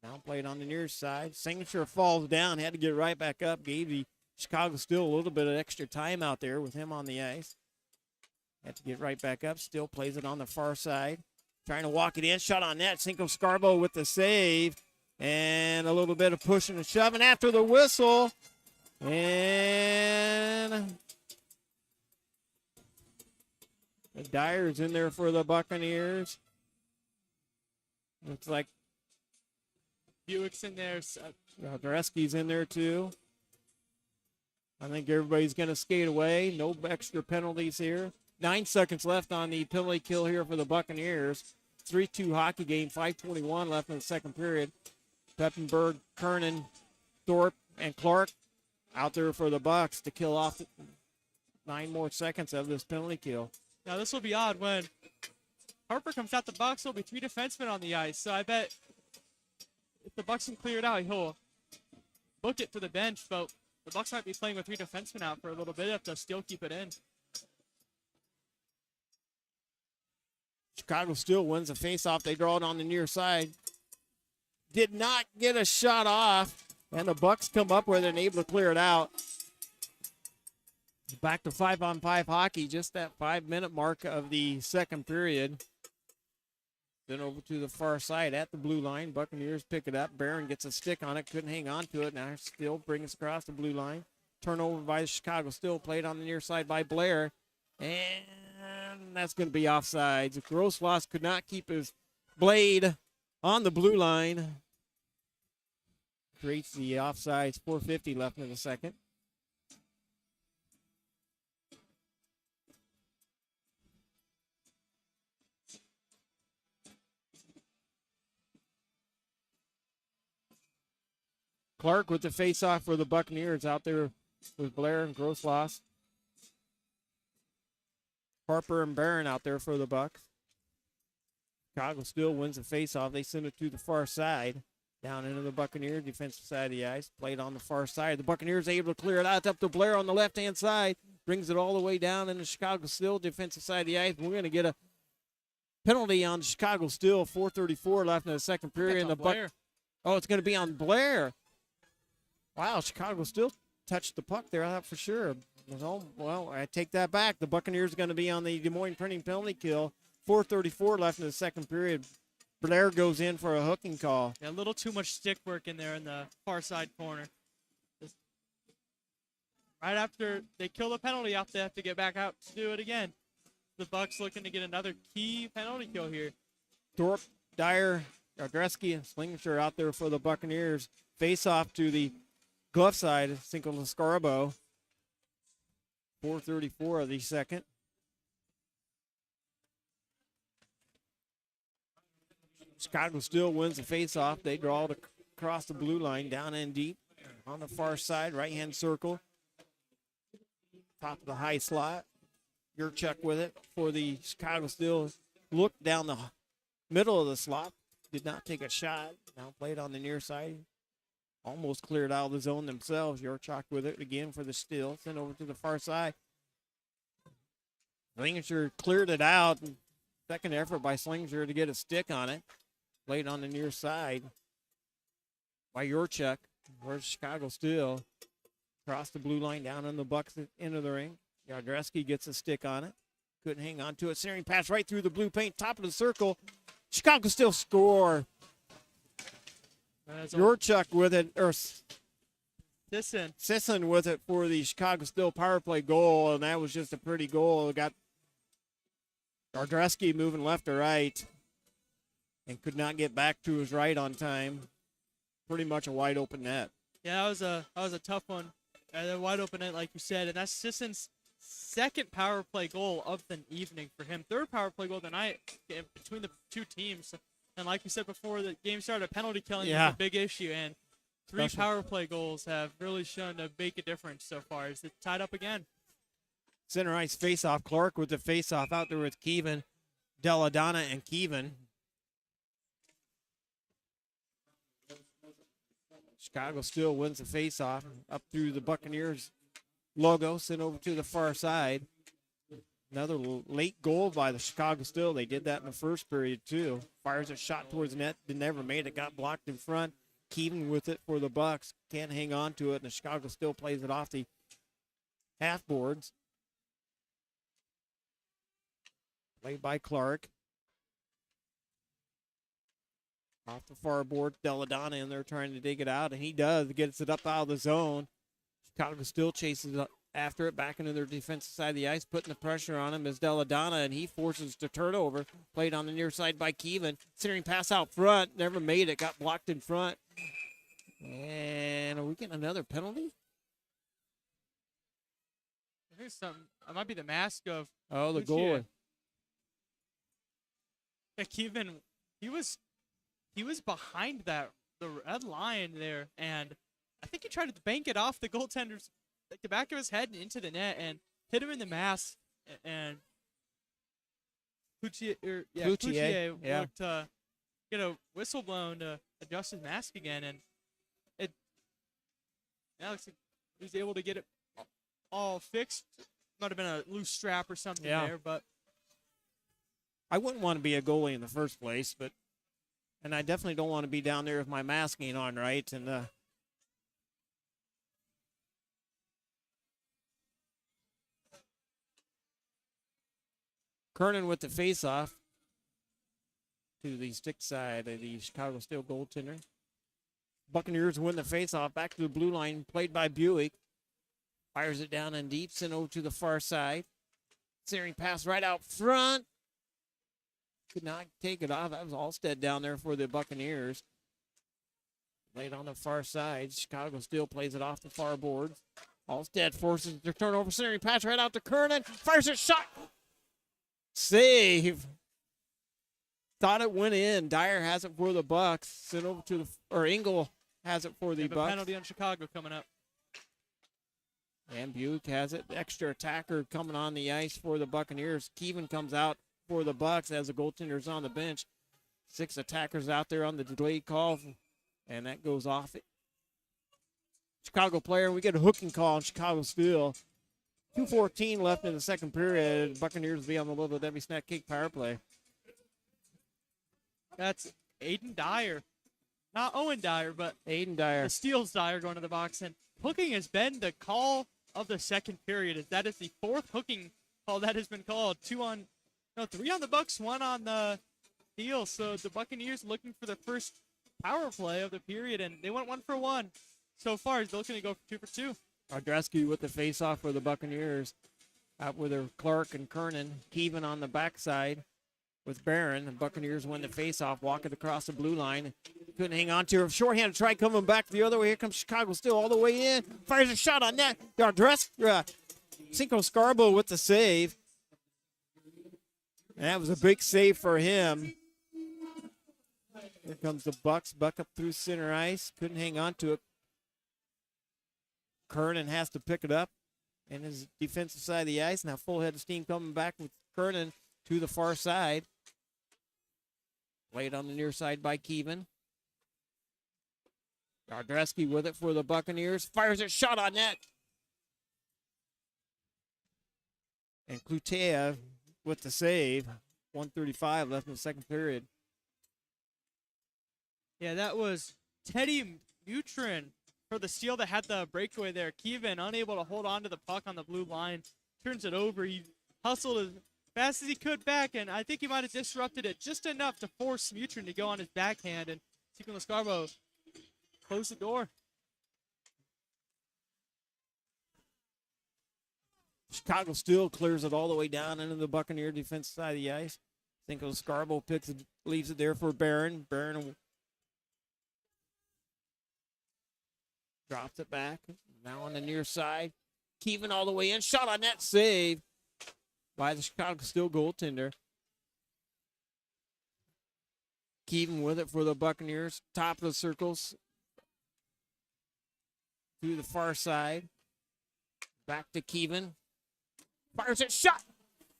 S2: Now played on the near side. Signature falls down, had to get right back up. Gave the Chicago still a little bit of extra time out there with him on the ice. Had to get right back up. Still plays it on the far side. Trying to walk it in. Shot on net. Cinco Scarbo with the save. And a little bit of pushing and shoving after the whistle. And Dyer's in there for the Buccaneers. Looks like
S1: Buick's in there.
S2: Dresky's in there too. I think everybody's going to skate away. No extra penalties here. 9 seconds left on the penalty kill here for the Buccaneers. 3-2 hockey game, 5:21 left in the second period. Peppenberg, Kernan, Thorpe, and Clark out there for the Bucks to kill off 9 more seconds of this penalty kill.
S1: Now this will be odd when Harper comes out the box. There'll be 3 defensemen on the ice. So I bet if the Bucks can clear it out, he'll book it to the bench. But the Bucks might be playing with 3 defensemen out for a little bit if they'll still keep it in.
S2: Chicago still wins the faceoff. They draw it on the near side. Did not get a shot off, and the Bucks come up with it and able to clear it out. Back to 5-on-5 hockey, just that 5-minute mark of the second period. Then over to the far side at the blue line. Buccaneers pick it up. Barron gets a stick on it, couldn't hang on to it. Now still brings it across the blue line. Turnover by the Chicago still, played on the near side by Blair. And that's going to be offsides. Grossloss could not keep his blade on the blue line. Creates the offsides. 4:50 left in the second. Clark with the face-off for the Buccaneers out there with Blair and Grossloss. Harper and Barron out there for the Bucks. Chicago still wins the face-off. They send it to the far side. Down into the Buccaneer defensive side of the ice. Played on the far side. The Buccaneers able to clear it out. It's up to Blair on the left-hand side. Brings it all the way down in the Chicago still defensive side of the ice. We're going to get a penalty on Chicago still. 4:34 left in the second period. Oh, it's going to be on Blair. Wow, Chicago still touched the puck there, I thought for sure. Well, I take that back. The Buccaneers are going to be on the Des Moines Printing penalty kill. 4:34 left in the second period. Blair goes in for a hooking call.
S1: Yeah, a little too much stick work in there in the far side corner. Just right after they kill the penalty out, they have to get back out to do it again. The Bucks looking to get another key penalty kill here.
S2: Thorpe, Dyer, Gardreski, and Slinger out there for the Buccaneers. Face off to the glove side, Cinco Scarbo. 4:34 of the second. Chicago still wins the face-off. They draw it across the blue line, down in deep. On the far side, right-hand circle. Top of the high slot. Yurchuk with it for the Chicago still. Looked down the middle of the slot. Did not take a shot. Now played on the near side. Almost cleared out of the zone themselves. Yurchuk with it again for the steal. Sent over to the far side. Slinger cleared it out. Second effort by Slinger to get a stick on it. Played on the near side by Yurchuk. Where's Chicago still? Across the blue line, down in the Bucks into the ring. Yardreski gets a stick on it. Couldn't hang on to it. Centering pass right through the blue paint, top of the circle. Chicago still score. Yurchuk with it, or Sisson with it for the Chicago still power play goal, and that was just a pretty goal. It got Yardreski moving left to right and could not get back to his right on time. Pretty much a wide open net.
S1: Yeah, that was a tough one. A wide open net, like you said, and that's Sisson's second power play goal of the evening for him. Third power play goal of the night between the two teams. And like you said before, the game started, penalty killing is a big issue, and three power play goals have really shown to make a difference so far. It's tied up again.
S2: Center ice face-off. Clark with the face-off out there with Keevan, Deladonna, and Keevan. Chicago still wins the face-off up through the Buccaneers logo, sent over to the far side. Another late goal by the Chicago still. They did that in the first period, too. Fires a shot towards the net. They never made it. Got blocked in front. Keevan with it for the Bucks. Can't hang on to it, and the Chicago still plays it off the half boards. Played by Clark. Off the far board, Deladonna in there trying to dig it out, and he does. Gets it up out of the zone. Chicago still chases after it, back into their defensive side of the ice, putting the pressure on him is Deladonna, and he forces the turnover. Played on the near side by Keevan. Centering pass out front, never made it, got blocked in front. And are we getting another penalty?
S1: I think something. It might be the mask of.
S2: Oh, the
S1: Lucia.
S2: goalie.
S1: Yeah, Keevan, he was behind the red line there, and I think he tried to bank it off the goaltender's, like the back of his head and into the net, and hit him in the mask. And Cloutier
S2: Yeah.
S1: looked to get a whistle blown to adjust his mask again, and looks like he was able to get it all fixed. Might have been a loose strap or something there, but
S2: I wouldn't want to be a goalie in the first place, and I definitely don't want to be down there with my mask ain't on right. And Kernan with the face-off to the stick side of the Chicago Steel goaltender. Buccaneers win the face-off. Back to the blue line, played by Buick. Fires it down and deep, sent over to the far side. Searing pass right out front. Could not take it off. That was Alstead down there for the Buccaneers. Played on the far side. Chicago still plays it off the far boards. Alstead forces the turnover. Centering pass right out to Kernan. Fires a shot. Save. Thought it went in. Dyer has it for the Bucks. Sent over to Engel has it for the Bucks.
S1: penalty on Chicago coming up.
S2: And Buick has it. Extra attacker coming on the ice for the Buccaneers. Keevan comes out for the Bucks as the goaltender's on the bench. 6 attackers out there on the delayed call, and that goes off it. Chicago player, we get a hooking call on Chicago Steel. 2:14 left in the second period. Buccaneers will be on the little Debbie Snack Cake power play.
S1: That's Aiden Dyer. Not Owen Dyer, but
S2: Aiden Dyer.
S1: the Steel's Dyer going to the box. And hooking has been the call of the second period. That is the 4th hooking call that has been called. 3 on the Bucks, 1 on the Steel. So the Buccaneers looking for the first power play of the period, and they went 1 for 1 so far. They're looking to go 2 for 2.
S2: Ardrescu with the face-off for the Buccaneers. Out with their Clark and Kernan. Keevan on the backside with Barron. The Buccaneers win the face-off, walking across the blue line. Couldn't hang on to her. Shorthand try coming back the other way. Here comes Chicago Steel all the way in. Fires a shot on net. Cinco Scarbo with the save. And that was a big save for him. Here comes the Bucks. Buck up through center ice. Couldn't hang on to it. Kernan has to pick it up in his defensive side of the ice. Now full head of steam coming back with Kernan to the far side. Played on the near side by Keevan. Ardrescu with it for the Buccaneers. Fires a shot on net. And Cloutier with the save. 1:35 left in the second period.
S1: Yeah, that was Teddy Mutrin for the Steel that had the breakaway there. Keevan unable to hold on to the puck on the blue line. Turns it over. He hustled as fast as he could back, and I think he might have disrupted it just enough to force Mutrin to go on his backhand, and Cinco Scarbo closed the door.
S2: Chicago Steel clears it all the way down into the Buccaneer defensive side of the ice. Cinco Scarbo leaves it there for Barron. Barron drops it back. Now on the near side. Keevan all the way in. Shot on net. Save by the Chicago Steel goaltender. Keevan with it for the Buccaneers. Top of the circles. To the far side. Back to Keevan. Fires it. Shot.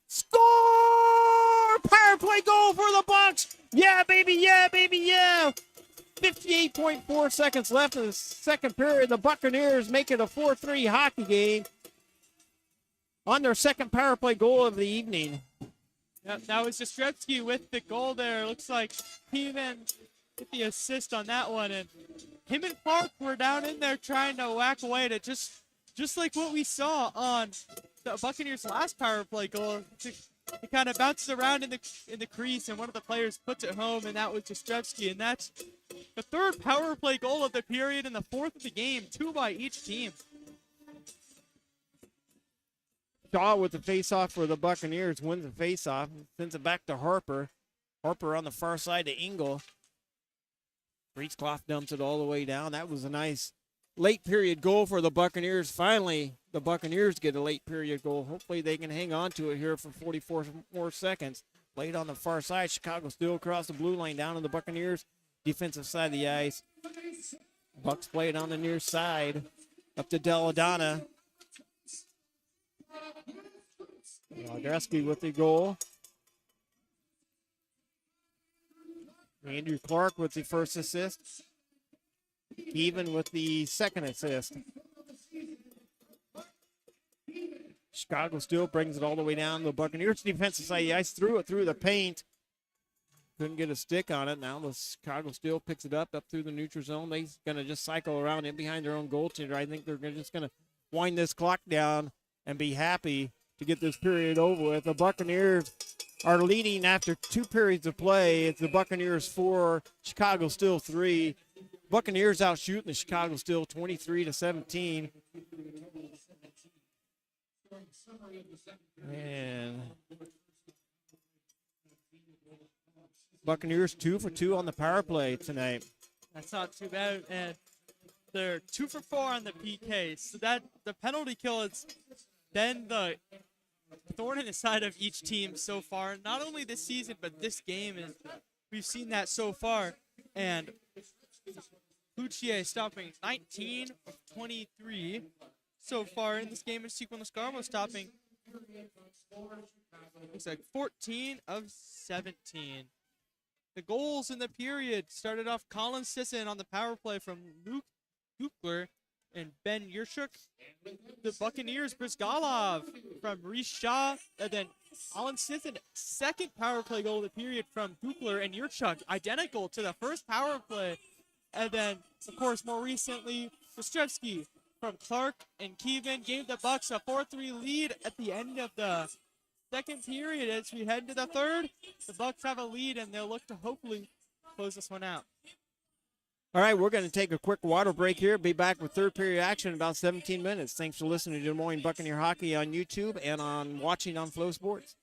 S2: Score! Power play goal for the Bucks. Yeah, baby. Yeah, baby. Yeah. 58.4 seconds left in the second period. The Buccaneers make it a 4-3 hockey game on their second power play goal of the evening.
S1: Yep, that was Jastrzebski with the goal there. Looks like Keevan get the assist on that one. And him and Clark were down in there trying to whack away to just like what we saw on the Buccaneers' last power play goal. It kind of bounces around in the crease, and one of the players puts it home, and that was Jastrzewski. And that's the third power play goal of the period and the fourth of the game, 2 by each team.
S2: Shaw with the face-off for the Buccaneers wins the face-off, sends it back to Harper. Harper on the far side to Engel. Breechcloth dumps it all the way down. That was a nice late period goal for the Buccaneers. Finally, the Buccaneers get a late period goal. Hopefully they can hang on to it here for 44 more seconds. Played on the far side. Chicago still across the blue line down on the Buccaneers defensive side of the ice. Bucks play it on the near side. Up to Deladonna. Waldreski with the goal. Andrew Clark with the first assist. Even with the second assist. Chicago still brings it all the way down to the Buccaneers defensive side of the ice. Threw it through the paint. Couldn't get a stick on it. Now the Chicago Steel picks it up through the neutral zone. They're going to just cycle around in behind their own goaltender. I think they're just going to wind this clock down and be happy to get this period over with. The Buccaneers are leading after 2 periods of play. It's the Buccaneers 4, Chicago Steel 3. Buccaneers out shooting the Chicago Steel 23-17. And Buccaneers 2 for 2 on the power play tonight.
S1: That's not too bad, and they're 2 for 4 on the PK. So that the penalty kill has been the thorn in the side of each team so far. Not only this season, but this game, and we've seen that so far. And Lucier stopping 19 of 23 so far in this game, and Sequel Niscarmo stopping looks like 14 of 17. The goals in the period started off Colin Sisson on the power play from Luke Kukler and Ben Yershuk. The Buccaneers, Brizgalov from Reese Shaw, and then Colin Sisson, second power play goal of the period from Kukler and Yershuk, identical to the first power play. And then, of course, more recently, Jastrzewski from Clark and Keevan gave the Bucks a 4-3 lead at the end of the second period. As we head to the third, the Bucks have a lead, and they'll look to hopefully close this one out.
S2: All right, we're going to take a quick water break here. Be back with third period action in about 17 minutes. Thanks for listening to Des Moines Buccaneer Hockey on YouTube and on watching on Flow Sports.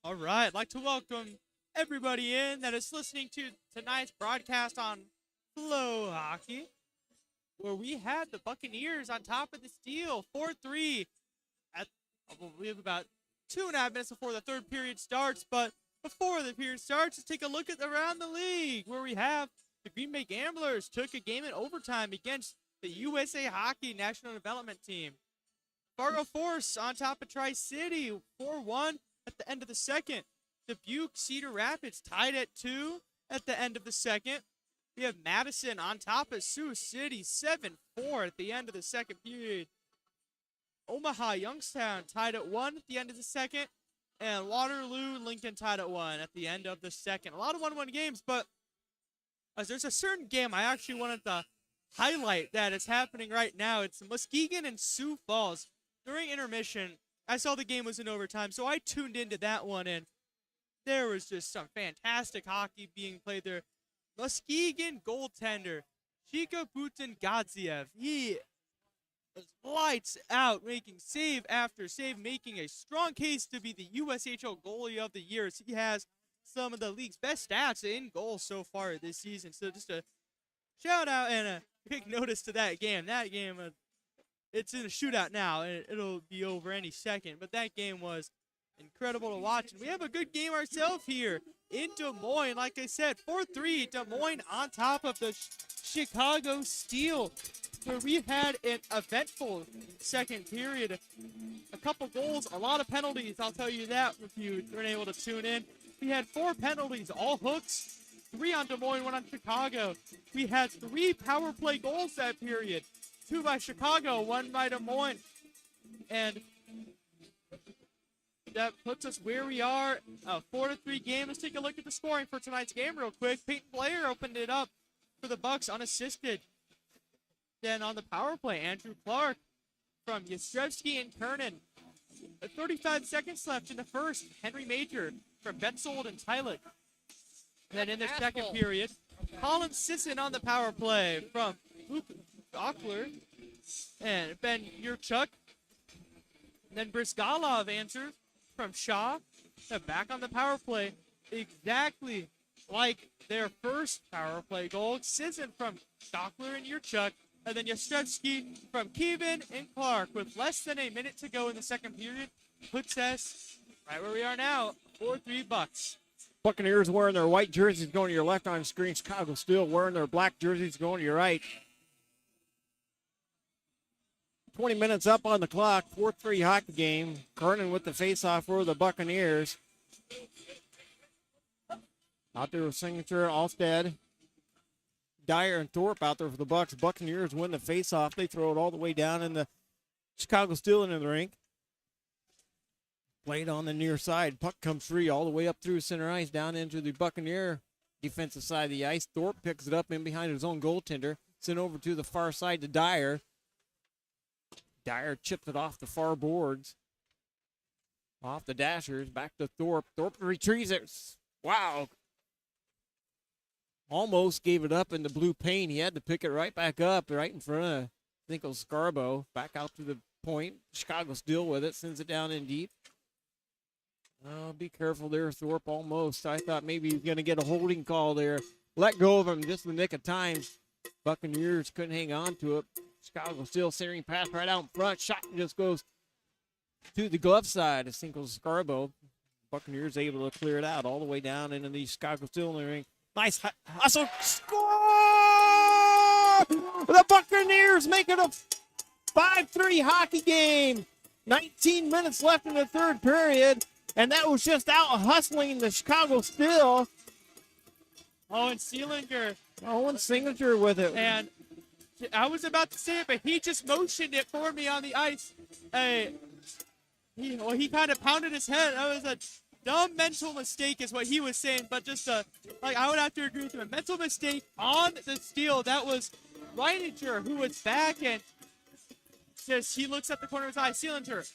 S1: All right, I'd like to welcome everybody in that is listening to tonight's broadcast on Flow Hockey, where we had the Buccaneers on top of the Steel, 4-3. We have about 2.5 minutes before the third period starts, but before the period starts, let's take a look at around the league, where we have the Green Bay Gamblers took a game in overtime against the USA Hockey National Development Team. Fargo Force on top of Tri-City, 4-1 at the end of the second. Dubuque Cedar Rapids tied at 2 at the end of the second. We have Madison on top of Sioux City, 7-4 at the end of the second period. Omaha Youngstown tied at 1 at the end of the second. And Waterloo Lincoln tied at 1 at the end of the second. A lot of 1-1 games, but as there's a certain game I actually wanted to highlight that is happening right now. It's Muskegon and Sioux Falls. During intermission, I saw the game was in overtime, so I tuned into that one, and there was just some fantastic hockey being played there. Muskegon goaltender, Chika Butin-Gadziev, he was lights out, making save after save, making a strong case to be the USHL goalie of the year, as he has some of the league's best stats in goals so far this season. So just a shout out and a big notice to that game. That game, it's in a shootout now, and it'll be over any second. But that game was incredible to watch. And we have a good game ourselves here in Des Moines. Like I said, 4-3, Des Moines on top of the Chicago Steel, where we had an eventful second period. A couple goals, a lot of penalties, I'll tell you that if you weren't able to tune in. We had 4 penalties, all hooks, 3 on Des Moines, 1 on Chicago. We had 3 power play goals that period. 2 by Chicago, 1 by Des Moines. And that puts us where we are, a 4-3 game. Let's take a look at the scoring for tonight's game real quick. Peyton Blair opened it up for the Bucks unassisted. Then on the power play, Andrew Clark from Yastrzewski and Kernan. 35 seconds left in the first. Henry Major from Betzold and Tylik. Then in the second period, Colin Sisson on the power play from Luke Ockler and Ben Yurchuk. Then Brisgalov answers from Shaw. Back on the power play, exactly like their first power play goal. Sisson from Stockler and Yurchuk. And then Yastrzewski from Kevin and Clark with less than a minute to go in the second period. Puts us right where we are now, 4-3 Bucks.
S2: Buccaneers wearing their white jerseys going to your left on screen. Chicago Steel wearing their black jerseys going to your right. 20 minutes up on the clock, 4-3 hockey game. Kernan with the faceoff for the Buccaneers. Out there with Signature, Alstead, Dyer, and Thorpe out there for the Bucks. Buccaneers win the faceoff. They throw it all the way down in the Chicago Steel into the rink. Played on the near side. Puck comes free all the way up through center ice down into the Buccaneer defensive side of the ice. Thorpe picks it up in behind his own goaltender. Sent over to the far side to Dyer. Dyer chipped it off the far boards. Off the dashers. Back to Thorpe. Thorpe retrieves it. Wow. Almost gave it up in the blue paint. He had to pick it right back up right in front of, I think it was Scarbo. Back out to the point. Chicago Steel with it. Sends it down in deep. Oh, be careful there, Thorpe, almost. I thought maybe he was going to get a holding call there. Let go of him just in the nick of time. Buccaneers couldn't hang on to it. Chicago Steel centering pass right out in front. Shot just goes to the glove side. A single Scarbo. Buccaneers able to clear it out all the way down into the Chicago Steel in the ring. Nice hustle. Score! The Buccaneers make it a 5-3 hockey game. 19 minutes left in the third period. And that was just out hustling the Chicago Steel.
S1: Owen Seelinger.
S2: Owen Signature with it.
S1: And I was about to say it, but he just motioned it for me on the ice. He kind of pounded his head. That was a dumb mental mistake is what he was saying, but just I would have to agree with him. A mental mistake on the Steel. That was Reininger, who was back, and just he looks at the corner of his eye. Seelinger,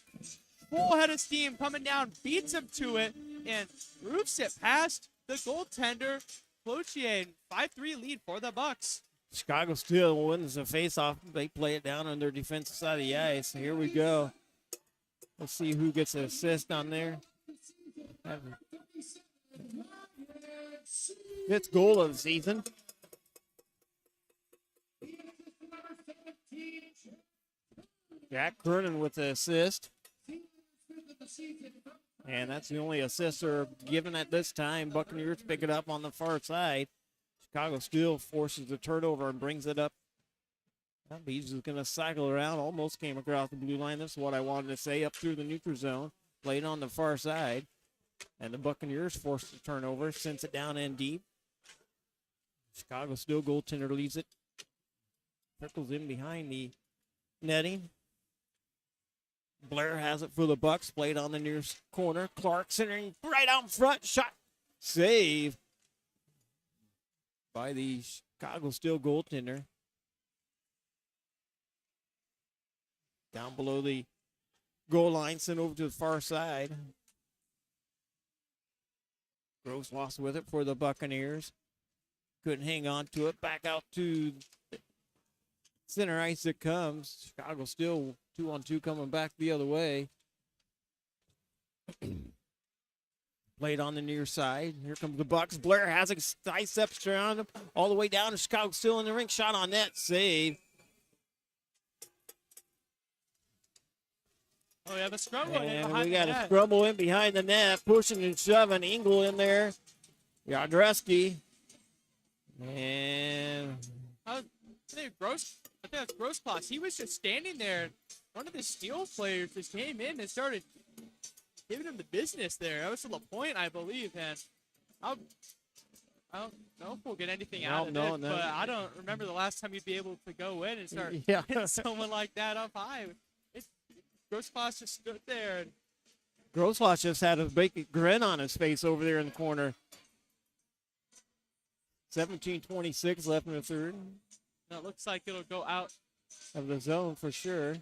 S1: full head of steam coming down, beats him to it, and roofs it past the goaltender, Cloutier. 5-3 lead for the Bucks.
S2: Chicago Steel wins the faceoff. They play it down on their defensive side of the ice. Here we go. Let's see who gets an assist on there. Fifth goal of the season. Jack Kernan with the assist. And that's the only assist they're given at this time. Buccaneers pick it up on the far side. Chicago Steel forces the turnover and brings it up. Beach is going to cycle around. Almost came across the blue line. That's what I wanted to say. Up through the neutral zone. Played on the far side. And the Buccaneers force the turnover. Sends it down in deep. Chicago Steel goaltender leaves it. Circles in behind the netting. Blair has it for the Bucks. Played on the near corner. Clark centering right out in front. Shot. Save by the Chicago Steel goaltender. Down below the goal line. Sent over to the far side. Gross lost with it for the Buccaneers. Couldn't hang on to it. Back out to center ice it comes. Chicago Steel 2-on-2 coming back the other way. Played on the near side. Here comes the Bucks. Blair has it. Steps around him all the way down to Chicago Steel in the rink. Shot on net. Save.
S1: Oh, we have a scrum going in
S2: And
S1: behind
S2: we
S1: the
S2: got
S1: net.
S2: a scrumble in behind the net. Pushing and shoving. Engel in there. Yadreski. And
S1: I think that's Grossclass. He was just standing there. One of the Steel players just came in and started giving him the business there. That was to the point, I believe. And I don't know if we'll get anything out of it, but I don't remember the last time you'd be able to go in and start hitting someone like that up high. Grossclass just stood there. And
S2: Grosslosh just had a big grin on his face over there in the corner. 17:26 left in the third.
S1: it looks like it'll go out
S2: Of the zone for sure.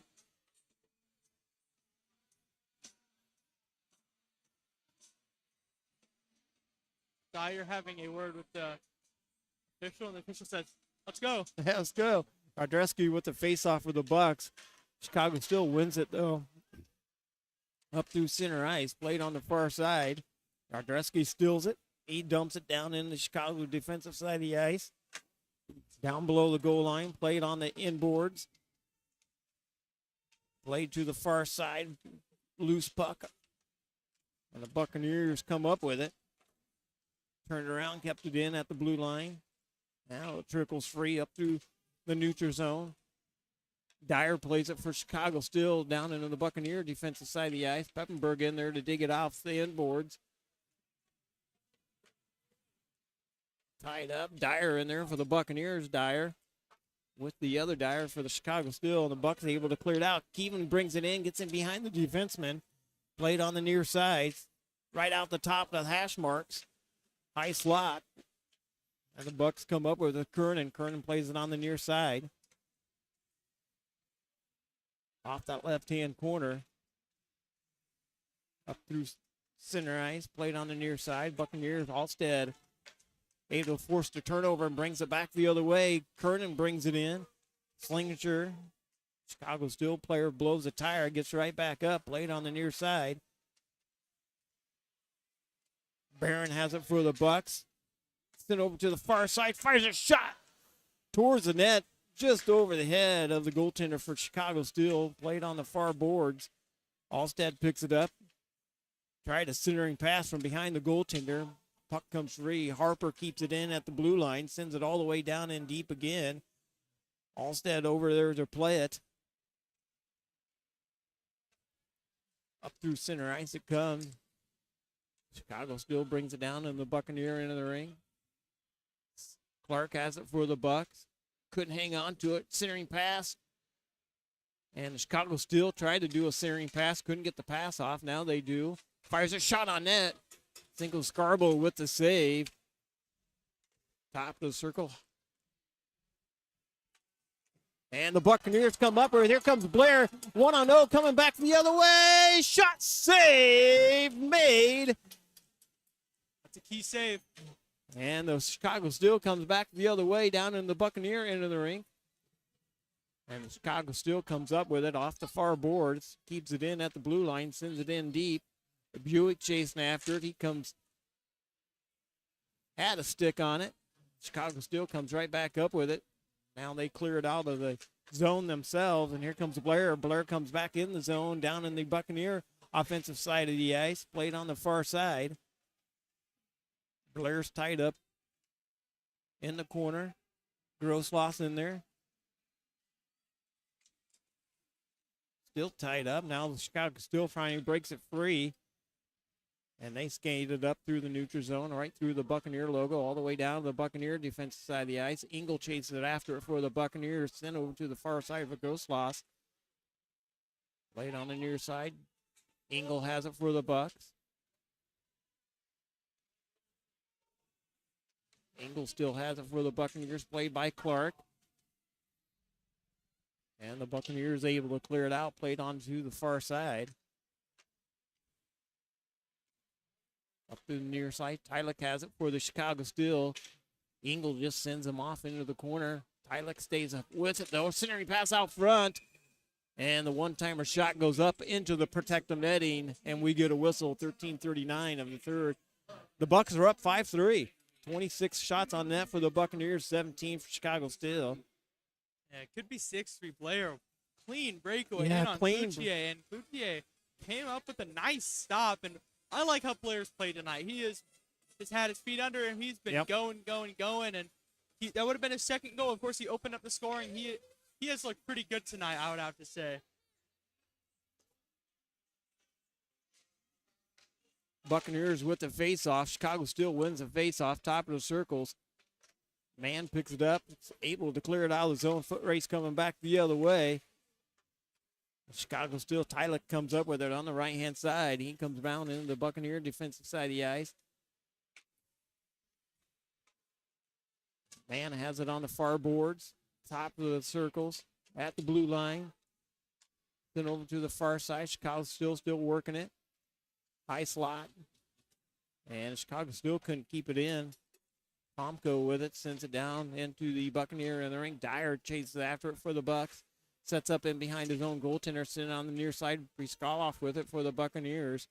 S1: Dyer having a word with the official, and the official says, let's go.
S2: Let's go. Ardreski with the face-off for the Bucks. Chicago still wins it, though. Up through center ice. Played on the far side. Ardreski steals it. He dumps it down in the Chicago defensive side of the ice. Down below the goal line. Played on the inboards. Played to the far side. Loose puck. And the Buccaneers come up with it. Turned around, kept it in at the blue line. Now it trickles free up through the neutral zone. Dyer plays it for Chicago still down into the Buccaneer defensive side of the ice. Peppenberg in there to dig it off the inboards. Tied up. Dyer in there for the Buccaneers. Dyer with the other Dyer for the Chicago Steel. And the Bucks are able to clear it out. Keevan brings it in, gets in behind the defenseman. Played on the near side. Right out the top of the hash marks. High slot. And the Bucks come up with a Kernan. Kernan plays it on the near side. Off that left-hand corner. Up through center ice. Played on the near side. Buccaneers, Alstead able to force the turnover and brings it back the other way. Kernan brings it in. Slinger, Chicago Steel player, blows a tire. Gets right back up. Played on the near side. Barron has it for the Bucks. Sent over to the far side. Fires a shot towards the net. Just over the head of the goaltender for Chicago Steel. Played on the far boards. Alstead picks it up. Tried a centering pass from behind the goaltender. Puck comes free. Harper keeps it in at the blue line. Sends it all the way down in deep again. Alstead over there to play it. Up through center ice it comes. Chicago Steel brings it down and the Buccaneer into the ring. Clark has it for the Bucks. Couldn't hang on to it. Centering pass. And the Chicago Steel tried to do a centering pass. Couldn't get the pass off. Now they do. Fires a shot on net. Single Scarborough with the save. Top of the circle. And the Buccaneers come up. Here comes Blair. 1-0 coming back the other way. Shot save made.
S1: That's a key save.
S2: And the Chicago Steel comes back the other way down in the Buccaneer end of the ring. And the Chicago Steel comes up with it off the far boards. Keeps it in at the blue line. Sends it in deep. Buick chasing after it. He comes, had a stick on it. Chicago Steel comes right back up with it. Now they clear it out of the zone themselves, and here comes Blair. Blair comes back in the zone down in the Buccaneer offensive side of the ice, played on the far side. Blair's tied up in the corner. Grossloss in there. Still tied up. Now the Chicago Steel finally breaks it free. And they skated up through the neutral zone, right through the Buccaneer logo, all the way down to the Buccaneer defensive side of the ice. Engel chases it after it for the Buccaneers, sent over to the far side for Grossloss. Played on the near side. Engel has it for the Bucks. Engel still has it for the Buccaneers, played by Clark. And the Buccaneers able to clear it out, played onto the far side. Up to the near side, Tyler has it for the Chicago Steel. Engel just sends him off into the corner. Tyler stays up with it, though. Centering pass out front. And the one-timer shot goes up into the protective netting, and we get a whistle, 13:39 of the third. The Bucks are up 5-3. 26 shots on net for the Buccaneers, 17 for Chicago Steel.
S1: Yeah, it could be 6-3 Blair. Clean breakaway
S2: Yeah,
S1: in on
S2: clean.
S1: Cloutier, and Cloutier came up with a nice stop. And I like how Blair's played tonight. He has had his feet under him. He's been going, and that would have been his second goal. Of course, he opened up the scoring. He has looked pretty good tonight, I would have to say.
S2: Buccaneers with the face-off. Chicago Steel wins the face-off, top of the circles. Man picks it up. It's able to clear it out of the zone. Foot race coming back the other way. Chicago Steel, Tyler comes up with it on the right-hand side. He comes down into the Buccaneer defensive side of the ice. Man has it on the far boards, top of the circles, at the blue line. Then over to the far side. Chicago Steel still working it. High slot. And Chicago Steel couldn't keep it in. Tomko with it, sends it down into the Buccaneer in the ring. Dyer chases after it for the Bucks. Sets up in behind his own goaltender, sitting on the near side. Briskaloff with it for the Buccaneers.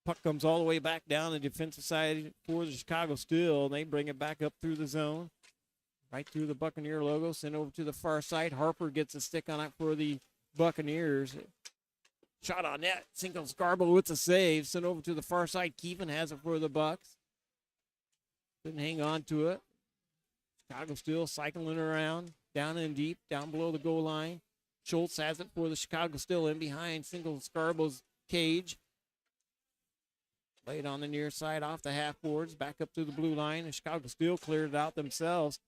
S2: Puck comes all the way back down the defensive side for the Chicago Steel. They bring it back up through the zone. Right through the Buccaneer logo, sent over to the far side. Harper gets a stick on it for the Buccaneers. Shot on net. Single Scarborough with the save. Sent over to the far side. Keevan has it for the Bucks. Couldn't hang on to it. Chicago Steel cycling around. Down in deep. Down below the goal line. Schultz has it for the Chicago Steel in behind Single Scarborough's cage. Played on the near side off the half boards. Back up to the blue line. And Chicago Steel cleared it out themselves.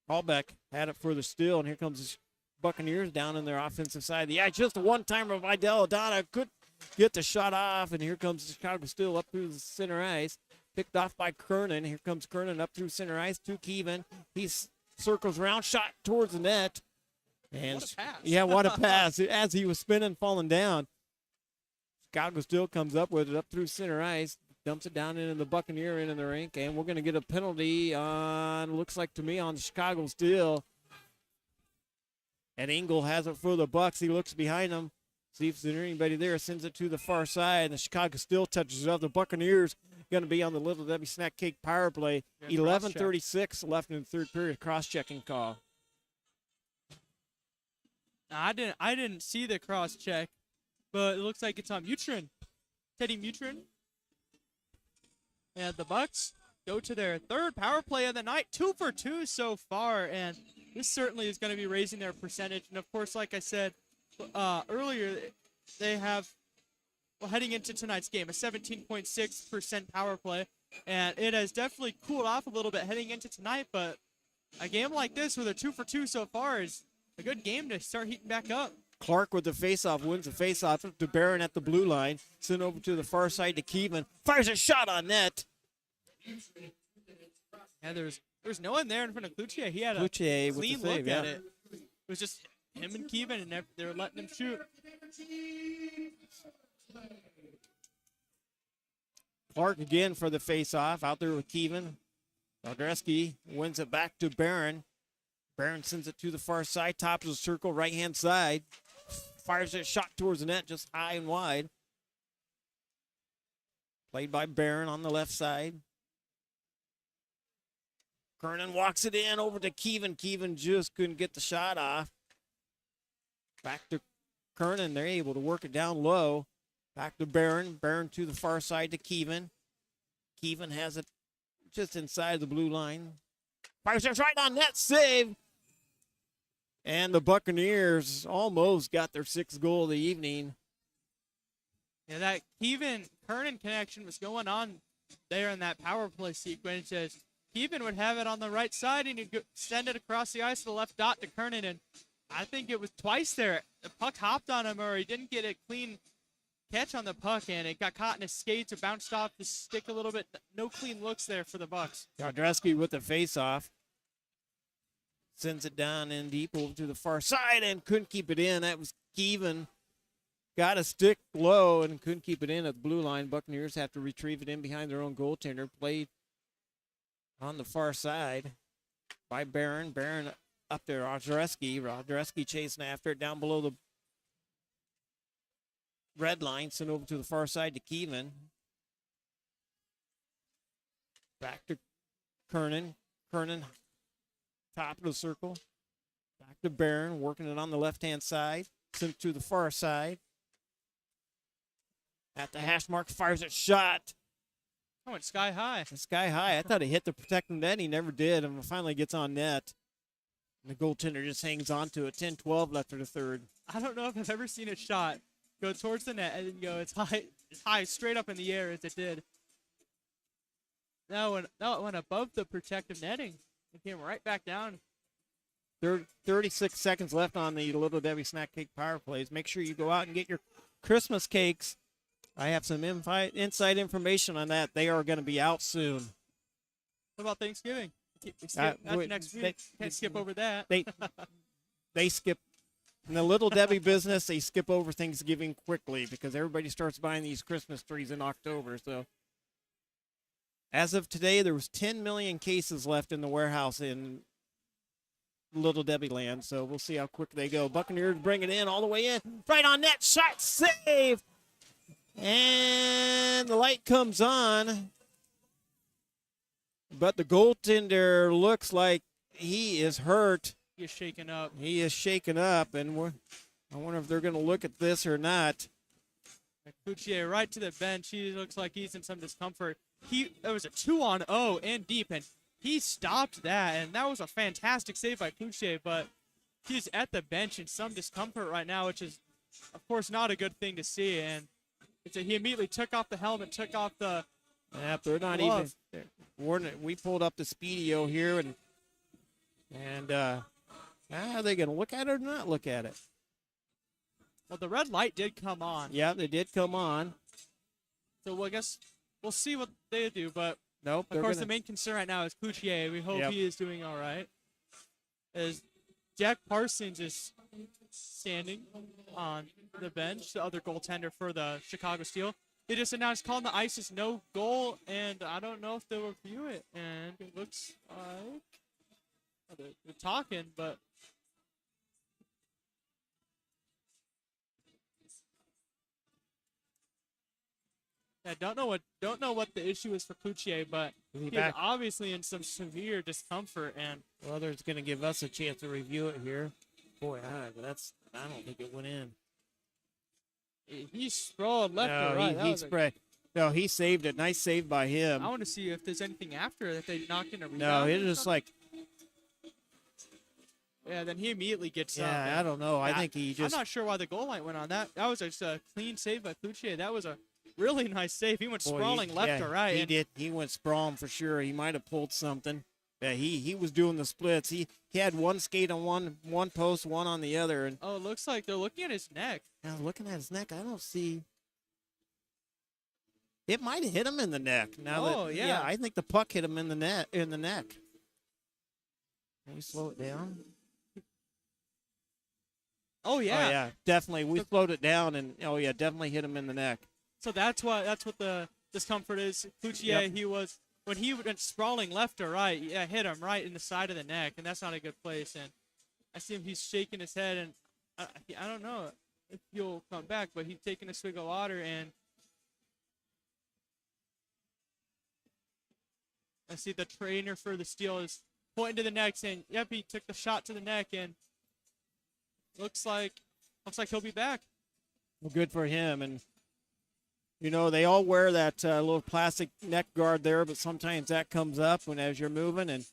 S2: Hallbeck had it for the Steel, and here comes the Buccaneers down in their offensive side. Yeah, just a one-timer by Deladonna. Could get the shot off, and here comes the Chicago Steel up through the center ice. Picked off by Kernan. Here comes Kernan up through center ice to Keevan. He circles around, shot towards the net. And
S1: what a pass.
S2: Yeah, what a pass. As he was spinning, falling down. Chicago Steel comes up with it up through center ice. Dumps it down into the Buccaneer end of the rink, and we're going to get a penalty on, looks like to me, on the Chicago Steel. And Engel has it for the Bucks. He looks behind him, see if there's anybody there, sends it to the far side, and the Chicago Steel touches it up. The Buccaneers going to be on the Little Debbie Snack Cake power play.
S1: Yeah,
S2: 11:36 left in the third period. Cross-checking call.
S1: I didn't see the cross check, but it looks like it's on Mutrin. Teddy Mutrin. And the Bucks go to their third power play of the night, 2 for 2 so far, and this certainly is going to be raising their percentage. And of course, like I said earlier, they have, well, heading into tonight's game, a 17.6% power play, and it has definitely cooled off a little bit heading into tonight. But a game like this, where they're 2 for 2 so far, is a good game to start heating back up.
S2: Clark with the faceoff wins the faceoff to Barron at the blue line. Sent over to the far side to Keevan. Fires a shot on net.
S1: Yeah, there's no one there in front of Cloutier. He had a
S2: Cloutier with the
S1: clean
S2: save,
S1: look
S2: yeah.
S1: at it. It was just him and Keevan, and they were letting him shoot.
S2: Clark again for the faceoff out there with Keevan. Valdreski wins it back to Barron. Barron sends it to the far side, top of the circle, right-hand side. Fires that shot towards the net, just high and wide. Played by Barron on the left side. Kernan walks it in over to Keevan. Keevan just couldn't get the shot off. Back to Kernan. They're able to work it down low. Back to Barron. Barron to the far side to Keevan. Keevan has it just inside the blue line. Fires it right on net. Save. And the Buccaneers almost got their 6th goal of the evening.
S1: Yeah, that Keevan-Kernan connection was going on there in that power play sequence as Keevan would have it on the right side and he'd send it across the ice to the left dot to Kernan. And I think it was twice there. The puck hopped on him or he didn't get a clean catch on the puck and it got caught in his skates or bounced off the stick a little bit. No clean looks there for the Bucks.
S2: Jodreski with the face-off. Sends it down in deep over to the far side and couldn't keep it in. That was Keevan. Got a stick low and couldn't keep it in at the blue line. Buccaneers have to retrieve it in behind their own goaltender. Played on the far side by Barron. Barron up there, Jodreski. Jodreski chasing after it down below the red line. Sent over to the far side to Keevan. Back to Kernan. Kernan, top of the circle. Back to Barron, working it on the left-hand side. Sent to the far side. At the hash mark, fires a shot.
S1: I went sky high.
S2: Sky high. I thought he hit the protective net. He never did, and finally gets on net. And the goaltender just hangs on to it. 10-12 left in the third.
S1: I don't know if I've ever seen a shot go towards the net and then go it's high straight up in the air as it did. No, it went above the protective netting. It came right back down.
S2: 36 seconds left on the Little Debbie Snack Cake Power Plays. Make sure you go out and get your Christmas cakes. I have some inside information on that. They are going to be out soon.
S1: What about Thanksgiving? That's next week. Can't skip over that.
S2: They skip. In the Little Debbie business, they skip over Thanksgiving quickly because everybody starts buying these Christmas trees in October. So as of today, there was 10 million cases left in the warehouse in Little Debbie land. So we'll see how quick they go. Buccaneers bring it in all the way in. Right on net. Shot save. And the light comes on. But the goaltender looks like he is hurt.
S1: He is shaken up.
S2: He is shaken up, and I wonder if they're going to look at this or not.
S1: Cloutier right to the bench. He looks like he's in some discomfort. There was a 2-on-0 and deep, and he stopped that, and that was a fantastic save by Cloutier, but he's at the bench in some discomfort right now, which is, of course, not a good thing to see, and he immediately took off the helmet, took off the
S2: they're not
S1: glove.
S2: Even. We pulled up the Speedio here, and are they going to look at it or not look at it?
S1: Well, the red light did come on.
S2: Yeah, they did come on.
S1: So I guess we'll see what they do, but
S2: nope.
S1: of course the main concern right now is Cloutier. We hope he is doing all right. As Jack Parsons is standing on the bench, the other goaltender for the Chicago Steel. They just announced calling the ice is no goal, and I don't know if they'll review it. And it looks like they're talking, but I don't know what the issue is for Cloutier, but he's obviously in some severe discomfort. And
S2: well, there's going to give us a chance to review it here. Boy, I don't think it went in.
S1: He sprawled left or right.
S2: No, he saved it. Nice save by him.
S1: I want to see if there's anything after that they knocked in a rebound.
S2: No, it was just like.
S1: Yeah, then he immediately gets up.
S2: Yeah, I don't know. I think he just.
S1: I'm not sure why the goal light went on. That was just a clean save by Cloutier. That was a really nice save. He went sprawling left or right.
S2: He did. He went sprawling for sure. He might have pulled something. Yeah, he was doing the splits. He had one skate on one post, one on the other. And
S1: it looks like they're looking at his neck.
S2: Now looking at his neck, I don't see. It might have hit him in the neck. Yeah, I think the puck hit him in the neck. Can you slow it down?
S1: Oh yeah,
S2: definitely. We slowed it down, and definitely hit him in the neck.
S1: So that's what the discomfort is. Cloutier, when he went sprawling left or right, hit him right in the side of the neck, and that's not a good place. And I see him. He's shaking his head, and I don't know if he'll come back, but he's taking a swig of water, and I see the trainer for the Steel is pointing to the neck, saying, "Yep, he took the shot to the neck, and looks like he'll be back."
S2: Well, good for him. And you know, they all wear that little plastic neck guard there, but sometimes that comes up as you're moving. And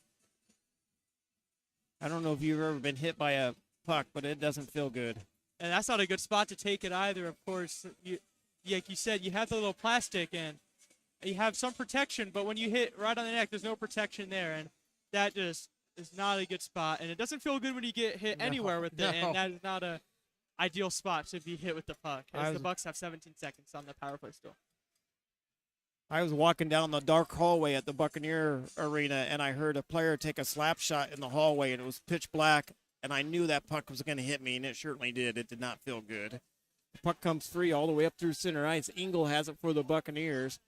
S2: I don't know if you've ever been hit by a puck, but it doesn't feel good.
S1: And that's not a good spot to take it either. Of course, like you said, you have the little plastic and you have some protection, but when you hit right on the neck, there's no protection there, and that just is not a good spot. And it doesn't feel good when you get hit anywhere with it, and that is not a ideal spot to be hit with the puck. As the Bucks have 17 seconds on the power play still.
S2: I was walking down the dark hallway at the Buccaneer arena, and I heard a player take a slap shot in the hallway, and it was pitch black, and I knew that puck was going to hit me, and it certainly did. It did not feel good. The puck comes free all the way up through center ice. Engel has it for the Buccaneers.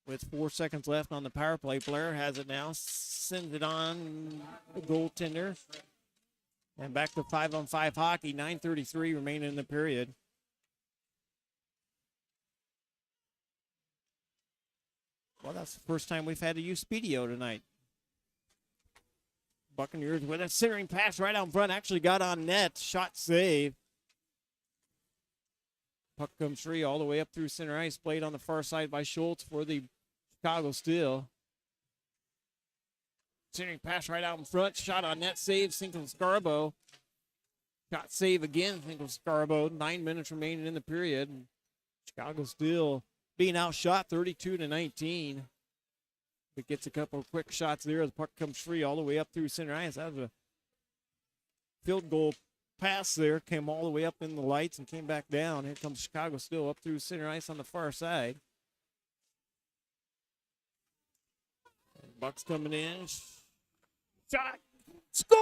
S2: With 4 seconds left on the power play, Blair has it now, sends it on the goaltender. And back to 5-on-5 hockey, 9:33 remaining in the period. Well, that's the first time we've had to use Speedio tonight. Buccaneers with a centering pass right out front, actually got on net, shot save. Puck comes free all the way up through center ice, played on the far side by Schultz for the Chicago Steel. Centering pass right out in front, shot on net, save, Cinco Scarbo. Shot save again, Cinco Scarbo. 9 minutes remaining in the period. Chicago Steel being outshot 32-19. It gets a couple of quick shots there. The puck comes free all the way up through center ice. That was a field goal pass there. Came all the way up in the lights and came back down. Here comes Chicago Steel up through center ice on the far side. Bucks coming in. Shot. Score!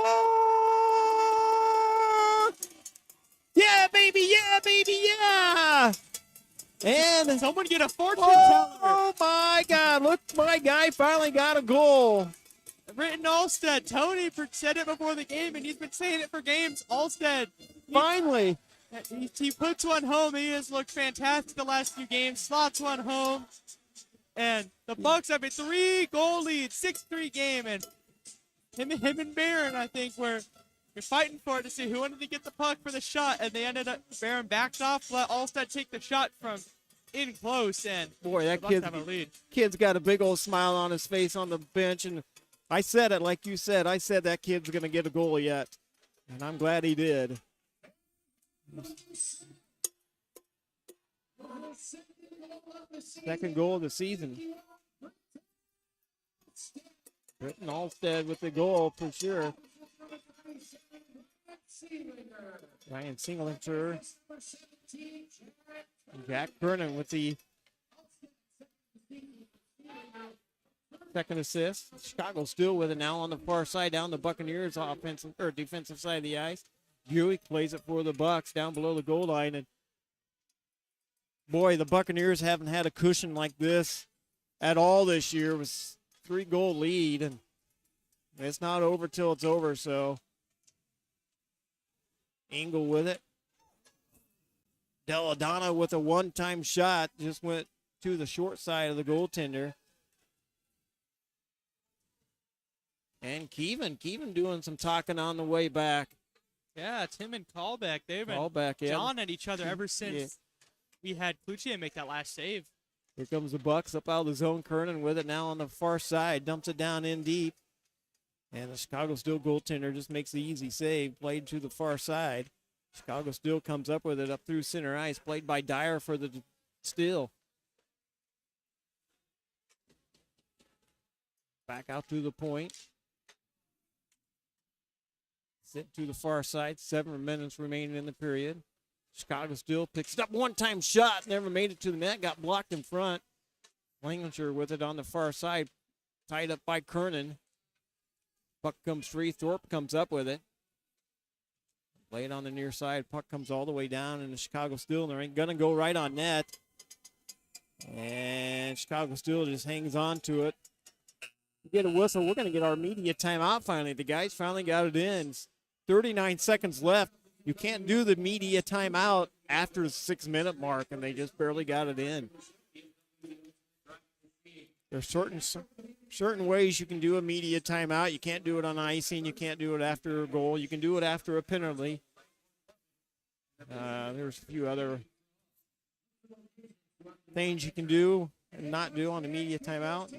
S2: Yeah, baby, yeah, baby, yeah! And
S1: someone get a fortune teller.
S2: Oh my God! Look, my guy finally got a goal.
S1: Britton Alstead. Tony said it before the game, and he's been saying it for games. Alstead.
S2: Finally.
S1: He puts one home. He has looked fantastic the last few games. Slots one home. And the Bucks have a 3-goal lead, 6-3 game. And him and Barron, I think, were fighting for it to see who wanted to get the puck for the shot. And they ended up, Barron backed off, let Alstead take the shot from in close. And
S2: boy, that
S1: kid's
S2: got a big old smile on his face on the bench. And I said it like you said. I said that kid's going to get a goal yet. And I'm glad he did. Second goal of the season. Britton Alstead with the goal for sure. Ryan Singleton. Jack Kernan with the second assist. Chicago still with it now on the far side, down the Buccaneers offensive or defensive side of the ice. Buick plays it for the Bucks down below the goal line, and boy, the Buccaneers haven't had a cushion like this at all this year. It was 3-goal lead, and it's not over till it's over. So Engel with it. Deladonna with a one-time shot just went to the short side of the goaltender. And Keevan doing some talking on the way back.
S1: Yeah, Tim and Callback, they've been
S2: yeah.
S1: jawing at each other ever since we had Cloutier make that last save.
S2: Here comes the Bucks up out of the zone. Kernan with it now on the far side. Dumps it down in deep. And the Chicago Steel goaltender just makes the easy save. Played to the far side. Chicago Steel comes up with it up through center ice. Played by Dyer for the Steel. Back out to the point. Sit to the far side. 7 minutes remaining in the period. Chicago Steel picks it up. One-time shot. Never made it to the net. Got blocked in front. Lancashire with it on the far side. Tied up by Kernan. Puck comes free. Thorpe comes up with it. Play it on the near side. Puck comes all the way down in the Chicago Steel. And they're going to go right on net. And Chicago Steel just hangs on to it. Get a whistle. We're going to get our media timeout finally. The guys finally got it in. 39 seconds left. You can't do the media timeout after the 6-minute mark, and they just barely got it in. There's certain ways you can do a media timeout. You can't do it on icing. You can't do it after a goal. You can do it after a penalty. There's a few other things you can do and not do on the media timeout.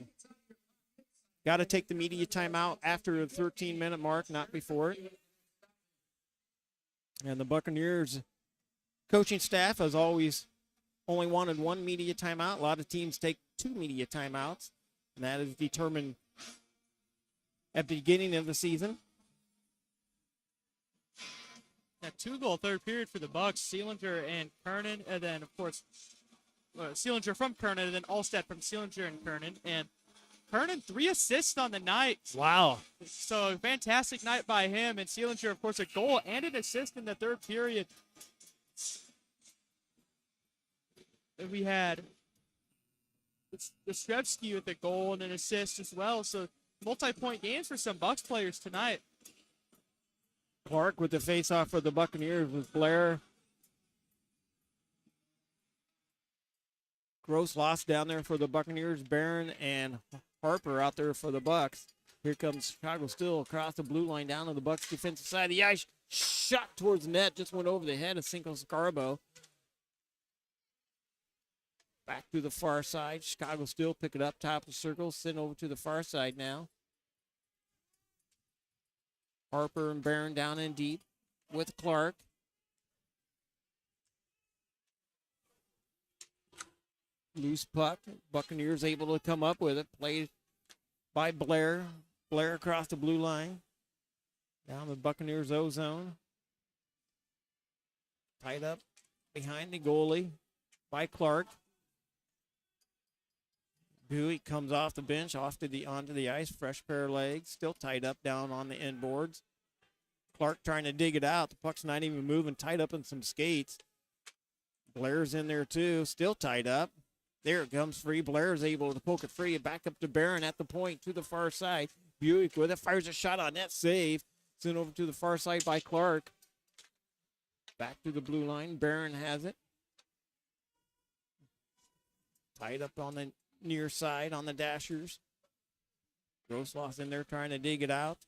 S2: Got to take the media timeout after the 13-minute mark, not before it. And the Buccaneers coaching staff has always only wanted one media timeout. A lot of teams take 2 media timeouts, and that is determined at the beginning of the season.
S1: A 2-goal third period for the Bucks. Seelinger and Kernan, and then, of course, Seelinger from Kernan, and then Alstead from Seelinger and Kernan. And Kernan, 3 assists on the night.
S2: Wow.
S1: So, fantastic night by him. And Seelinger, of course, a goal and an assist in the third period. And we had Ostrevsky with a goal and an assist as well. So, multi-point games for some Bucks players tonight.
S2: Clark with the face-off for the Buccaneers with Blair. Gross loss down there for the Buccaneers. Barron and Harper out there for the Bucks. Here comes Chicago still across the blue line down to the Bucks defensive side of the ice. Shot towards the net, just went over the head of Cinco Scarbo. Back to the far side. Chicago still pick it up top of the circle. Send over to the far side now. Harper and Barron down in deep with Clark. Loose puck. Buccaneers able to come up with it. Played by Blair. Blair across the blue line. Down the Buccaneers O-zone. Tied up behind the goalie by Clark. Bowie comes off the bench, onto the ice, fresh pair of legs, still tied up down on the end boards. Clark trying to dig it out. The puck's not even moving, tied up in some skates. Blair's in there too, still tied up. There it comes free. Blair's able to poke it free. Back up to Barron at the point to the far side. Buick with it, fires a shot on net, save. Sent over to the far side by Clark. Back to the blue line. Barron has it. Tied up on the near side on the dashers. Grossloss in there trying to dig it out.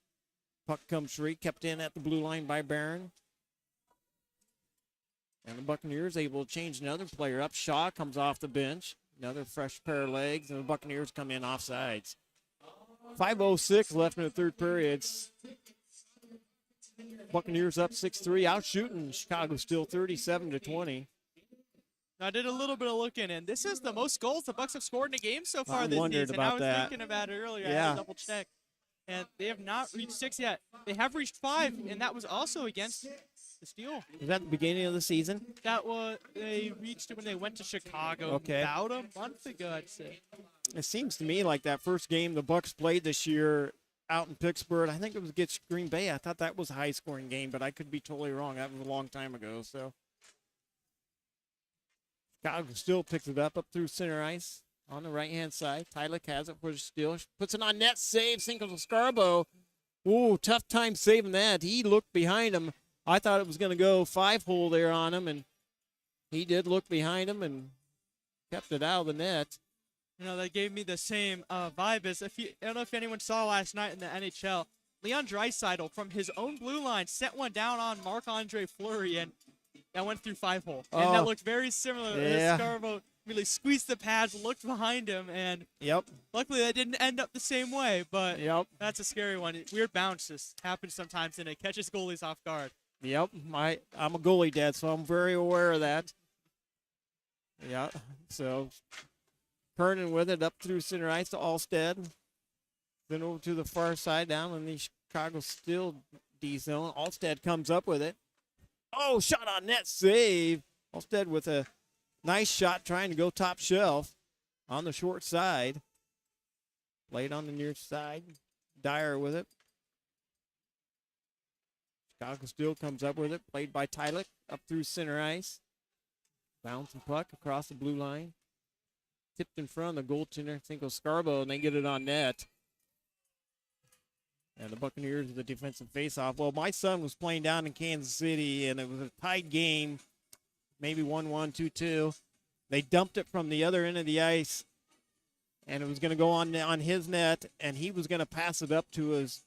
S2: Puck comes free, kept in at the blue line by Barron. And the Buccaneers able to change another player up. Shaw comes off the bench. Another fresh pair of legs, and the Buccaneers come in offsides. 5:06 left in the third period. Buccaneers up 6-3, out shooting Chicago still 37-20.
S1: I did a little bit of looking, and this is the most goals the Bucks have scored in a game so far
S2: I
S1: this
S2: wondered
S1: season.
S2: about
S1: I was
S2: that.
S1: thinking about it earlier. I
S2: Yeah.
S1: had to double check. And they have not reached 6 yet. They have reached 5, and that was also against the Steel.
S2: Was that the beginning of the season?
S1: That was, they reached it when they went to Chicago
S2: Okay.
S1: about a month ago, I'd say.
S2: It seems to me like that first game the Bucks played this year out in Pittsburgh, I think it was against Green Bay. I thought that was a high-scoring game, but I could be totally wrong. That was a long time ago. So Chicago still picks it up through center ice on the right-hand side. Tyler has it for the Steel. Puts it on net, save, Cinco Scarbo. Ooh, tough time saving that. He looked behind him. I thought it was going to go 5-hole there on him, and he did look behind him and kept it out of the net.
S1: You know, that gave me the same vibe as I don't know if anyone saw last night in the NHL. Leon Draisaitl from his own blue line sent one down on Marc-Andre Fleury, and that went through 5-hole. And that looked very similar.
S2: Yeah.
S1: Scarbo really squeezed the pads, looked behind him, and
S2: Yep.
S1: luckily that didn't end up the same way, but
S2: Yep.
S1: that's a scary one. Weird bounce just happens sometimes, and it catches goalies off guard.
S2: Yep. I'm a goalie dad, so I'm very aware of that. Yeah. So Kernan with it up through center ice to Alstead. Then over to the far side down in the Chicago Steel D zone. Alstead comes up with it. Oh, shot on net, save. Alstead with a nice shot trying to go top shelf on the short side. Played on the near side. Dyer with it. Chicago Steel comes up with it. Played by Tyler up through center ice. Bouncing puck across the blue line. Tipped in front of the goaltender, Cinco Scarbo, and they get it on net. And the Buccaneers with the defensive faceoff. Well, my son was playing down in Kansas City, and it was a tied game, maybe 1-1, 2-2. They dumped it from the other end of the ice, and it was going to go on his net, and he was going to pass it up to his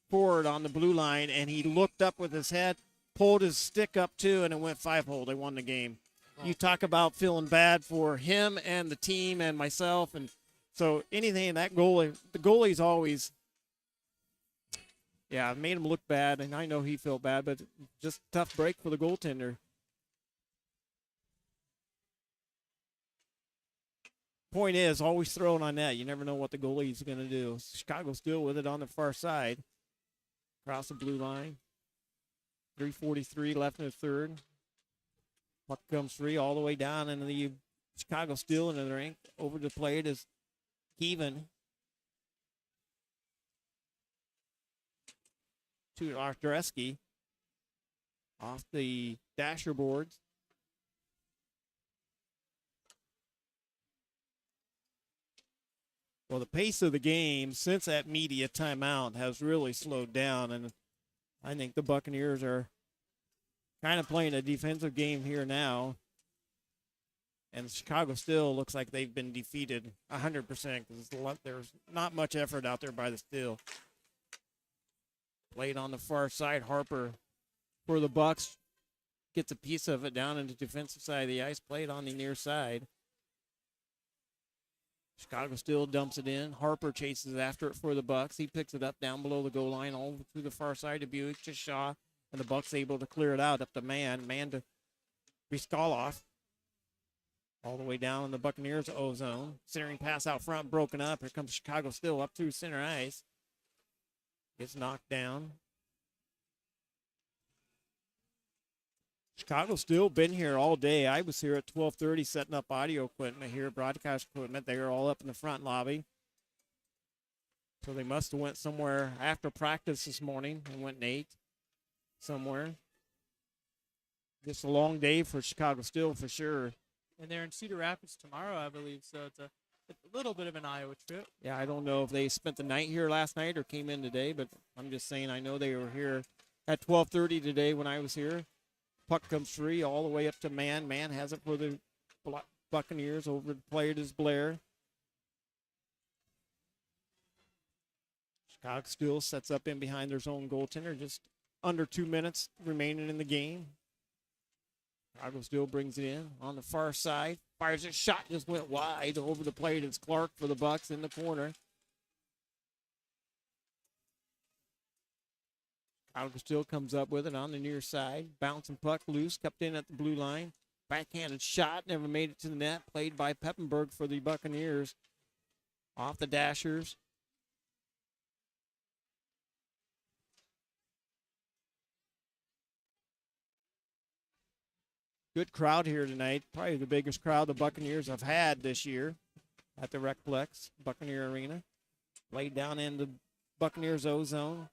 S2: forward on the blue line, and he looked up with his head, pulled his stick up too, and it went 5-hole. They won the game. You talk about feeling bad for him and the team and myself, and so anything that goalie, the goalie's always, yeah, made him look bad, and I know he felt bad, but just a tough break for the goaltender. Point is, always throwing on net. You never know what the goalie's going to do. Chicago still with it on the far side. Across the blue line. 3:43 left in the third. Puck comes free all the way down into the Chicago Steel into the rink. Over the plate is Keevan. To Artreski. Off the dasher boards. Well, the pace of the game since that media timeout has really slowed down, and I think the Buccaneers are kind of playing a defensive game here now. And Chicago still looks like they've been defeated 100% because there's not much effort out there by the Steel. Played on the far side, Harper for the Bucks gets a piece of it down in the defensive side of the ice. Played on the near side. Chicago still dumps it in. Harper chases after it for the Bucks. He picks it up down below the goal line, all through the far side to Buick to Shaw, and the Bucks able to clear it out up to man to Briskaloff. All the way down in the Buccaneers O-zone. Centering pass out front, broken up. Here comes Chicago still up through center ice. Gets knocked down. Chicago still been here all day. I was here at 12:30 setting up audio equipment here, broadcast equipment. They were all up in the front lobby. So they must have went somewhere after practice this morning and went and ate somewhere. Just a long day for Chicago still for sure.
S1: And they're in Cedar Rapids tomorrow, I believe, so it's a little bit of an Iowa trip.
S2: Yeah, I don't know if they spent the night here last night or came in today, but I'm just saying I know they were here at 12:30 today when I was here. Puck comes free all the way up to Man. Man has it for the Buccaneers. Over the plate is Blair. Chicago still sets up in behind their own goaltender. Just under 2 minutes remaining in the game. Chicago still brings it in on the far side. Fires a shot, just went wide. Over the plate is Clark for the Bucks in the corner. Chicago still comes up with it on the near side. Bouncing puck loose, kept in at the blue line. Backhanded shot, never made it to the net. Played by Peppenberg for the Buccaneers. Off the dashers. Good crowd here tonight. Probably the biggest crowd the Buccaneers have had this year at the Recplex Buccaneer Arena. Played down in the Buccaneers O-zone.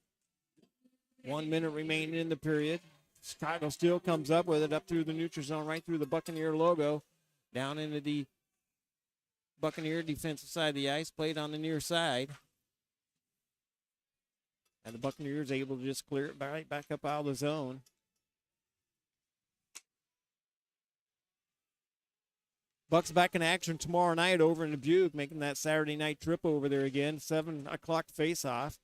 S2: 1 minute remaining in the period. Chicago still comes up with it up through the neutral zone, right through the Buccaneer logo, down into the Buccaneer defensive side of the ice, played on the near side. And the Buccaneers able to just clear it back up out of the zone. Bucks back in action tomorrow night over in Dubuque, making that Saturday night trip over there again. 7 o'clock face-off.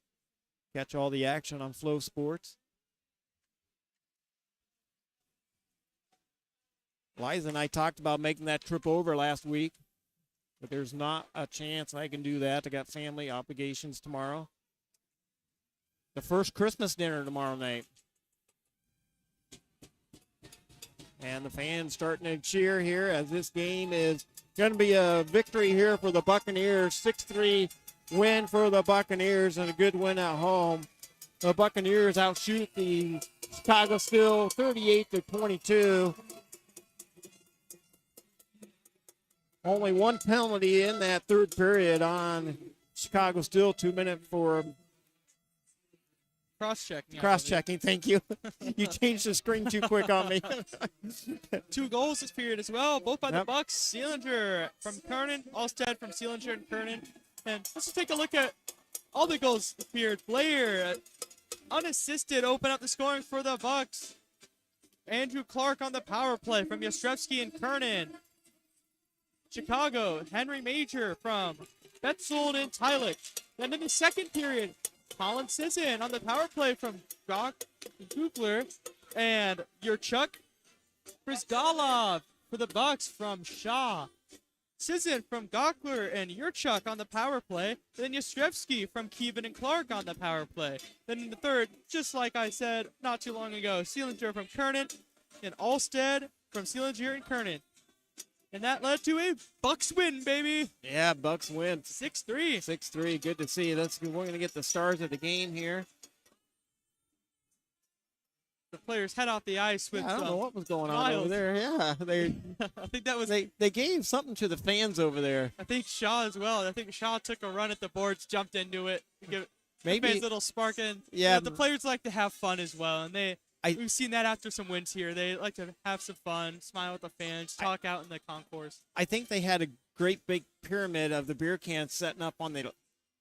S2: Catch all the action on Flow Sports. Liza and I talked about making that trip over last week, but there's not a chance I can do that. I got family obligations tomorrow. The first Christmas dinner tomorrow night. And the fans starting to cheer here as this game is going to be a victory here for the Buccaneers. 6-3 win for the Buccaneers and a good win at home. The Buccaneers outshoot the Chicago Steel 38-22. Only one penalty in that third period on Chicago Steel. 2 minutes for
S1: Cross-checking.
S2: Cross-checking, thank you. You changed the screen too quick on me.
S1: 2 goals this period as well, both by the Bucks. Sealinger from Kernan, Alstead from Sealinger and Kernan. And let's just take a look at All the goals appeared. Blair, unassisted, open up the scoring for the Bucks. Andrew Clark on the power play from Yastrzemski and Kernan. Chicago, Henry Major from Betzold and Tylich. Then in the second period, Colin Sisson on the power play from Gugler and Yurchuk. Brizgalov for the Bucks from Shaw. Sisson from Gokler and Yurchuk on the power play. Then Yastrzemski from Keevan and Clark on the power play. Then in the third, just like I said not too long ago, Seelinger from Kernan and Alstead from Seelinger and Kernan. And that led to a Bucks win, baby.
S2: Yeah, Bucks win.
S1: 6-3.
S2: 6-3. Good to see. We're going to get the stars of the game here.
S1: The players head off the ice with
S2: I don't know what was going on
S1: Miles.
S2: over there. Yeah,
S1: I think that was.
S2: they gave something to the fans over there.
S1: I think Shaw as well. I think Shaw took a run at the boards, jumped into it, to give
S2: Maybe
S1: the fans a little spark in.
S2: Yeah,
S1: The players like to have fun as well, and we've seen that after some wins here. They like to have some fun, smile with the fans, talk out in the concourse.
S2: I think they had a great big pyramid of the beer cans setting up on the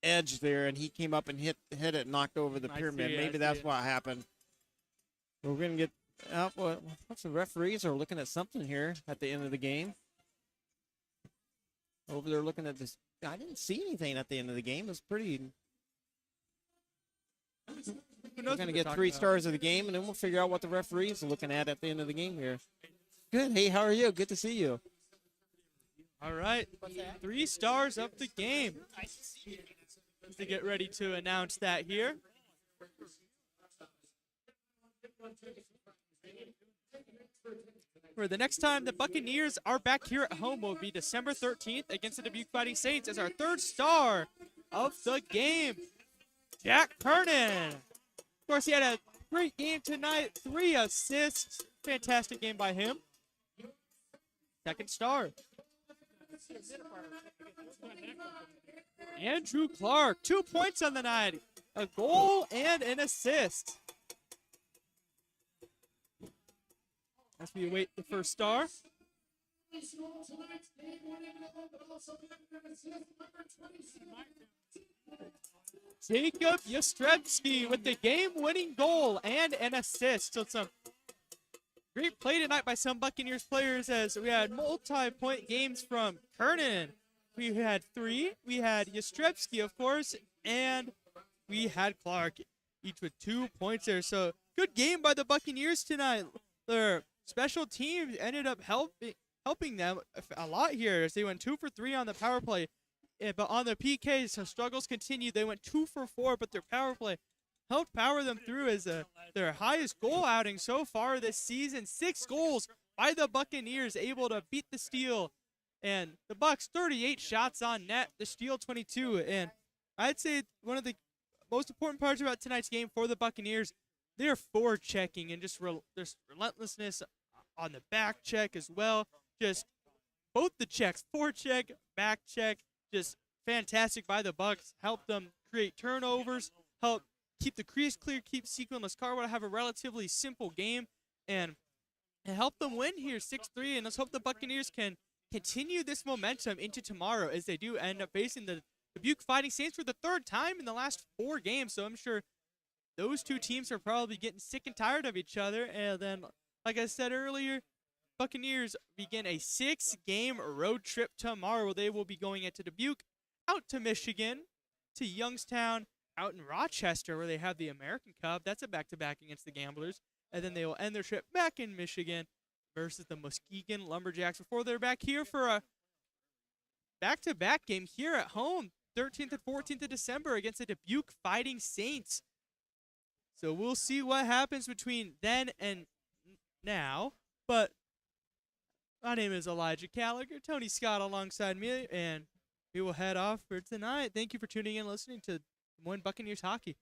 S2: edge there, and he came up and hit it, and knocked over the pyramid. Maybe that's what happened. We're going to get what's the referees are looking at something here at the end of the game. Over there looking at this. I didn't see anything at the end of the game. It was pretty. We're going to get 3 stars of the game, and then we'll figure out what the referees are looking at the end of the game here. Good. Hey, how are you? Good to see you.
S1: All right. 3 stars of the game. To get ready to announce that here. For the next time the Buccaneers are back here at home will be December 13th against the Dubuque Fighting Saints as our 3rd star of the game, Jack Kernan. Of course, he had a great game tonight, 3 assists. Fantastic game by him. 2nd star. Andrew Clark, 2 points on the night, a goal and an assist. As we await the 1st star. Jacob Yastrzemski with the game-winning goal and an assist. So some great play tonight by some Buccaneers players as we had multi-point games from Kernan. We had 3. We had Yastrzemski, of course, and we had Clark, each with 2 points there. So good game by the Buccaneers tonight. Their special teams ended up helping them a lot here as they went 2 for 3 on the power play. But on the PKs, so struggles continued. They went 2 for 4, but their power play helped power them through as their highest goal outing so far this season. 6 goals by the Buccaneers, able to beat the Steel. And the Bucks, 38 shots on net, the Steel 22. And I'd say one of the most important parts about tonight's game for the Buccaneers, they're forechecking and just there's relentlessness on the back check as well. Just both the checks, forecheck, back check, just fantastic by the Bucks. Help them create turnovers, help keep the crease clear, keep Sequin Lascarwa to have a relatively simple game, and help them win here 6-3. And let's hope the Buccaneers can continue this momentum into tomorrow as they do end up facing the Dubuque Fighting Saints for the 3rd time in the last 4 games. So I'm sure those 2 teams are probably getting sick and tired of each other. And then, like I said earlier, Buccaneers begin a 6-game road trip tomorrow. They will be going into Dubuque, out to Michigan, to Youngstown, out in Rochester where they have the American Cup. That's a back-to-back against the Gamblers. And then they will end their trip back in Michigan versus the Muskegon Lumberjacks before they're back here for a back-to-back game here at home, 13th and 14th of December against the Dubuque Fighting Saints. So we'll see what happens between then and now. But my name is Elijah Gallagher, Tony Scott alongside me, and we will head off for tonight. Thank you for tuning in and listening to Des Moines Buccaneers hockey.